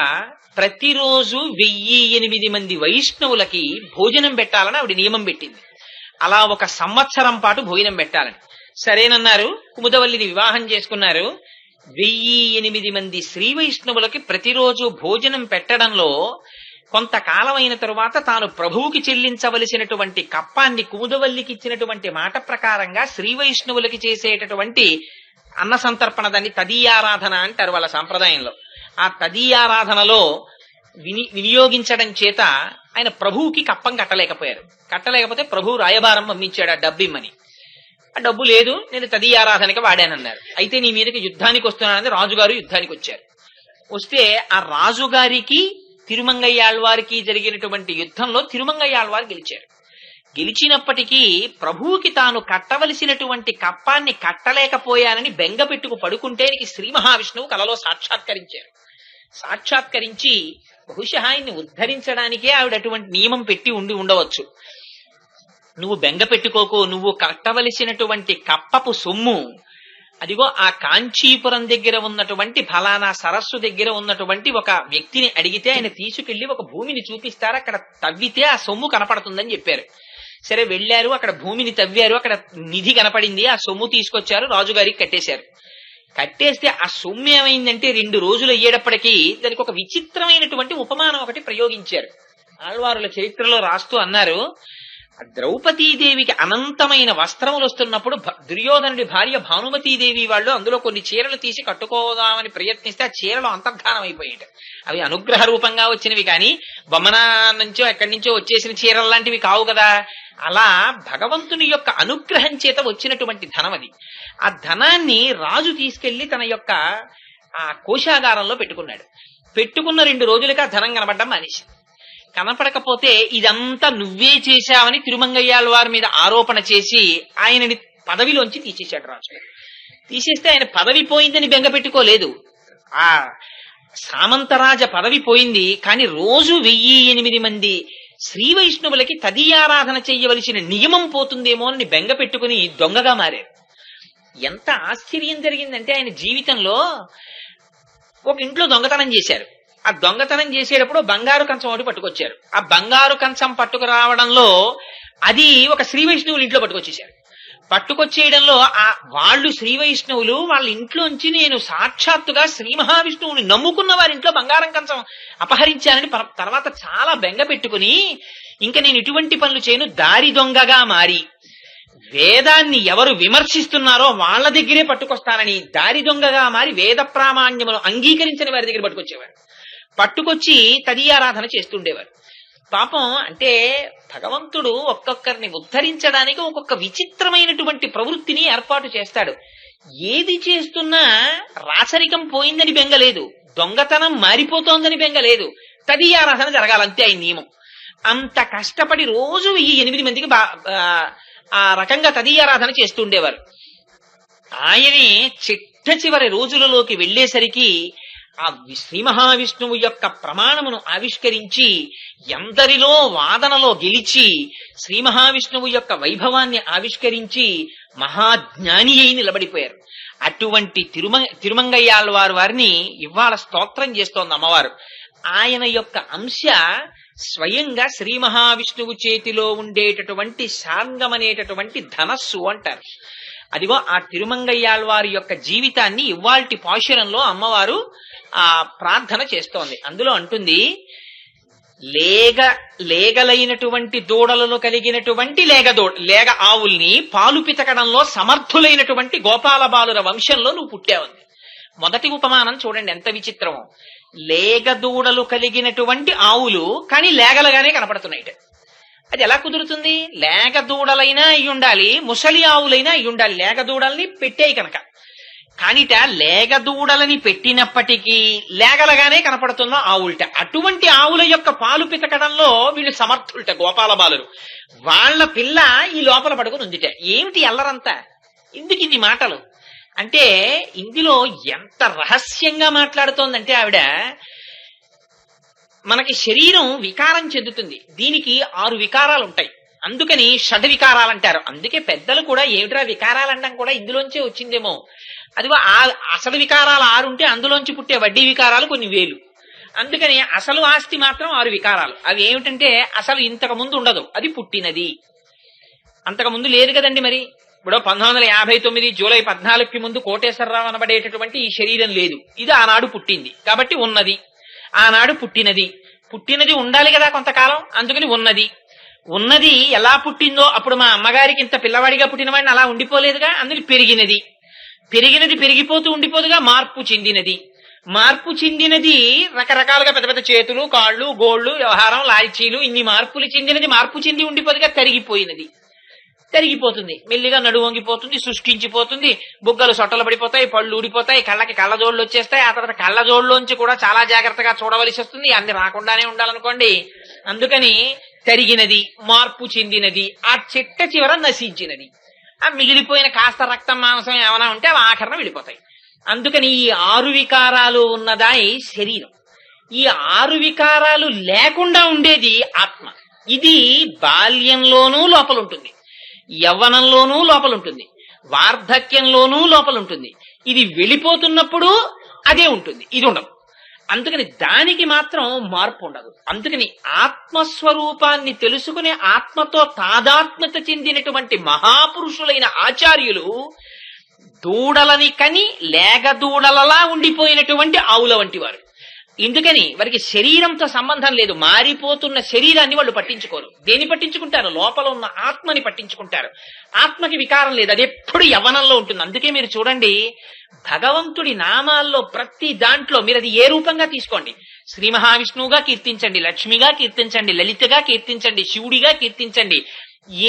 ప్రతిరోజు 1008 మంది వైష్ణవులకి భోజనం పెట్టాలని ఆవిడ నియమం పెట్టింది. అలా 1 సంవత్సరం పాటు భోజనం పెట్టాలని. సరేనన్నారు. కుముదవల్లిని వివాహం చేసుకున్నారు. 1008 మంది శ్రీ వైష్ణవులకి ప్రతిరోజు భోజనం పెట్టడంలో కొంతకాలం అయిన తరువాత తాను ప్రభువుకి చెల్లించవలసినటువంటి కప్పాన్ని కుముదవల్లికి ఇచ్చినటువంటి మాట ప్రకారంగా శ్రీ వైష్ణవులకి చేసేటటువంటి అన్న సంతర్పణ, దాన్ని తదీయారాధన అంటారు వాళ్ళ సాంప్రదాయంలో. ఆ తదీయారాధనలో వినియోగించడం చేత ఆయన ప్రభువుకి కప్పం కట్టలేకపోయారు. కట్టలేకపోతే ప్రభువు రాయబారం పంపించాడు ఆ డబ్బిమ్మని. ఆ డబ్బు లేదు, నేను తదీయారాధనకి వాడానన్నారు. అయితే నీ మీదకి యుద్ధానికి వస్తున్నానని రాజుగారు యుద్ధానికి వచ్చారు. వస్తే ఆ రాజుగారికి తిరుమంగయ్యాళ్వారికి జరిగినటువంటి యుద్ధంలో తిరుమంగయ్యాళ్వారు గెలిచారు. గెలిచినప్పటికీ ప్రభువుకి తాను కట్టవలసినటువంటి కప్పాన్ని కట్టలేకపోయానని బెంగ పెట్టుకు పడుకుంటే శ్రీ మహావిష్ణువు కలలో సాక్షాత్కరించారు. సాక్షాత్కరించి బహుశా ఆయన్ని ఉద్ధరించడానికే ఆవిడ అటువంటి నియమం పెట్టి ఉండవచ్చు. నువ్వు బెంగ పెట్టుకోకు, నువ్వు కట్టవలసినటువంటి కప్పపు సొమ్ము అదిగో ఆ కాంచీపురం దగ్గర ఉన్నటువంటి ఫలానా సరస్సు దగ్గర ఉన్నటువంటి ఒక వ్యక్తిని అడిగితే ఆయన తీసుకెళ్లి ఒక భూమిని చూపిస్తారు, అక్కడ తవ్వితే ఆ సొమ్ము కనపడుతుందని చెప్పారు. సరే వెళ్లారు, అక్కడ భూమిని తవ్వారు, అక్కడ నిధి కనపడింది, ఆ సొమ్ము తీసుకొచ్చారు, రాజుగారికి కట్టేశారు. కట్టేస్తే ఆ సొమ్ము ఏమైందంటే 2 రోజులు అయ్యేటప్పటికీ దానికి ఒక విచిత్రమైనటువంటి ఉపమానం ఒకటి ప్రయోగించారు. ఆళ్వారుల చరిత్రలో రాస్తూ అన్నారు, ద్రౌపదీదేవికి అనంతమైన వస్త్రములు వస్తున్నప్పుడు దుర్యోధనుడి భార్య భానుమతీదేవి వాళ్ళు అందులో కొన్ని చీరలు తీసి కట్టుకోదామని ప్రయత్నిస్తే ఆ చీరలు అంతర్ధానం అయిపోయాయి. అవి అనుగ్రహ రూపంగా వచ్చినవి కానీ బొమ్మనా నుంచో ఎక్కడి నుంచో వచ్చేసిన చీరలు లాంటివి కావు కదా. అలా భగవంతుని యొక్క అనుగ్రహం చేత వచ్చినటువంటి ధనం అది. ఆ ధనాన్ని రాజు తీసుకెళ్లి తన యొక్క ఆ కోశాగారంలో పెట్టుకున్నాడు. పెట్టుకున్న 2 రోజులకి ఆ ధనం కనబడ్డం మానేసి. కనపడకపోతే ఇదంతా నువ్వే చేశావని తిరుమంగయ్యాళ్వారి మీద ఆరోపణ చేసి ఆయనని పదవిలోంచి తీసేశాడు రాజు. తీసేస్తే ఆయన పదవి పోయిందని బెంగ పెట్టుకోలేదు. ఆ సామంతరాజ పదవి పోయింది, కానీ రోజు 1008 మంది శ్రీ వైష్ణవులకి తదీయారాధన చెయ్యవలసిన నియమం పోతుందేమో అని బెంగ పెట్టుకుని దొంగగా మారారు. ఎంత ఆశ్చర్యం జరిగిందంటే ఆయన జీవితంలో ఒక ఇంట్లో దొంగతనం చేశారు. ఆ దొంగతనం చేసేటప్పుడు బంగారు కంచం ఒకటి పట్టుకొచ్చారు. ఆ బంగారు కంచం పట్టుకురావడంలో అది ఒక శ్రీ వైష్ణవులు ఇంట్లో పట్టుకొచ్చేశారు. పట్టుకొచ్చేయడంలో వాళ్ళు శ్రీ వైష్ణవులు వాళ్ళ ఇంట్లోంచి నేను సాక్షాత్తుగా శ్రీ మహావిష్ణువుని నమ్ముకున్న వారి ఇంట్లో బంగారం కంచం అపహరించానని తర్వాత చాలా బెంగ పెట్టుకుని ఇంకా నేను ఇటువంటి పనులు చేయను, దారి దొంగగా మారి వేదాన్ని ఎవరు విమర్శిస్తున్నారో వాళ్ళ దగ్గరే పట్టుకొస్తానని దారి దొంగగా మారి వేద ప్రామాణ్యములు అంగీకరించని వారి దగ్గర పట్టుకొచ్చేవారు. పట్టుకొచ్చి తదీయారాధన చేస్తుండేవారు. పాపం అంటే భగవంతుడు ఒక్కొక్కరిని ఉద్ధరించడానికి ఒక్కొక్క విచిత్రమైనటువంటి ప్రవృత్తిని ఏర్పాటు చేస్తాడు. ఏది చేస్తున్నా రాచరికం పోయిందని బెంగలేదు, దొంగతనం మారిపోతోందని బెంగ లేదు. తదీయారాధన జరగాలంతే ఆయన నియమం. అంత కష్టపడి రోజు 8 మందికి ఆ రకంగా తదీయారాధన చేస్తూ ఉండేవారు. ఆయనే చిట్ట చివరి రోజులలోకి వెళ్లేసరికి ఆ శ్రీ మహావిష్ణువు యొక్క ప్రమాణమును ఆవిష్కరించి ఎందరిలో వాదనలో గెలిచి శ్రీ మహావిష్ణువు యొక్క వైభవాన్ని ఆవిష్కరించి మహాజ్ఞాని అయి నిలబడిపోయారు. అటువంటి తిరుమంగయ్యాళ్వారు వారిని ఇవాళ స్తోత్రం చేస్తోంది అమ్మవారు. ఆయన యొక్క అంశ స్వయంగా శ్రీ మహావిష్ణువు చేతిలో ఉండేటటువంటి శాంగం అనేటటువంటి ధనస్సు అంటారు. అదిగో ఆ తిరుమంగయ్యాళ్వారి యొక్క జీవితాన్ని ఇవాల్టి పాశురంలో అమ్మవారు ఆ ప్రార్థన చేస్తోంది. అందులో అంటుంది, లేగలైనటువంటి దూడలను కలిగినటువంటి లేగ ఆవుల్ని పాలు పితకడంలో సమర్థులైనటువంటి గోపాల బాలుర వంశంలో నువ్వు పుట్టావుంది. మొదటి ఉపమానం చూడండి ఎంత విచిత్రమో. లేగ దూడలు కలిగినటువంటి ఆవులు కానీ లేగలుగానే కనపడుతున్నాయి. అది ఎలా కుదురుతుంది? లేగ దూడలైనా అయి ఉండాలి, ముసలి ఆవులైనా అయి ఉండాలి. లేగ దూడల్ని పెట్టాయి కనుక. కానిట లేగ దూడలని పెట్టినప్పటికీ లేగలగానే కనపడుతున్న ఆవులట. అటువంటి ఆవుల యొక్క పాలు పితకడంలో వీళ్ళు సమర్థులట గోపాల బాలురు. వాళ్ళ పిల్ల ఈ లోపల పడుకుని ఉందిట. ఏమిటి అల్లరంతా? ఎందుకు ఇన్ని మాటలు అంటే ఇందులో ఎంత రహస్యంగా మాట్లాడుతోందంటే ఆవిడ, మనకి శరీరం వికారం చెందుతుంది. దీనికి 6 వికారాలు ఉంటాయి. అందుకని షడ్ వికారాలు అంటారు. అందుకే పెద్దలు కూడా ఏమిట్రా వికారాలు అనడం కూడా ఇందులోంచే వచ్చిందేమో. అదిగో అసలు వికారాలు 6 ఉంటే అందులోంచి పుట్టే వడ్డీ వికారాలు కొన్ని వేలు. అందుకని అసలు ఆస్తి మాత్రం 6 వికారాలు. అవి ఏమిటంటే అసలు ఇంతకు ముందు ఉండదు, అది పుట్టినది. అంతకు ముందు లేదు కదండి. మరి ఇప్పుడు 1959 జూలై 14కి ముందు కోటేశ్వరరావు అనబడేటటువంటి ఈ శరీరం లేదు. ఇది ఆనాడు పుట్టింది కాబట్టి ఉన్నది. ఆనాడు పుట్టినది ఉండాలి కదా కొంతకాలం. అందుకని ఉన్నది ఎలా పుట్టిందో అప్పుడు మా అమ్మగారికి ఇంత పిల్లవాడిగా పుట్టిన వాడిని అలా ఉండిపోలేదుగా. అందుకని పెరిగినది పెరిగిపోతూ ఉండిపోదుగా. మార్పు చెందినది రకరకాలుగా పెద్ద పెద్ద చేతులు, కాళ్ళు, గోళ్లు, వ్యవహారం, లాల్చీలు, ఇన్ని మార్పులు చెందినది మార్పు చెంది ఉండిపోదుగా. తరిగిపోతుంది, మెల్లిగా నడువు వంగిపోతుంది, శుష్కించిపోతుంది, బుగ్గలు సొట్టలు పడిపోతాయి, పళ్ళు ఊడిపోతాయి, కళ్ళకి కళ్ళజోళ్లు వచ్చేస్తాయి. ఆ తర్వాత కళ్ళజోళ్లోంచి కూడా చాలా జాగ్రత్తగా చూడవలసి వస్తుంది. అన్ని రాకుండానే ఉండాలనుకోండి. అందుకని తరిగినది, మార్పు చెందినది, ఆ చిట్ట చివర నశించినది. ఆ మిగిలిపోయిన కాస్త రక్తం మాంసం ఏమైనా ఉంటే అవి ఆఖరణ వెళ్ళిపోతాయి. అందుకని ఈ 6 వికారాలు ఉన్నదాయి శరీరం. ఈ 6 వికారాలు లేకుండా ఉండేది ఆత్మ. ఇది బాల్యంలోనూ లోపలుంటుంది, యవ్వనంలోనూ లోపలుంటుంది, వార్ధక్యంలోనూ లోపలుంటుంది. ఇది వెళ్ళిపోతున్నప్పుడు అదే ఉంటుంది, ఇది ఉండదు. అందుకని దానికి మాత్రం మార్పు ఉండదు. అందుకని ఆత్మస్వరూపాన్ని తెలుసుకునే ఆత్మతో తాదాత్మ్యత చెందినటువంటి మహాపురుషులైన ఆచార్యులు దూడలని కని లేగ దూడలలా ఉండిపోయినటువంటి ఆవుల వంటి వారు. ఎందుకని వారికి శరీరంతో సంబంధం లేదు. మారిపోతున్న శరీరాన్ని వాళ్ళు పట్టించుకోరు. దేని పట్టించుకుంటారు? లోపల ఉన్న ఆత్మని పట్టించుకుంటారు. ఆత్మకి వికారం లేదు, అది ఎప్పుడు యవ్వనంలో ఉంటుంది. అందుకే మీరు చూడండి, భగవంతుడి నామాల్లో ప్రతి దాంట్లో మీరు అది ఏ రూపంగా తీసుకోండి, శ్రీ మహావిష్ణువుగా కీర్తించండి, లక్ష్మిగా కీర్తించండి, లలితగా కీర్తించండి, శివుడిగా కీర్తించండి,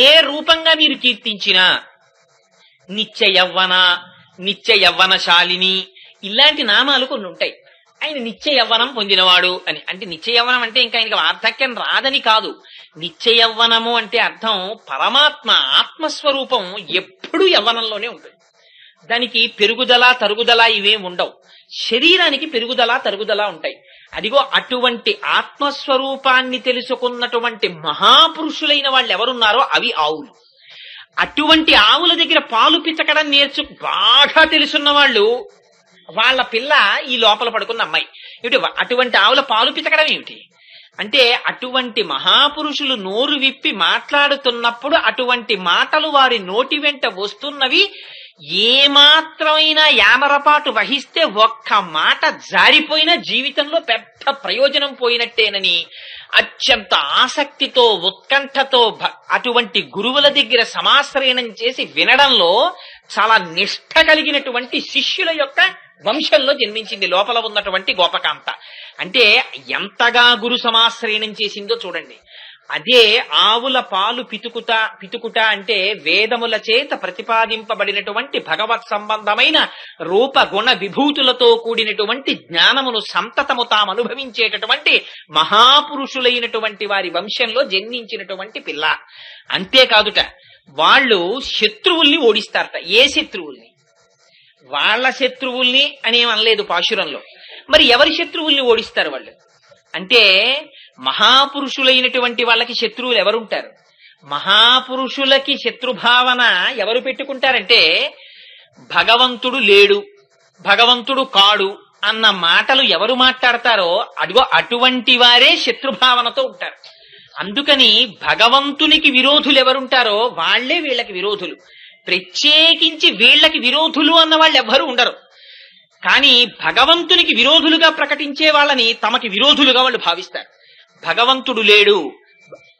ఏ రూపంగా మీరు కీర్తించినా నిత్య యవ్వనశాలిని ఇలాంటి నామాలు కొన్ని ఉంటాయి. ఆయన నిత్య యవ్వనం పొందినవాడు అని. అంటే నిత్య యవ్వనం అంటే ఇంకా ఆయనకి వార్ధక్యం రాదని కాదు. నిత్య యవ్వనము అంటే అర్థం పరమాత్మ ఆత్మస్వరూపం ఎప్పుడూ యవ్వనంలోనే ఉంటుంది. దానికి పెరుగుదల తరుగుదల ఇవేం ఉండవు. శరీరానికి పెరుగుదల తరుగుదల ఉంటాయి. అదిగో అటువంటి ఆత్మస్వరూపాన్ని తెలుసుకున్నటువంటి మహాపురుషులైన వాళ్ళు ఎవరున్నారో అవి ఆవులు. అటువంటి ఆవుల దగ్గర పాలు పితకడం బాగా తెలుసున్న వాళ్ళు, వాళ్ళ పిల్ల ఈ లోపల పడుకున్న అమ్మాయి. ఏమిటి అటువంటి ఆవుల పాలు పితకడం ఏమిటి అంటే, అటువంటి మహాపురుషులు నోరు విప్పి మాట్లాడుతున్నప్పుడు అటువంటి మాటలు వారి నోటి వెంట వస్తున్నవి ఏమాత్రమైనా యామరపాటు వహిస్తే ఒక్క మాట జారిపోయినా జీవితంలో పెద్ద ప్రయోజనం పోయినట్టేనని అత్యంత ఆసక్తితో ఉత్కంఠతో అటువంటి గురువుల దగ్గర సమాశ్రయణం చేసి వినడంలో చాలా నిష్ఠ కలిగినటువంటి శిష్యుల యొక్క వంశంలో జన్మించింది లోపల ఉన్నటువంటి గోపకాంత. అంటే ఎంతగా గురు సమాశ్రయణం చేసిందో చూడండి. అదే ఆవుల పాలు పితుకుట అంటే వేదముల చేత ప్రతిపాదింపబడినటువంటి భగవత్ సంబంధమైన రూప గుణ విభూతులతో కూడినటువంటి జ్ఞానమును సంతతము తాము అనుభవించేటటువంటి మహాపురుషులైనటువంటి వారి వంశంలో జన్మించినటువంటి పిల్ల. అంతేకాదుట వాళ్ళు శత్రువుల్ని ఓడిస్తారట. ఏ శత్రువుల్ని? వాళ్ళ శత్రువుల్ని అనేమనలేదు పాశురంలో. మరి ఎవరి శత్రువుల్ని ఓడిస్తారు వాళ్ళు అంటే, మహాపురుషులైనటువంటి వాళ్ళకి శత్రువులు ఎవరుంటారు? మహాపురుషులకి శత్రుభావన ఎవరు పెట్టుకుంటారంటే, భగవంతుడు లేడు, భగవంతుడు కాడు అన్న మాటలు ఎవరు మాట్లాడతారో అదిగో అటువంటి వారే శత్రుభావనతో ఉంటారు. అందుకని భగవంతునికి విరోధులు ఎవరుంటారో వాళ్లే వీళ్ళకి విరోధులు. ప్రత్యేకించి వీళ్ళకి విరోధులు అన్న వాళ్ళు ఎవ్వరూ ఉండరు. కానీ భగవంతునికి విరోధులుగా ప్రకటించే వాళ్ళని తమకి విరోధులుగా వాళ్ళు భావిస్తారు. భగవంతుడు లేడు,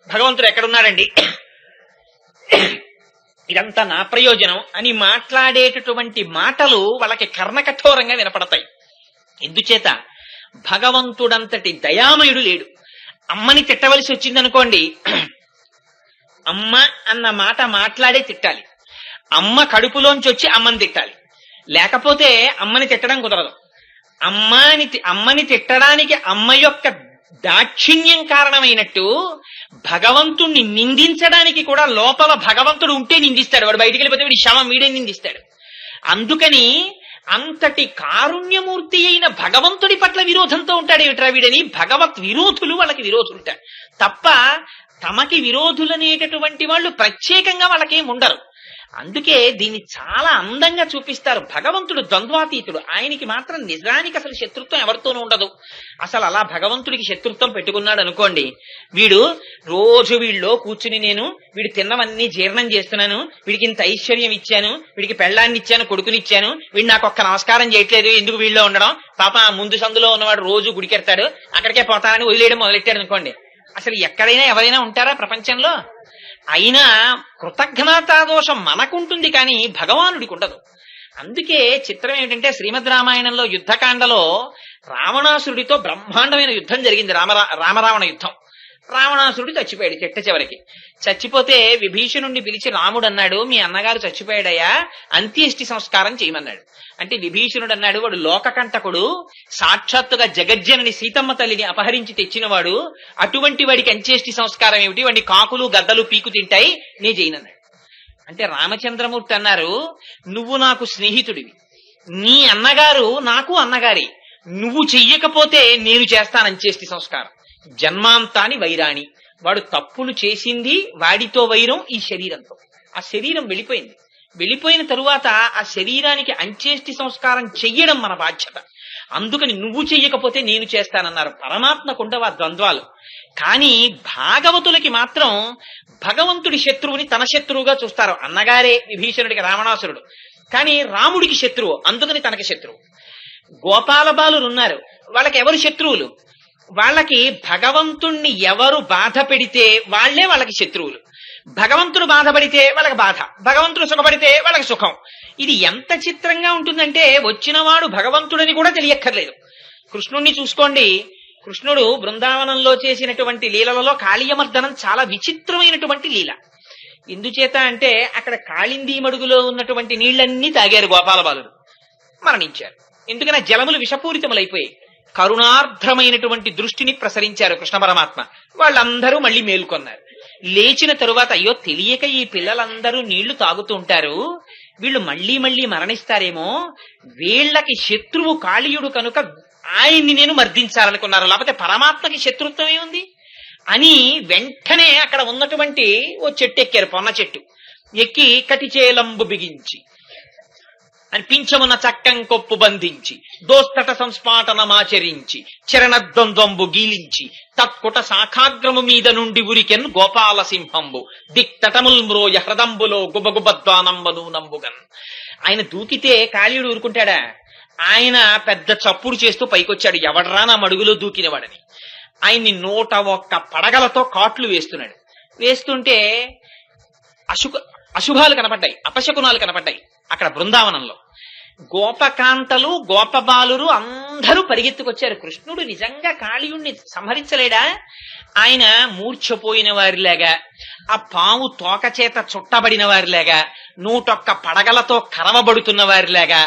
భగవంతుడు ఎక్కడున్నాడండి, ఇదంతా నా ప్రయోజనం అని మాట్లాడేటటువంటి మాటలు వాళ్ళకి కర్ణకఠోరంగా వినపడతాయి. ఎందుచేత భగవంతుడంతటి దయామయుడు లేడు. అమ్మని తిట్టవలసి వచ్చిందనుకోండి, అమ్మ అన్న మాట మాట్లాడే తిట్టాలి. అమ్మ కడుపులోంచి వచ్చి అమ్మని తిట్టాలి, లేకపోతే అమ్మని తిట్టడం కుదరదు. అమ్మని తిట్టడానికి అమ్మ యొక్క దాక్షిణ్యం కారణమైనట్టు భగవంతుణ్ణి నిందించడానికి కూడా లోపల భగవంతుడు ఉంటే నిందిస్తాడు. వాడు బయటికి వెళ్ళిపోతే వీడి శవం వీడే నిందిస్తాడు. అందుకని అంతటి కారుణ్యమూర్తి అయిన భగవంతుడి పట్ల విరోధంతో ఉంటాడు ఏమిట్రా వీడని భగవత్ విరోధులు వాళ్ళకి విరోధులుంటారు తప్ప తమకి విరోధులనేటటువంటి వాళ్ళు ప్రత్యేకంగా వాళ్ళకేం ఉండరు. అందుకే దీన్ని చాలా అందంగా చూపిస్తారు. భగవంతుడు ద్వంద్వాతీతుడు, ఆయనకి మాత్రం నిజానికి అసలు శత్రుత్వం ఎవరితోనూ ఉండదు. అసలు అలా భగవంతుడికి శత్రుత్వం పెట్టుకున్నాడు అనుకోండి, వీడు రోజు వీళ్ళలో కూర్చుని నేను వీడు తిన్నవన్నీ జీర్ణం చేస్తున్నాను, వీడికి ఇంత ఐశ్వర్యం ఇచ్చాను, వీడికి పెళ్ళాన్ని ఇచ్చాను, కొడుకునిచ్చాను, వీడు నాకు ఒక్క నమస్కారం చేయట్లేదు, ఎందుకు వీళ్ళలో ఉండడం, పాప ముందు సందులో ఉన్నవాడు రోజు గుడికెడతాడు, అక్కడికే పోతానని వదిలేయడం మొదలెట్టాడు అనుకోండి. అసలు ఎక్కడైనా ఎవరైనా ఉంటారా ప్రపంచంలో? అయినా కృతజ్ఞతా దోషం మనకుంటుంది కానీ భగవానుడికి ఉండదు. అందుకే చిత్రం ఏమిటంటే, శ్రీమద్ రామాయణంలో యుద్ధకాండలో రావణాసురుడితో బ్రహ్మాండమైన యుద్ధం జరిగింది, రామరావణ యుద్ధం. రావణాసురుడు చచ్చిపోయాడు చెట్ట చివరికి. చచ్చిపోతే విభీషణుణ్ణి పిలిచి రాముడు అన్నాడు, మీ అన్నగారు చచ్చిపోయాడయ్యా, అంత్యేష్టి సంస్కారం చేయమన్నాడు. అంటే విభీషణుడు అన్నాడు, వాడు లోకకంటకుడు, సాక్షాత్తుగా జగజ్జనని సీతమ్మ తల్లిని అపహరించి తెచ్చినవాడు, అటువంటి వాడికి అంత్యేష్టి సంస్కారం ఏమిటి, వాడిని కాకులు గద్దలు పీకు తింటాయి, నే చేయనన్నాడు. అంటే రామచంద్రమూర్తి అన్నారు, నువ్వు నాకు స్నేహితుడివి, నీ అన్నగారు నాకు అన్నగారి, నువ్వు చెయ్యకపోతే నేను చేస్తాను అంత్యేష్టి సంస్కారం. జన్మాంతాని వైరాణి, వాడు తప్పులు చేసింది, వాడితో వైరం ఈ శరీరంతో. ఆ శరీరం వెళ్ళిపోయింది, వెళ్ళిపోయిన తరువాత ఆ శరీరానికి అంత్యేష్టి సంస్కారం చెయ్యడం మన బాధ్యత. అందుకని నువ్వు చెయ్యకపోతే నేను చేస్తానన్నారు. పరమాత్మకుండవ ద్వంద్వాలు. కానీ భాగవతులకి మాత్రం భగవంతుడి శత్రువుని తన శత్రువుగా చూస్తారు. అన్నగారే విభీషణుడికి రావణాసురుడు, కానీ రాముడికి శత్రువు, అందుకని తనకి శత్రువు. గోపాల బాలురు ఉన్నారు, వాళ్ళకి ఎవరు శత్రువులు? వాళ్ళకి భగవంతుణ్ణి ఎవరు బాధ పెడితే వాళ్లే వాళ్ళకి శత్రువులు. భగవంతుడు బాధపడితే వాళ్ళకి బాధ, భగవంతుడు సుఖపడితే వాళ్ళకి సుఖం. ఇది ఎంత చిత్రంగా ఉంటుందంటే, వచ్చినవాడు భగవంతుడని కూడా తెలియక్కర్లేదు. కృష్ణుణ్ణి చూసుకోండి, కృష్ణుడు బృందావనంలో చేసినటువంటి లీలలలో కాళీయమర్దనం చాలా విచిత్రమైనటువంటి లీల. ఎందుచేత అంటే, అక్కడ కాళిందీ మడుగులో ఉన్నటువంటి నీళ్లన్నీ తాగారు గోపాల బాలుడు, మరణించారు. ఎందుకని జలములు విషపూరితములైపోయాయి. కరుణార్ద్రమైనటువంటి దృష్టిని ప్రసరించారు కృష్ణ పరమాత్మ. వాళ్ళందరూ మళ్ళీ మేల్కొన్నారు. లేచిన తరువాత, అయ్యో తెలియక ఈ పిల్లలందరూ నీళ్లు తాగుతూ ఉంటారు, వీళ్ళు మళ్లీ మళ్లీ మరణిస్తారేమో, వీళ్ళకి శత్రువు కాళీయుడు కనుక ఆయన్ని నేను మర్దించాలనుకున్నారు, లేకపోతే పరమాత్మకి శత్రుత్వమే ఉంది అని వెంటనే అక్కడ ఉన్నటువంటి ఓ చెట్టు ఎక్కారు, పొన్న చెట్టు ఎక్కి కటిచేలంబు బిగించి పింఛమున చక్కం కొప్పు బంధించి దోస్తట సంస్పాటనమాచరించి చరణద్వంద్వంబు గీలించి తత్కుట శాఖాగ్రము మీద నుండి ఉరికెన్ గోపాల సింహంబు దిక్తటముల్ మ్రోయ హృదంబులో గుబగుబద్వానంబను నంబుగన్. ఆయన దూకితే కాళీయుడు ఊరుకుంటాడా? ఆయన పెద్ద చప్పుడు చేస్తూ పైకొచ్చాడు, ఎవడ్రా నా మడుగులో దూకినవాడని. ఆయన్ని 101 పడగలతో కాట్లు వేస్తున్నాడు. వేస్తుంటే అశుభాలు కనపడ్డాయి, అపశకునాలు కనపడ్డాయి అక్కడ బృందావనంలో. గోపకాంతలు గోపబాలురు అందరూ పరిగెత్తుకొచ్చారు. కృష్ణుడు నిజంగా కాళీయుణ్ణి సంహరించలేడా? ఆయన మూర్ఛపోయిన వారిలాగా, ఆ పాము తోక చేత చుట్టబడిన వారిలాగా, 101 పడగలతో కరవబడుతున్న వారిలాగా,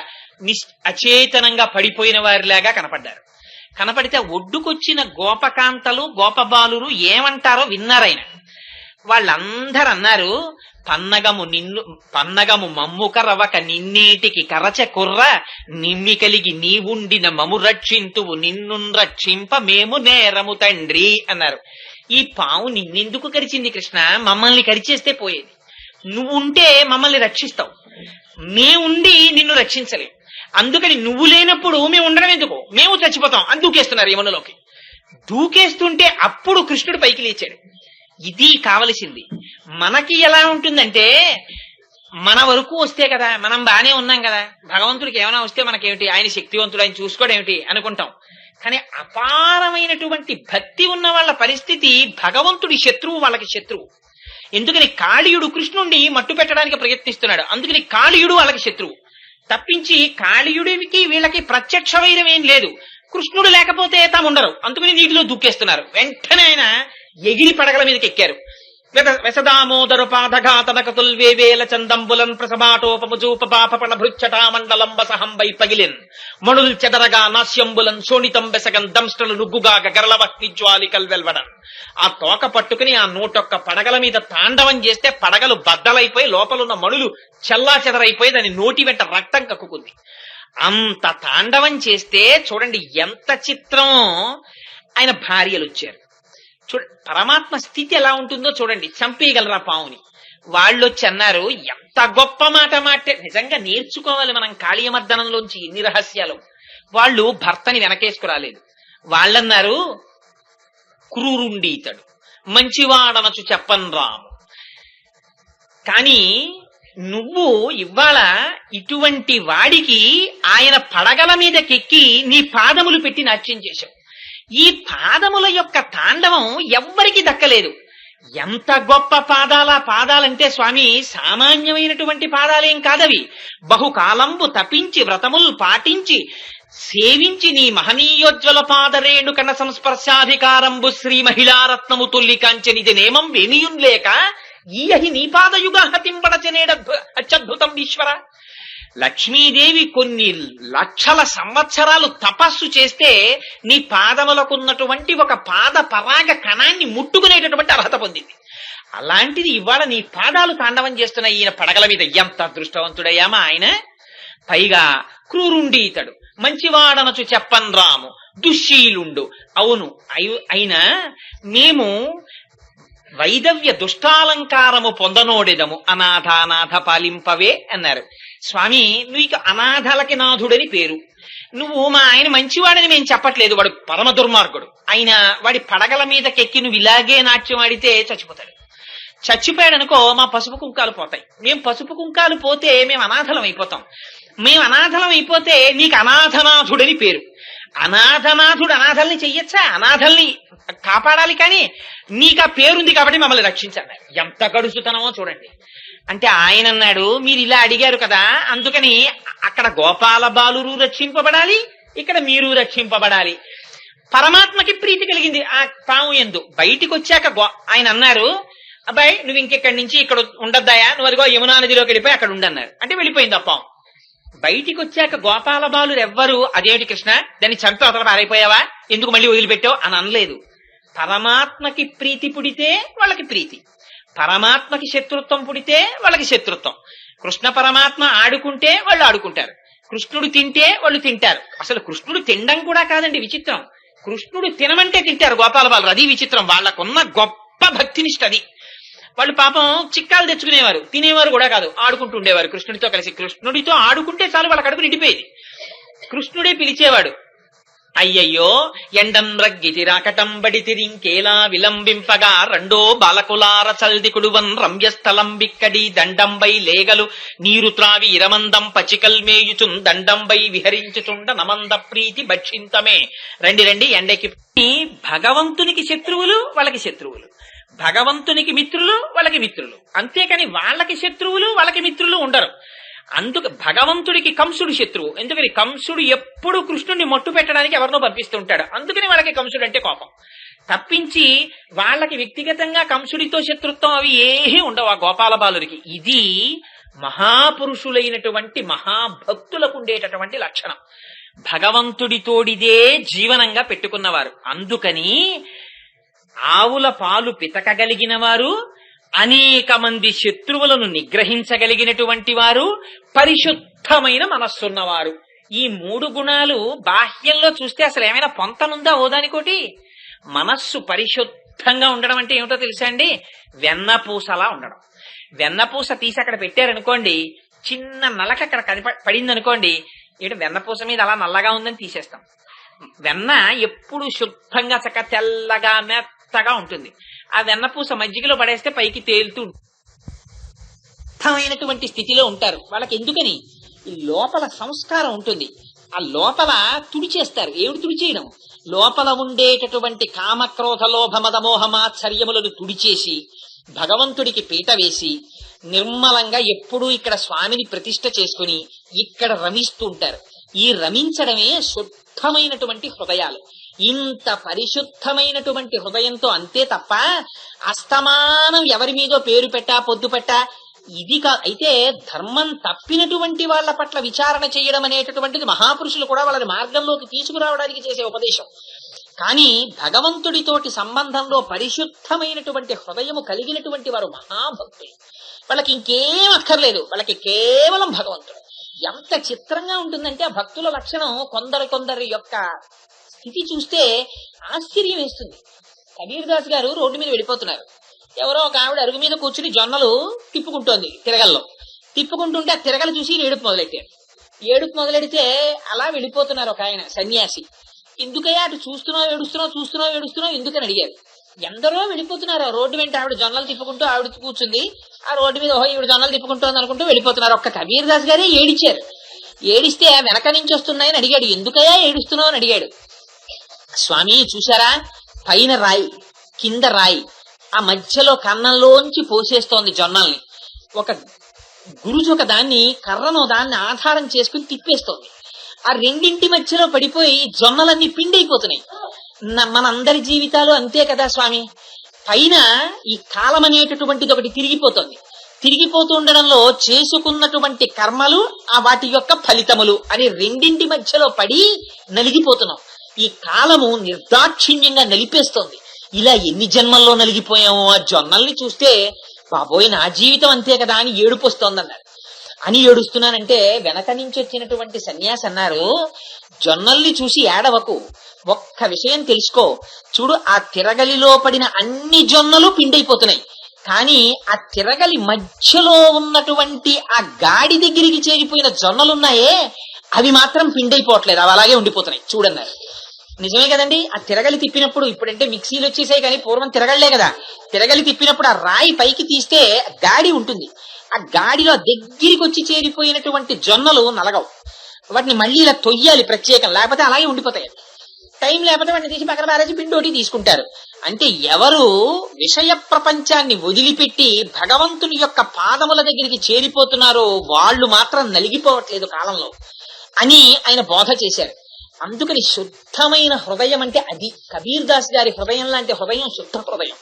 అచేతనంగా పడిపోయిన వారిలాగా కనపడ్డారు. కనపడితే ఒడ్డుకొచ్చిన గోపకాంతలు గోపబాలురు ఏమంటారో విన్నారాయన. వాళ్ళందరూ అన్నారు, పన్నగము మమ్ము కరవక నిన్నేటికి కరచ కుర్ర నిమ్మి కలిగి నీవుండిన మము రక్షింతువు నిన్ను రక్షింప మేము నేరము తండ్రి అన్నారు. ఈ పాము నిన్నెందుకు కరిచింది కృష్ణ? మమ్మల్ని కరిచేస్తే పోయేది. నువ్వుంటే మమ్మల్ని రక్షిస్తావు, మేముండి నిన్ను రక్షించలేం. అందుకని నువ్వు లేనప్పుడు మేము ఉండడం ఎందుకు, మేము చచ్చిపోతాం అని దూకేస్తున్నారు యమునలోకి. దూకేస్తుంటే అప్పుడు కృష్ణుడు పైకి లేచాడు. ఇది కావలసింది. మనకి ఎలా ఉంటుందంటే, మన వరకు వస్తే కదా, మనం బానే ఉన్నాం కదా, భగవంతుడికి ఏమైనా వస్తే మనకేమిటి, ఆయన శక్తివంతుడు, ఆయన చూసుకోవడం ఏమిటి అనుకుంటాం. కానీ అపారమైనటువంటి భక్తి ఉన్న వాళ్ళ పరిస్థితి, భగవంతుడి శత్రువు వాళ్ళకి శత్రువు. ఎందుకని కాళీయుడు కృష్ణుణ్ణి మట్టు పెట్టడానికి ప్రయత్నిస్తున్నాడు, అందుకని కాళీయుడు వాళ్ళకి శత్రువు. తప్పించి కాళీయుడికి వీళ్ళకి ప్రత్యక్ష వైరం ఏం లేదు. కృష్ణుడు లేకపోతే తాముండరు, అందుకని నీటిలో దూకేస్తున్నారు. వెంటనే ఆయన ఎగిరి పడగల మీదకి ఎక్కారు. వెసదామోదరు పాదఘాతనకతుల్వేవేల చందంబులన్ ప్రసభాటోపముజూప పాపపణ భృచ్చటా మండలం వసహం వైపగిలిన్ మణుల్ చెదరగా నాస్యంబులన్ శోణితం బెసగన్ దంష్టలు నుగ్గుగా గరళవక్తి జ్వాలికల్ వెల్వడన్. ఆ తోక పట్టుకుని ఆ 101 పడగల మీద తాండవం చేస్తే పడగలు బద్దలైపోయి లోపలున్న మణులు చెల్లా చెదరైపోయి దాని నోటి వెంట రక్తం కక్కుకుంది. అంత తాండవం చేస్తే చూడండి ఎంత చిత్రం. ఆయన భార్యలు వచ్చారు. పరమాత్మ స్థితి ఎలా ఉంటుందో చూడండి. చంపేయగలరా పావుని? వాళ్ళు వచ్చి అన్నారు, ఎంత గొప్ప మాట మాటే, నిజంగా నేర్చుకోవాలి మనం కాళీయమర్దనంలోంచి ఎన్ని రహస్యాలు. వాళ్ళు భర్తని వెనకేసుకురాలేదు. వాళ్ళన్నారు, క్రూరుండి ఇతడు మంచివాడనచు చెప్పన్ రాము, కానీ నువ్వు ఇవాళ ఇటువంటి వాడికి ఆయన పడగల మీదకెక్కి నీ పాదములు పెట్టి నాట్యం చేశావు. ఈ పాదముల యొక్క తాండవం ఎవ్వరికి దక్కలేదు. ఎంత గొప్ప పాదాలంటే స్వామి, సామాన్యమైనటువంటి పాదాలేం కాదవి. బహుకాలంబు తపించి వ్రతములు పాటించి సేవించి నీ మహనీయోజ్వల పాదరేణు కన సంస్పర్శాధికారంబు శ్రీ మహిళారత్నము తొల్లి కాంచనిది నేమం వేమియున్ లేక ఈయహి నీ పాదయుగ హతింపడచనేడ అత్యద్భుతం ఈశ్వర. లక్ష్మీదేవి కొన్ని లక్షల సంవత్సరాలు తపస్సు చేస్తే నీ పాదములకున్నటువంటి ఒక పాద పరాగ కణాన్ని ముట్టుకునేటటువంటి అర్హత పొందింది. అలాంటిది ఇవాళ నీ పాదాలు తాండవం చేస్తున్న ఈయన పడగల మీద. ఎంత అదృష్టవంతుడయ్యామా ఆయన. పైగా క్రూరుండి ఇతడు మంచివాడనచు చెప్పన్ రాము దుశ్శీలుండు. అవును, అయినా మేము వైదవ్య దుష్టాలంకారము పొందనోడెదము అనాథానాథ పాలింపవే అన్నారు. స్వామి, నీకు అనాథలకి నాథుడని పేరు. నువ్వు మా ఆయన మంచివాడని మేము చెప్పట్లేదు, వాడు పరమ దుర్మార్గుడు. ఆయన వాడి పడగల మీదకెక్కి నువ్వు ఇలాగే నాట్యం ఆడితే చచ్చిపోతాడు. చచ్చిపోయాడు అనుకో, మా పసుపు కుంకాలు పోతాయి. మేము పసుపు కుంకాలు పోతే మేము అనాథలం అయిపోతాం. మేము అనాథలం అయిపోతే నీకు అనాథనాథుడని పేరు. అనాథనాథుడు అనాథల్ని చెయ్యొచ్చా? అనాథల్ని కాపాడాలి, కానీ నీకు ఆ పేరుంది కాబట్టి మమ్మల్ని రక్షించాలి. ఎంత గడుసుతనమో చూడండి. అంటే ఆయన అన్నాడు, మీరు ఇలా అడిగారు కదా, అందుకని అక్కడ గోపాల బాలురు రక్షింపబడాలి, ఇక్కడ మీరు రక్షింపబడాలి. పరమాత్మకి ప్రీతి కలిగింది ఆ పాము యందు. బయటికి వచ్చాక ఆయన అన్నారు, అబ్బాయి నువ్వు ఇంకెక్కడి నుంచి ఇక్కడ ఉండద్దాయా, నువ్వు అదిగో యమునా నదిలోకి వెళ్ళిపోయి అక్కడ ఉండన్నారు. అంటే వెళ్ళిపోయింది ఆ పాము. బయటికి వచ్చాక గోపాల బాలురు ఎవ్వరు అదేమిటి కృష్ణ, దాన్ని చంపి అవతల పారైపోయావా, ఎందుకు మళ్ళీ వదిలిపెట్టావు అని అనలేదు. పరమాత్మకి ప్రీతి పుడితే వాళ్ళకి ప్రీతి, పరమాత్మకి శత్రుత్వం పుడితే వాళ్ళకి శత్రుత్వం. కృష్ణ పరమాత్మ ఆడుకుంటే వాళ్ళు ఆడుకుంటారు, కృష్ణుడు తింటే వాళ్ళు తింటారు. అసలు కృష్ణుడు తినడం కూడా కాదండి విచిత్రం, కృష్ణుడు తినమంటే తింటారు గోపాల బాలురు. అది విచిత్రం, వాళ్ళకున్న గొప్ప భక్తినిష్ట అది. వాళ్ళు పాపం చిక్కాలు తెచ్చుకునేవారు, తినేవారు కూడా కాదు, ఆడుకుంటూ ఉండేవారు కృష్ణుడితో కలిసి. కృష్ణుడితో ఆడుకుంటే చాలు వాళ్ళ కడుపు నిండిపోయేది. కృష్ణుడే పిలిచేవాడు, అయ్యయ్యో ఎండం రగ్గితి రాకటం బడితిరింకేలా విలంబింపగా రెండో బాలకులార చల్దికుడువన్ రమ్యస్థలం బిక్కడి దండంబై లేగలు నీరు త్రావి ఇరమందం పచికల్ మేయుచున్ దండంబై విహరించుచుండ నమంద ప్రీతి భక్షింతమే. రండి ఎండకి. భగవంతునికి శత్రువులు వాళ్ళకి శత్రువులు, భగవంతునికి మిత్రులు వాళ్ళకి మిత్రులు. అంతేకాని వాళ్ళకి శత్రువులు వాళ్ళకి మిత్రులు ఉండరు. అందుకు భగవంతుడికి కంసుడు శత్రువు. ఎందుకని కంసుడు ఎప్పుడు కృష్ణుడిని మట్టు పెట్టడానికి ఎవరినో పంపిస్తుంటాడు. అందుకని వాళ్ళకి కంసుడు అంటే కోపం తప్పించి వాళ్ళకి వ్యక్తిగతంగా కంసుడితో శత్రుత్వం అవి ఏమీ ఉండవు ఆ గోపాల బాలుడికి. ఇది మహాపురుషులైనటువంటి మహాభక్తులకు ఉండేటటువంటి లక్షణం. భగవంతుడితోడిదే జీవనంగా పెట్టుకున్నవారు. అందుకని ఆవుల పాలు పితకగలిగిన వారు, అనేక మంది శత్రువులను నిగ్రహించగలిగినటువంటి వారు, పరిశుద్ధమైన మనస్సున్నవారు. ఈ 3 గుణాలు బాహ్యంలో చూస్తే అసలు ఏమైనా పొంతనుందా ఓదానికోటి? మనస్సు పరిశుద్ధంగా ఉండడం అంటే ఏమిటో తెలుసా అండి? వెన్నపూసలా ఉండడం. వెన్నపూస తీసి అక్కడ పెట్టారనుకోండి, చిన్న నలక అక్కడ పడింది అనుకోండి, ఏంటి వెన్నపూస మీద అలా నల్లగా ఉందని తీసేస్తాం. వెన్న ఎప్పుడు శుద్ధంగా చక్క తెల్లగా మెత్తగా ఉంటుంది. ఆ వెన్నపూస మజ్జిగలో పడేస్తే పైకి తేలుతూ స్థిరమైనటువంటి స్థితిలో ఉంటారు. వాళ్ళకి ఎందుకని ఈ లోపల సంస్కారం ఉంటుంది. ఆ లోపల తుడిచేస్తారు. ఏమిటి తుడిచేయడం? లోపల ఉండేటటువంటి కామక్రోధ లోభ మద మోహ మాత్సర్యములను తుడిచేసి భగవంతుడికి పీట వేసి నిర్మలంగా ఎప్పుడూ ఇక్కడ స్వామిని ప్రతిష్ఠ చేసుకుని ఇక్కడ రమిస్తూ ఉంటారు. ఈ రమించడమే శుద్ధమైనటువంటి హృదయాలు. ఇంత పరిశుద్ధమైనటువంటి హృదయంతో అంతే తప్ప అస్తమానం ఎవరి మీదో పేరు పెట్టా పొద్దు పెట్టా ఇది అయితే ధర్మం తప్పినటువంటి వాళ్ళ పట్ల విచారణ చేయడం అనేటటువంటిది మహాపురుషులు కూడా వాళ్ళని మార్గంలోకి తీసుకురావడానికి చేసే ఉపదేశం. కానీ భగవంతుడితోటి సంబంధంలో పరిశుద్ధమైనటువంటి హృదయము కలిగినటువంటి వారు మహాభక్తులు. వాళ్ళకి ఇంకేం అక్కర్లేదు, వాళ్ళకి కేవలం భగవంతుడు. ఎంత చిత్రంగా ఉంటుందంటే ఆ భక్తుల లక్షణం. కొందరి యొక్క స్థితి చూస్తే ఆశ్చర్యం వేస్తుంది. కబీర్ దాస్ గారు రోడ్డు మీద వెళ్ళిపోతున్నారు. ఎవరో ఒక ఆవిడ అరుగు మీద కూర్చుని జొన్నలు తిప్పుకుంటోంది. తిరగల్లో తిప్పుకుంటుంటే ఆ తిరగలు చూసి ఏడుపు మొదలెట్టారు. ఏడుపు మొదలెడితే అలా వెళ్ళిపోతున్నారు ఒక ఆయన సన్యాసి. ఎందుకయ్యా అటు చూస్తున్నావు ఎందుకని అడిగారు. ఎందరో వెళ్ళిపోతున్నారు. రోడ్డు వెంట ఆవిడ జొన్నలు తిప్పుకుంటూ ఆవిడ కూర్చుంది. ఆ రోడ్డు మీద ఈవిడ జొన్నలు తిప్పుకుంటోంది అనుకుంటూ వెళ్ళిపోతున్నారు. ఒక్క కబీర్ దాస్ గారే ఏడిచారు. ఏడిస్తే వెనక నుంచి వస్తున్నాయని అడిగాడు. ఎందుకయ్యా ఏడుస్తున్నావు అని అడిగాడు. స్వామి చూశారా, పైన రాయి కింద రాయి, ఆ మధ్యలో కన్నంలోంచి పోసేస్తోంది జొన్నల్ని. ఒక గురుజు ఒక దాన్ని కర్రను దాన్ని ఆధారం చేసుకుని తిప్పేస్తోంది. ఆ రెండింటి మధ్యలో పడిపోయి జొన్నలన్నీ పిండైపోతున్నాయి. మనందరి జీవితాలు అంతే కదా స్వామి. పైన ఈ కాలం అనేటటువంటిది ఒకటి తిరిగిపోతూ ఉండడంలో చేసుకున్నటువంటి కర్మలు ఆ వాటి యొక్క ఫలితములు అని రెండింటి మధ్యలో పడి నలిగిపోతున్నాం. ఈ కాలము నిర్దాక్షిణ్యంగా నలిపేస్తోంది. ఇలా ఎన్ని జన్మల్లో నలిగిపోయామో. ఆ జొన్నల్ని చూస్తే బాబోయ్ నా జీవితం అంతే కదా అని ఏడుపు వస్తోందన్నారు. అని ఏడుస్తున్నానంటే వెనక నుంచి వచ్చినటువంటి సన్యాసి అన్నారు, జొన్నల్ని చూసి ఏడవకు, ఒక్క విషయం తెలుసుకో. చూడు, ఆ తిరగలిలో పడిన అన్ని జొన్నలు పిండైపోతున్నాయి. కానీ ఆ తిరగలి మధ్యలో ఉన్నటువంటి ఆ గాడి దగ్గరికి చేరిపోయిన జొన్నలున్నాయే అవి మాత్రం పిండైపోవట్లేదు, అవి అలాగే ఉండిపోతున్నాయి చూడన్నారు. నిజమే కదండి. ఆ తిరగలి తిప్పినప్పుడు, ఇప్పుడంటే మిక్సీలు వచ్చేసాయి కానీ పూర్వం తిరగలే కదా. తిరగలి తిప్పినప్పుడు ఆ రాయి పైకి తీస్తే గాడి ఉంటుంది. ఆ గాడిలో దగ్గరికి వచ్చి చేరిపోయినటువంటి జొన్నలు నలగవు. వాటిని మళ్ళీ ఇలా తొయ్యాలి ప్రత్యేకం, లేకపోతే అలాగే ఉండిపోతాయి. టైం లేకపోతే వాటిని తీసి పక్కన పారేసి పిండోటి తీసుకుంటారు. అంటే ఎవరు విషయ ప్రపంచాన్ని వదిలిపెట్టి భగవంతుని యొక్క పాదముల దగ్గరికి చేరిపోతున్నారో వాళ్ళు మాత్రం నలిగిపోవట్లేదు కాలంలో అని ఆయన బోధ చేశారు. అందుకని శుద్ధమైన హృదయం అంటే అది. కబీర్ దాస్ గారి హృదయం లాంటి హృదయం శుద్ధ హృదయం.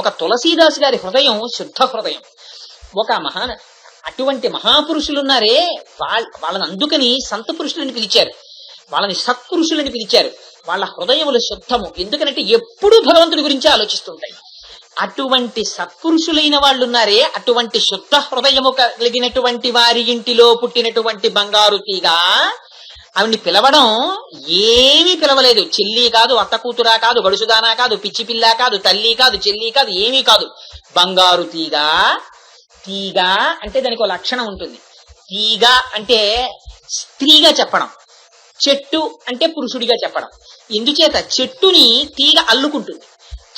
ఒక తులసీదాస్ గారి హృదయం శుద్ధ హృదయం. ఒక అటువంటి మహాపురుషులున్నారే వాళ్ళని అందుకని సంత పురుషులని పిలిచారు, వాళ్ళని సత్పురుషులని పిలిచారు. వాళ్ళ హృదయములు శుద్ధము. ఎందుకంటే ఎప్పుడూ భగవంతుడి గురించి ఆలోచిస్తుంటాయి. అటువంటి సత్పురుషులైన వాళ్ళు ఉన్నారే, అటువంటి శుద్ధ హృదయము కలిగినటువంటి వారి ఇంటిలో పుట్టినటువంటి బంగారు తీగ. ఆవిడ్ని పిలవడం ఏమీ పిలవలేదు. చెల్లి కాదు, అత్త కూతురా కాదు, గడుసుదానా కాదు, పిచ్చి పిల్ల కాదు, తల్లి కాదు, చెల్లి కాదు, ఏమీ కాదు. బంగారు తీగ. తీగ అంటే దానికి ఒక లక్షణం ఉంటుంది. తీగ అంటే స్త్రీగా చెప్పడం, చెట్టు అంటే పురుషుడిగా చెప్పడం. ఎందుచేత చెట్టుని తీగ అల్లుకుంటుంది,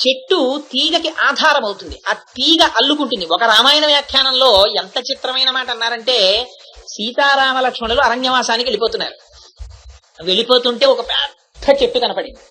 చెట్టు తీగకి ఆధారం అవుతుంది, ఆ తీగ అల్లుకుంటుంది. ఒక రామాయణ వ్యాఖ్యానంలో ఎంత చిత్రమైన మాట అన్నారంటే, సీతారామ లక్ష్మణులు అరణ్యవాసానికి వెళ్ళిపోతున్నారు. వెళ్ళిపోతుంటే ఒక పెద్ద చెట్టు కనపడింది.